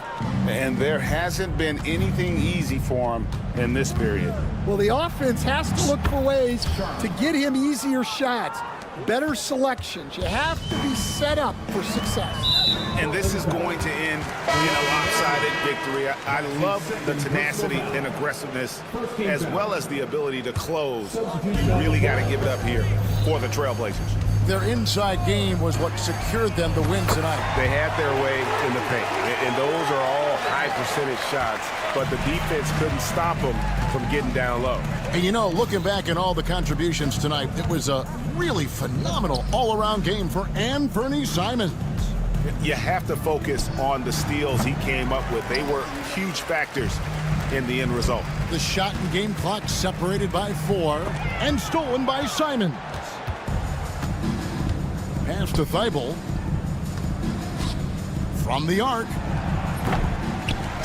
And there hasn't been anything easy for him in this period. Well, the offense has to look for ways to get him easier shots, better selections. You have to be set up for success. And this is going to end in a lopsided victory. I love the tenacity and aggressiveness as well as the ability to close. You really got to give it up here for the Trailblazers. Their inside game was what secured them the win tonight. They had their way in the paint, and those are all high percentage shots, but the defense couldn't stop them from getting down low. And you know, looking back at all the contributions tonight, it was a really phenomenal all-around game for Anthony Simons. You have to focus on the steals he came up with. They were huge factors in the end result. The shot and game clock separated by 4 and stolen by Simons. Pass to Thibault. From the arc.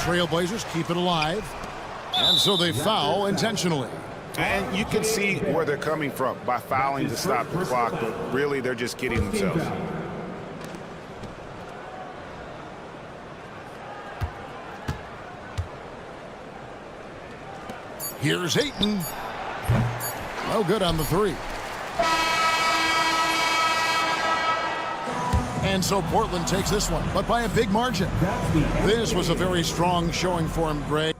Trailblazers keep it alive. And so they foul intentionally. And you can see where they're coming from by fouling to stop the clock, but really they're just kidding themselves. Here's Ayton. No good on the 3. And so Portland takes this one, but by a big margin. This was a very strong showing for him, Greg.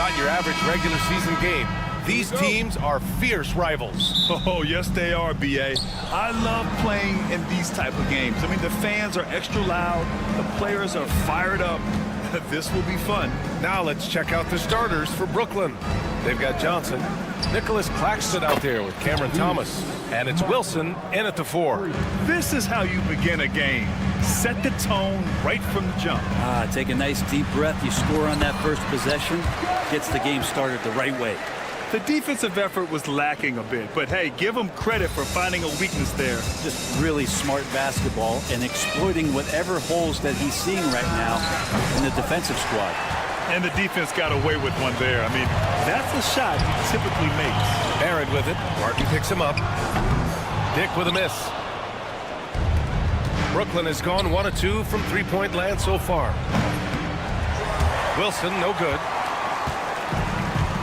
not your average regular season game. These teams are fierce rivals. Oh, yes, they are, B.A. I love playing in these type of games. I mean, the fans are extra loud. The players are fired up. This will be fun. Now let's check out the starters for Brooklyn. They've got Johnson, Nicholas Claxton out there with Cameron Thomas, and it's Wilson in at the 4. This is how you begin a game. Set the tone right from the jump. Take a nice deep breath. You score on that first possession. Gets the game started the right way. The defensive effort was lacking a bit, but hey, give them credit for finding a weakness there. Just really smart basketball and exploiting whatever holes that he's seeing right now in the defensive squad. And the defense got away with one there. I mean, that's a shot he typically makes. Barrett with it. Martin picks him up. Dick with a miss. Brooklyn has gone 1 of 2 from three-point land so far. Wilson, no good.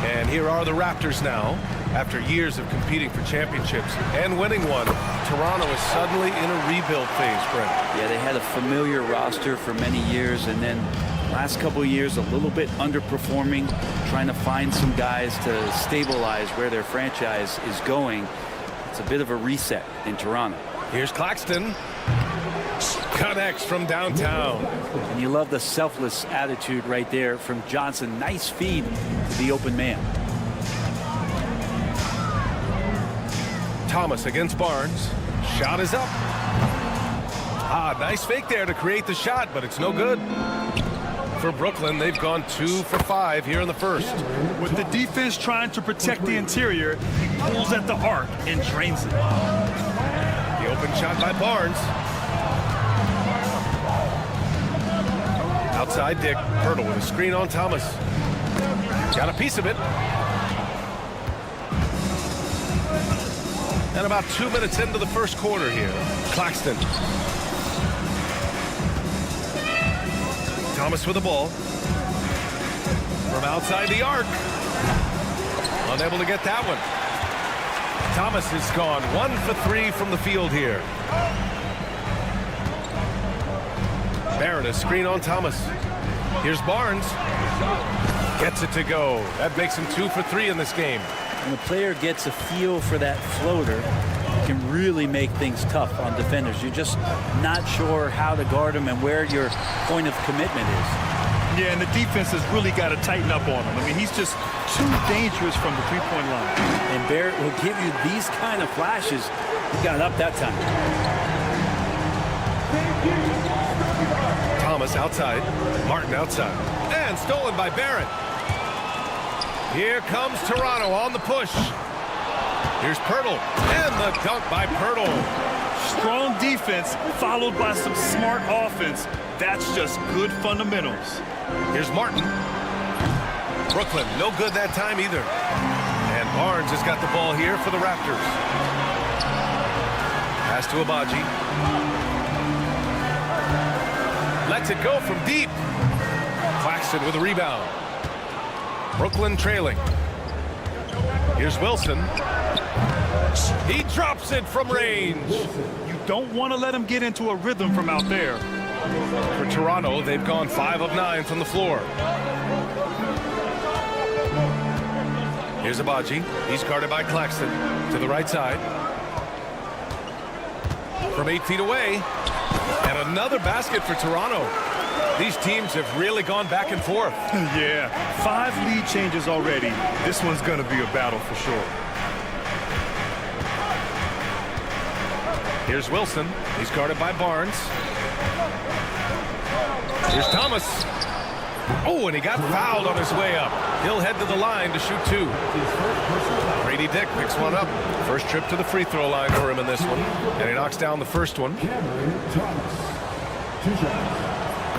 And here are the Raptors now. After years of competing for championships and winning one, Toronto is suddenly in a rebuild phase, Brent. Yeah, they had a familiar roster for many years, and then last couple of years a little bit underperforming, trying to find some guys to stabilize where their franchise is going. It's a bit of a reset in Toronto. Here's Claxton. Connects from downtown. And you love the selfless attitude right there from Johnson. Nice feed to the open man. Thomas against Barnes. Shot is up. Nice fake there to create the shot, but it's no good. For Brooklyn, they've gone 2 for 5 here in the first. With the defense trying to protect the interior, he pulls at the arc and drains it. The open shot by Barnes. Outside Dick. Pirtle with a screen on Thomas. Got a piece of it. And about 2 minutes into the first quarter here. Claxton. Thomas with the ball. From outside the arc. Unable to get that one. Thomas has gone 1 for 3 from the field here. Barrett, a screen on Thomas. Here's Barnes. Gets it to go. That makes him 2 for 3 in this game. When the player gets a feel for that floater, it can really make things tough on defenders. You're just not sure how to guard him and where your point of commitment is. Yeah, and the defense has really got to tighten up on him. I mean, he's just too dangerous from the three-point line. And Barrett will give you these kind of flashes. He got up that time. Thomas outside. Martin outside. And stolen by Barrett. Here comes Toronto on the push. Here's Pirtle. And the dunk by Pirtle. Strong defense followed by some smart offense. That's just good fundamentals. Here's Martin. Brooklyn, no good that time either. And Barnes has got the ball here for the Raptors. Pass to Abaji. Lets it go from deep. Claxton with a rebound. Brooklyn trailing. Here's Wilson. He drops it from range. You don't want to let him get into a rhythm from out there. For Toronto, they've gone 5 of 9 from the floor. Here's Abaji. He's guarded by Claxton to the right side. From 8 feet away. And another basket for Toronto. These teams have really gone back and forth. Yeah, 5 lead changes already. This one's going to be a battle for sure. Here's Wilson. He's guarded by Barnes. Here's Thomas. Oh, and he got fouled on his way up. He'll head to the line to shoot 2. Grady Dick picks one up. First trip to the free throw line for him in this one. And he knocks down the first one.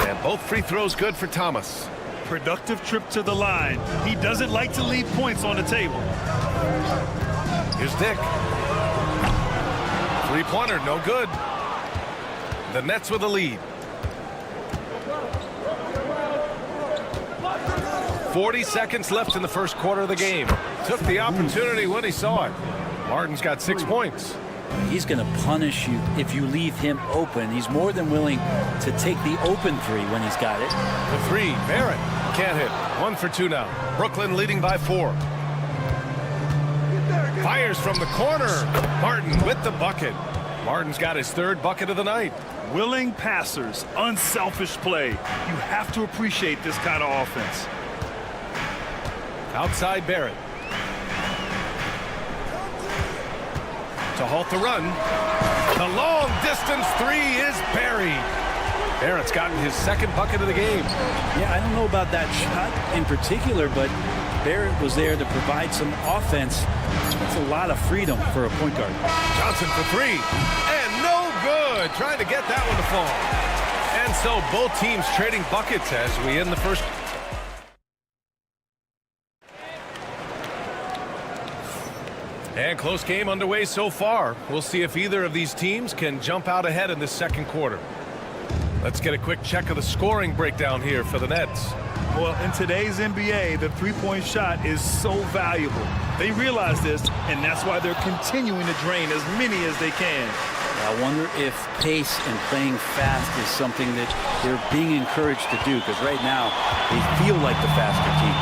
And both free throws good for Thomas. Productive trip to the line. He doesn't like to leave points on the table. Here's Dick. Three-pointer, no good. The Nets with the lead. 40 seconds left in the first quarter of the game. Took the opportunity when he saw it. Martin's got 6 points. He's going to punish you if you leave him open. He's more than willing to take the open 3 when he's got it. The 3, Barrett can't hit. 1 for 2 now. Brooklyn leading by 4. Fires from the corner. Martin with the bucket. Martin's got his 3rd bucket of the night. Willing passers, unselfish play. You have to appreciate this kind of offense. Outside Barrett. To halt the run. The long distance 3 is buried. Barrett's gotten his 2nd bucket of the game. Yeah, I don't know about that shot in particular, but Barrett was there to provide some offense. That's a lot of freedom for a point guard. Johnson for 3. And no good. Trying to get that one to fall. And so both teams trading buckets as we end the first. And close game underway so far. We'll see if either of these teams can jump out ahead in the 2nd quarter. Let's get a quick check of the scoring breakdown here for the Nets. Well, in today's NBA, the three-point shot is so valuable. They realize this, and that's why they're continuing to drain as many as they can. I wonder if pace and playing fast is something that they're being encouraged to do, because right now they feel like the faster team.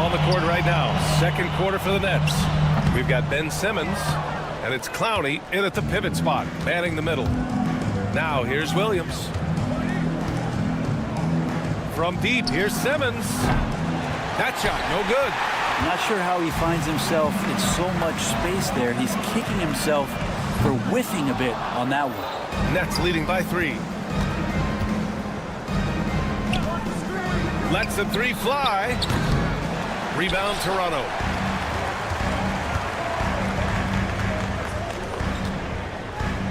On the court right now, 2nd quarter for the Nets. We've got Ben Simmons, and it's Clowney in at the pivot spot, manning the middle. Now here's Williams. From deep, here's Simmons. That shot, no good. I'm not sure how he finds himself in so much space there. He's kicking himself for whiffing a bit on that one. Nets leading by 3. Lets the 3 fly. Rebound Toronto.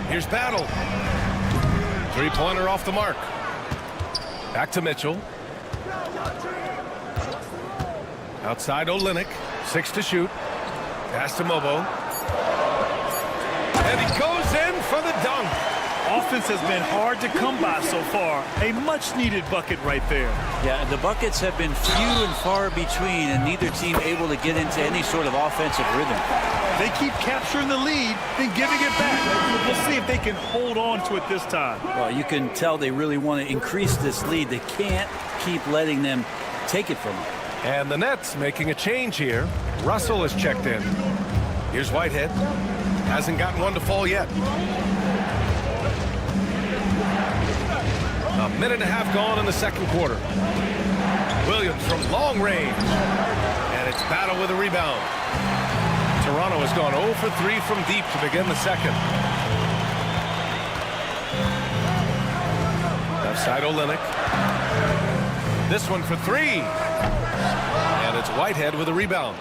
Here's Battle. 3-pointer off the mark. Back to Mitchell. Outside Olynyk. 6 to shoot. Pass to Mobo. And he goes in for the dunk. Offense has been hard to come by so far. A much-needed bucket right there. Yeah, the buckets have been few and far between, and neither team able to get into any sort of offensive rhythm. They keep capturing the lead, then giving it back. We'll see if they can hold on to it this time. Well, you can tell they really want to increase this lead. They can't keep letting them take it from them. And the Nets making a change here. Russell has checked in. Here's Whitehead. Hasn't gotten one to fall yet. A minute and a half gone in the 2nd quarter. Williams from long range. And it's Battle with a rebound. Toronto has gone 0 for 3 from deep to begin the 2nd. Left side Olynyk. This one for 3. And it's Whitehead with a rebound.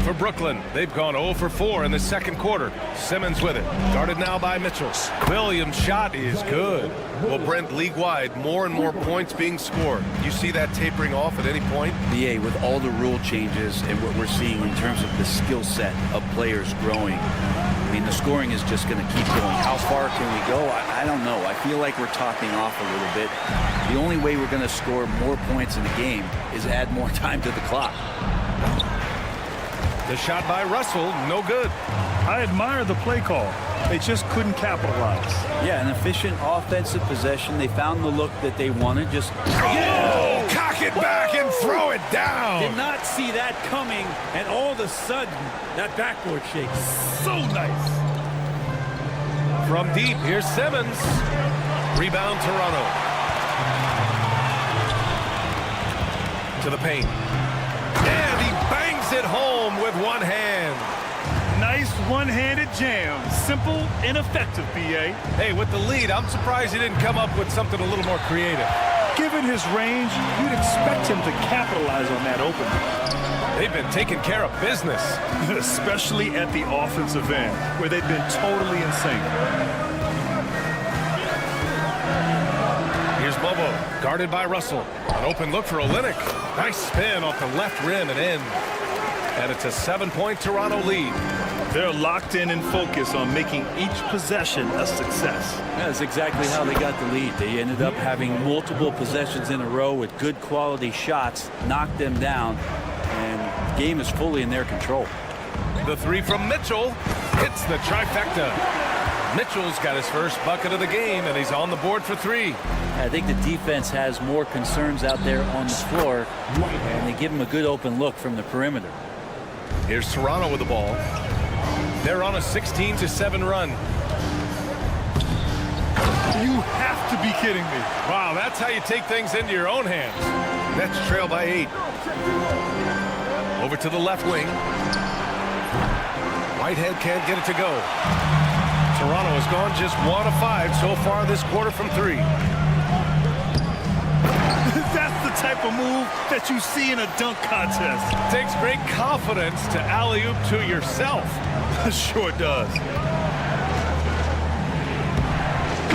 For Brooklyn, they've gone 0 for 4 in the 2nd quarter. Simmons with it. Guarded now by Mitchell. Williams' shot is good. Well, Brent, league-wide, more and more points being scored. You see that tapering off at any point? BA, with all the rule changes and what we're seeing in terms of the skill set of players growing, I mean, the scoring is just going to keep going. How far can we go? I don't know. I feel like we're topping off a little bit. The only way we're going to score more points in the game is add more time to the clock. The shot by Russell, no good. I admire the play call. They just couldn't capitalize. Yeah, an efficient offensive possession. They found the look that they wanted. Just cock it back and throw it down. Did not see that coming, and all of a sudden, that backboard shake. So nice. From deep, here's Simmons. Rebound Toronto. To the paint. And he bangs it home with one hand. Nice one-handed jam. Simple and effective, BA. Hey, with the lead, I'm surprised he didn't come up with something a little more creative. Given his range, you'd expect him to capitalize on that opening. They've been taking care of business. Especially at the offensive end, where they've been totally in sync. Here's Bobo, guarded by Russell. An open look for Olynyk. Nice spin off the left rim and in. And it's a 7-point Toronto lead. They're locked in and focused on making each possession a success. That's exactly how they got the lead. They ended up having multiple possessions in a row with good quality shots, knocked them down, and the game is fully in their control. The 3 from Mitchell hits the trifecta. Mitchell's got his first bucket of the game, and he's on the board for 3. I think the defense has more concerns out there on the floor, and they give him a good open look from the perimeter. Here's Toronto with the ball. They're on a 16-7 run. You have to be kidding me. Wow, that's how you take things into your own hands. Nets trail by 8. Over to the left wing. Whitehead can't get it to go. Toronto has gone just 1 of 5 so far this quarter from 3. That's the type of move that you see in a dunk contest. Takes great confidence to alley-oop to yourself. Sure does.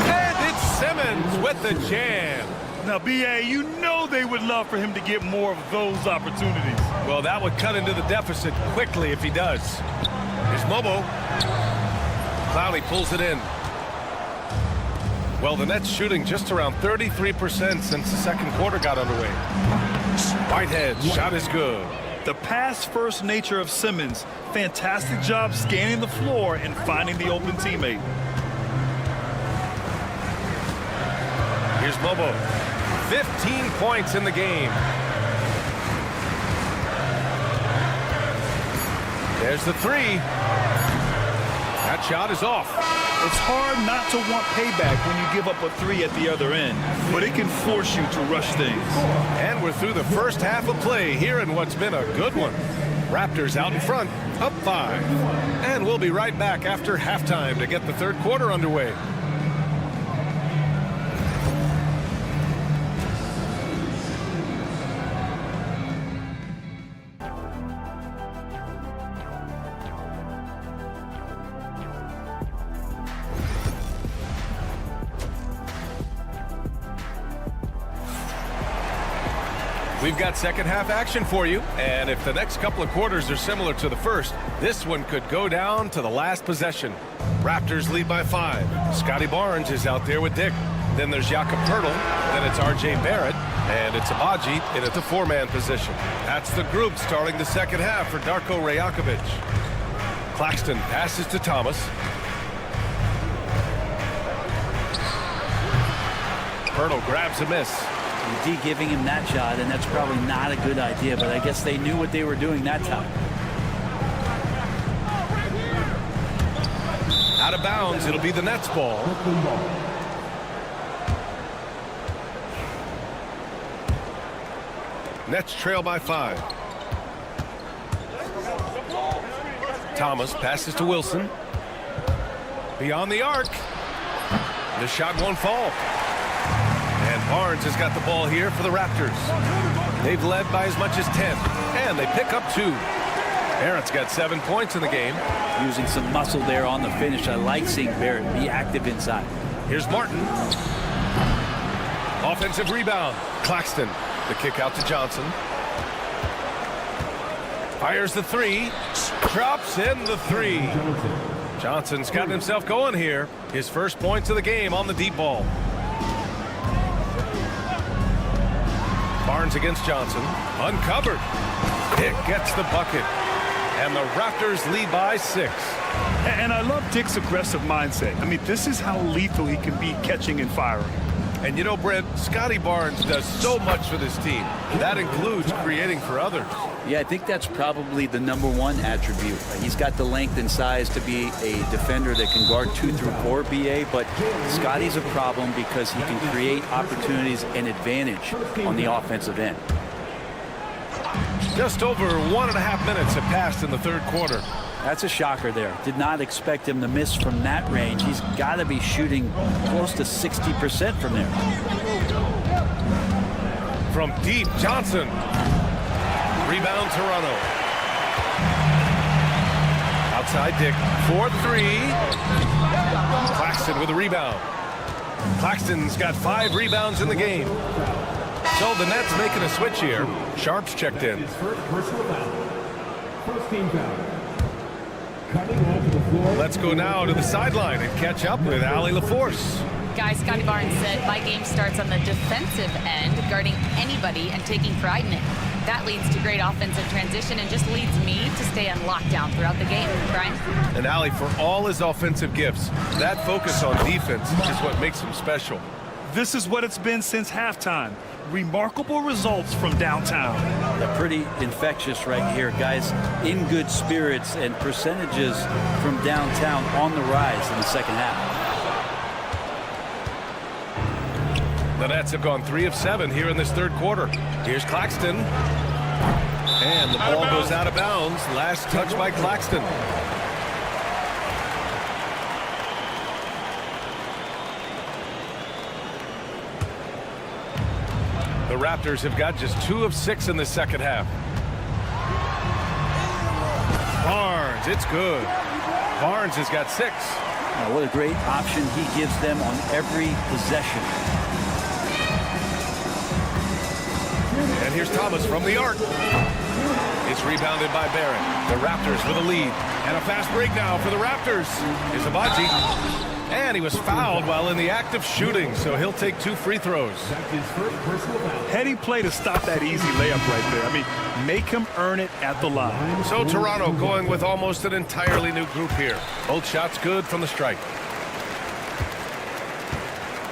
And it's Simmons with the jam. Now, B.A., you know they would love for him to get more of those opportunities. Well, that would cut into the deficit quickly if he does. Here's Mobo. Clowney pulls it in. Well, the Nets shooting just around 33% since the second quarter got underway. Whitehead, shot is good. The pass-first nature of Simmons. Fantastic job scanning the floor and finding the open teammate. Here's Mobo. 15 points in the game. There's the 3. That shot is off. It's hard not to want payback when you give up a 3 at the other end, but it can force you to rush things. And we're through the first half of play here in what's been a good one. Raptors out in front, up 5. And we'll be right back after halftime to get the third quarter underway. We've got second half action for you, and if the next couple of quarters are similar to the first, this one could go down to the last possession. Raptors lead by 5. Scotty Barnes is out there with Dick. Then there's Jakob Poeltl. Then it's R.J. Barrett, and it's Abaji in at the 4-man position. That's the group starting the second half for Darko Rajakovic. Claxton passes to Thomas. Poeltl grabs a miss. D giving him that shot, and that's probably not a good idea, but I guess they knew what they were doing that time. Out of bounds, it'll be the Nets ball. Nets trail by 5. Thomas passes to Wilson. Beyond the arc. The shot won't fall. And Barnes has got the ball here for the Raptors. They've led by as much as 10, and they pick up 2. Barrett's got 7 points in the game. Using some muscle there on the finish. I like seeing Barrett be active inside. Here's Martin. Offensive rebound. Claxton. The kick out to Johnson. Fires the 3. Drops in the 3. Johnson's gotten himself going here. His first points of the game on the deep ball. Barnes against Johnson. Uncovered. Dick gets the bucket. And the Raptors lead by 6. And I love Dick's aggressive mindset. I mean, this is how lethal he can be catching and firing. And you know, Brent, Scotty Barnes does so much for this team. That includes creating for others. Yeah, I think that's probably the #1 attribute. He's got the length and size to be a defender that can guard 2 through 4, BA, but Scotty's a problem because he can create opportunities and advantage on the offensive end. Just over 1.5 minutes have passed in the third quarter. That's a shocker there. Did not expect him to miss from that range. He's got to be shooting close to 60% from there. From deep, Johnson. Rebound, Toronto. Outside Dick for 3. Claxton with a rebound. Claxton's got 5 rebounds in the game. So the Nets making a switch here. Sharp's checked in. First team foul. Let's go now to the sideline and catch up with Allie LaForce. Guys, Scotty Barnes said, my game starts on the defensive end, guarding anybody and taking pride in it. that leads to great offensive transition and just leads me to stay on lockdown throughout the game. Brian? And Allie, for all his offensive gifts, that focus on defense is what makes him special. This is what it's been since halftime. Remarkable results from downtown. They're pretty infectious right here, guys. In good spirits and percentages from downtown on the rise in the second half. The Nets have gone 3 of 7 here in this third quarter. Here's Claxton. And the ball goes out of bounds. Last touch by Claxton. The Raptors have got just 2 of 6 in the second half. Barnes, it's good. Barnes has got 6. What a great option he gives them on every possession. And here's Thomas from the arc. It's rebounded by Barrett. The Raptors with a lead. And a fast break now for the Raptors. Here's Abaji. And he was fouled while in the act of shooting, so he'll take 2 free throws. Heady play to stop that easy layup right there. I mean, make him earn it at the line. So Toronto going with almost an entirely new group here. Both shots good from the stripe.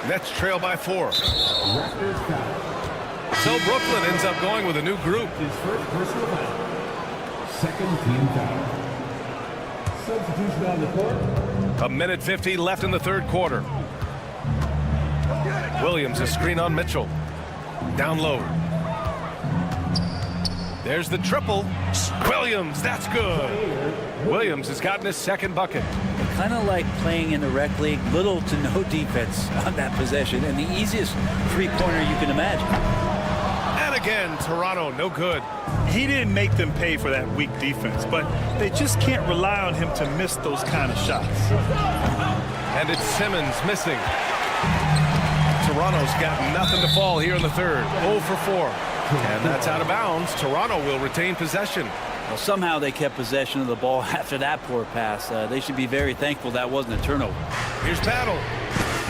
Nets trail by 4. So Brooklyn ends up going with a new group. His first personal foul. Second team foul. Substitution on the court. 1:50 left in the third quarter. Williams, a screen on Mitchell. Down low. There's the triple. Williams, that's good. Williams has gotten his second bucket. Kind of like playing in the rec league, little to no defense on that possession, and the easiest three-pointer you can imagine. And again, Toronto, no good. He didn't make them pay for that weak defense, but they just can't rely on him to miss those kind of shots. And it's Simmons missing. Toronto's got nothing to fall here in the third. 0 for 4. And that's out of bounds. Toronto will retain possession. Well, somehow they kept possession of the ball after that poor pass. They should be very thankful that wasn't a turnover. Here's Battle.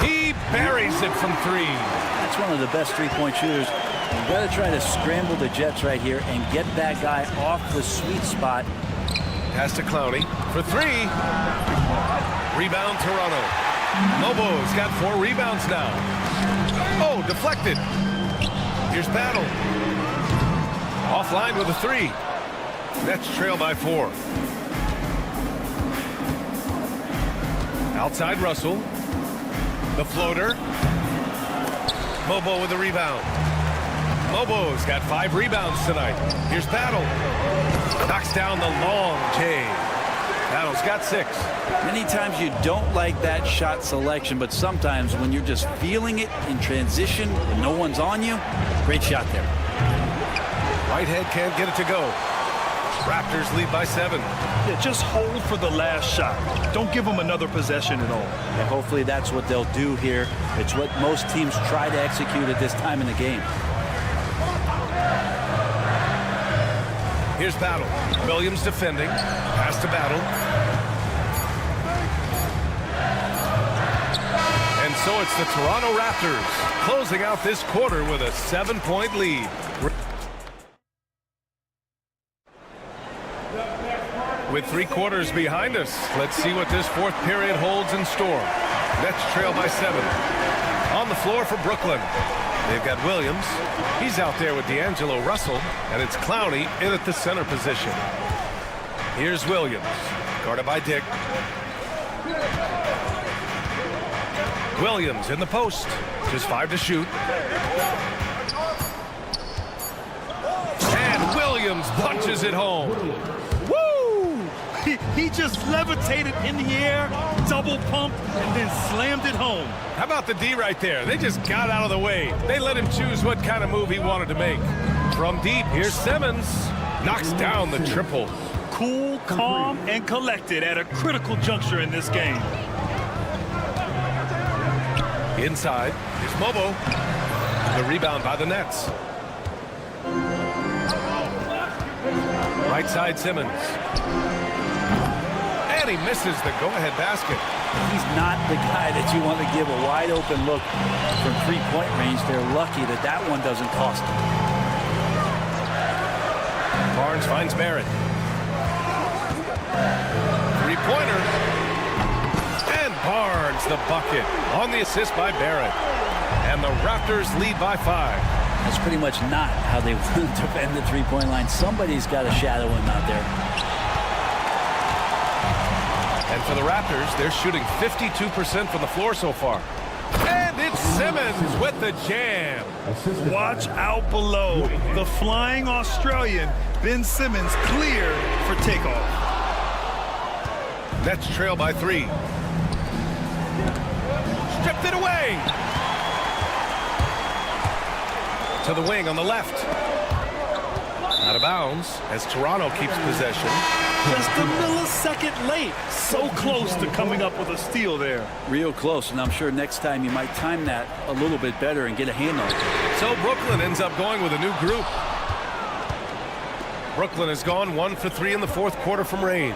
He buries it from 3. That's one of the best three-point shooters. You've got to try to scramble the Jets right here and get that guy off the sweet spot. Pass to Clowney for 3. Rebound Toronto. Lobo's got 4 rebounds now. Oh, deflected. Here's Battle. Offline with a 3. Nets trail by 4. Outside Russell. The floater. Mobo with the rebound. Mobo's got 5 rebounds tonight. Here's Battle. Knocks down the long J. Battle's got 6. Many times you don't like that shot selection, but sometimes when you're just feeling it in transition and no one's on you, great shot there. Whitehead can't get it to go. Raptors lead by 7. Yeah, just hold for the last shot. Don't give them another possession at all. And hopefully that's what they'll do here. It's what most teams try to execute at this time in the game. Here's Battle. Williams defending. Pass to Battle. And so it's the Toronto Raptors closing out this quarter with a 7-point lead. With 3 quarters behind us, let's see what this fourth period holds in store. Nets trail by 7. On the floor for Brooklyn. They've got Williams. He's out there with D'Angelo Russell, and it's Clowney in at the center position. Here's Williams, guarded by Dick. Williams in the post, just 5 to shoot. And Williams punches it home. He just levitated in the air, double pumped, and then slammed it home. How about the D right there? They just got out of the way. They let him choose what kind of move he wanted to make. From deep, here's Simmons. Knocks down the triple. Cool, calm, and collected at a critical juncture in this game. Inside, here's Mobo. The rebound by the Nets. Right side, Simmons. And he misses the go-ahead basket. He's not the guy that you want to give a wide-open look from three-point range. They're lucky that that one doesn't cost them. Barnes finds Barrett. Three-pointer. And Barnes the bucket on the assist by Barrett. And the Raptors lead by 5. That's pretty much not how they want to defend the three-point line. Somebody's got to shadow him out there. And for the Raptors, they're shooting 52% from the floor so far. And it's Simmons with the jam. Watch out below. The flying Australian, Ben Simmons, clear for takeoff. Nets trail by 3. Stripped it away. To the wing on the left. Out of bounds as Toronto keeps possession. Just a millisecond late. So close to coming up with a steal there. Real close, and I'm sure next time you might time that a little bit better and get a handle. So Brooklyn ends up going with a new group. Brooklyn has gone 1 for 3 in the fourth quarter from range.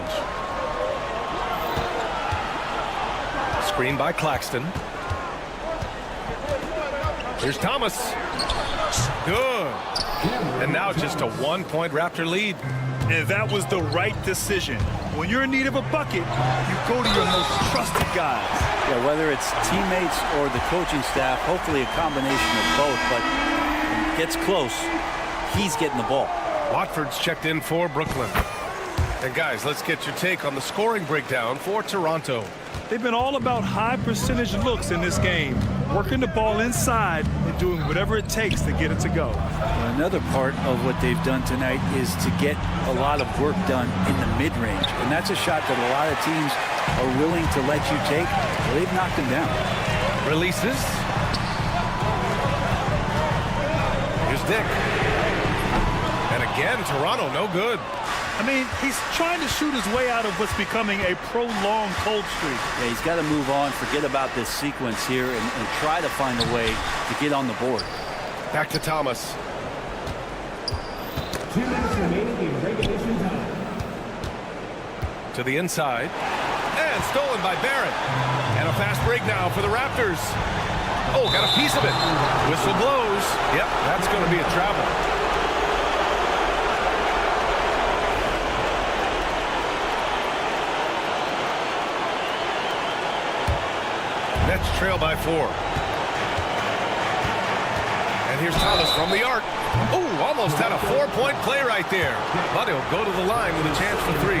Screen by Claxton. Here's Thomas. Good. And now just a 1-point Raptor lead. And that was the right decision. When you're in need of a bucket, you go to your most trusted guys. Yeah, whether it's teammates or the coaching staff, hopefully a combination of both, but when it gets close, he's getting the ball. Watford's checked in for Brooklyn. And guys, let's get your take on the scoring breakdown for Toronto. They've been all about high percentage looks in this game, working the ball inside and doing whatever it takes to get it to go. Another part of what they've done tonight is to get a lot of work done in the mid-range. And that's a shot that a lot of teams are willing to let you take. Well, they've knocked them down. Releases. Here's Dick. And again, Toronto no good. I mean, he's trying to shoot his way out of what's becoming a prolonged cold streak. Yeah, he's got to move on, forget about this sequence here, and try to find a way to get on the board. Back to Thomas. 2 minutes remaining in regulation time. To the inside. And stolen by Barrett. And a fast break now for the Raptors. Oh, got a piece of it. Whistle blows. Yep, that's going to be a travel. Nets trail by 4. And here's Thomas from the arc. Oh, almost had a 4-point play right there. But he'll go to the line with a chance for 3.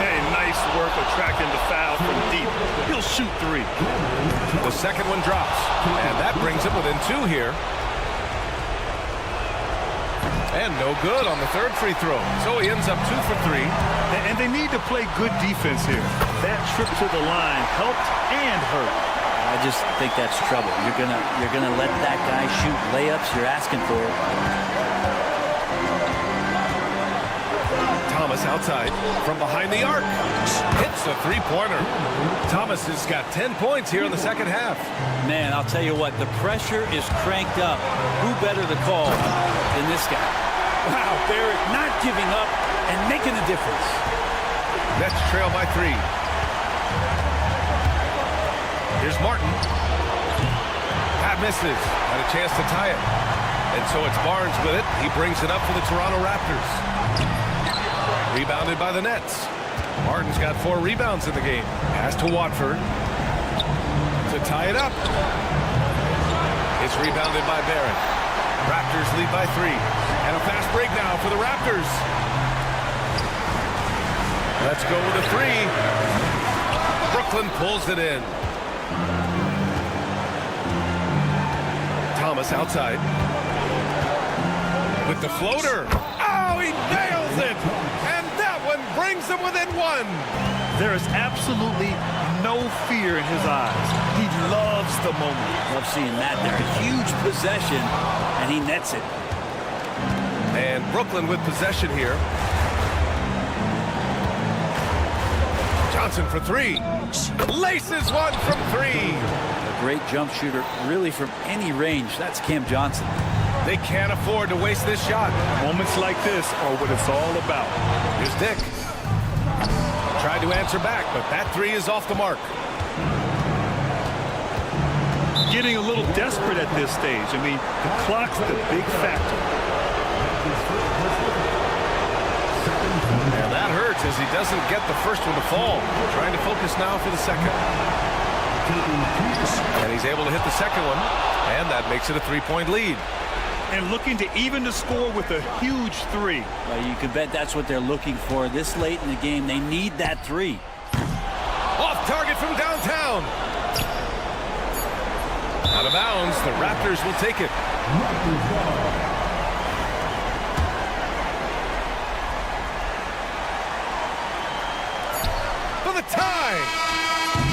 Hey, nice work attracting the foul from deep. He'll shoot 3. The second one drops. And that brings him within 2 here. And no good on the third free throw. So he ends up 2 for 3. And they need to play good defense here. That trip to the line helped and hurt. I just think that's trouble. You're gonna let that guy shoot layups. You're asking for it. Thomas outside from behind the arc. Hits a three-pointer. Thomas has got 10 points here in the second half. Man, I'll tell you what, the pressure is cranked up. Who better to call than this guy? Wow, Barrett not giving up and making a difference. Nets trail by 3. Here's Martin. That misses. Had a chance to tie it. And so it's Barnes with it. He brings it up for the Toronto Raptors. Rebounded by the Nets. Martin's got 4 rebounds in the game. Pass to Watford. To tie it up. It's rebounded by Barrett. Raptors lead by 3. And a fast break now for the Raptors. Let's go with a 3. Brooklyn pulls it in. Thomas outside. With the floater. Oh, he nails it! And that one brings him within 1. There is absolutely no fear in his eyes. He loves the moment. Love seeing that there. A huge possession, and he nets it. And Brooklyn with possession here. Johnson for 3. Laces one from 3. A great jump shooter, really from any range. That's Cam Johnson. They can't afford to waste this shot. Moments like this are what it's all about. Here's Dick. Tried to answer back, but that 3 is off the mark. Getting a little desperate at this stage. I mean, the clock's the big factor. hurts as he doesn't get the first one to fall. Trying to focus now for the second. And he's able to hit the second one, and that makes it a 3-point lead. And looking to even the score with a huge 3. Well, you can bet that's what they're looking for this late in the game. They need that 3. Off target from downtown. Out of bounds, the Raptors will take it. For the tie.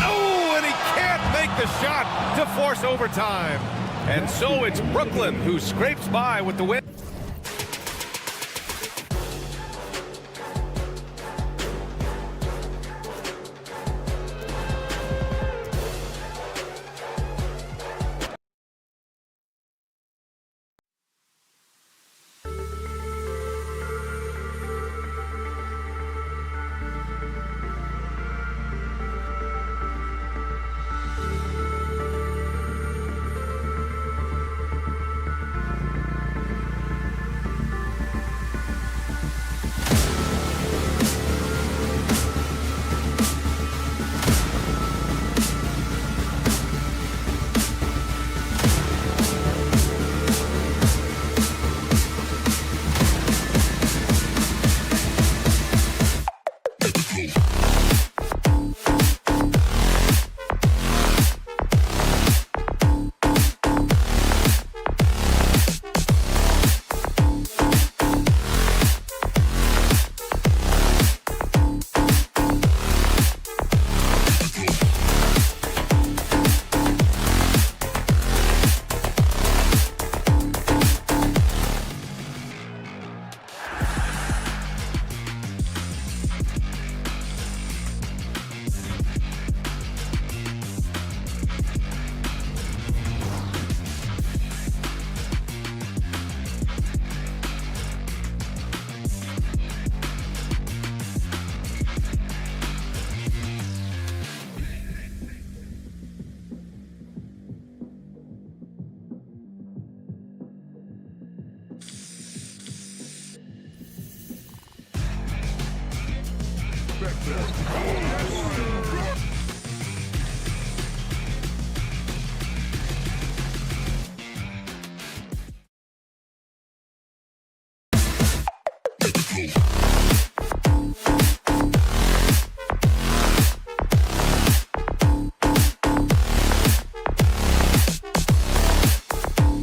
Oh, and he can't make the shot to force overtime. And so it's Brooklyn who scrapes by with the win. Hey.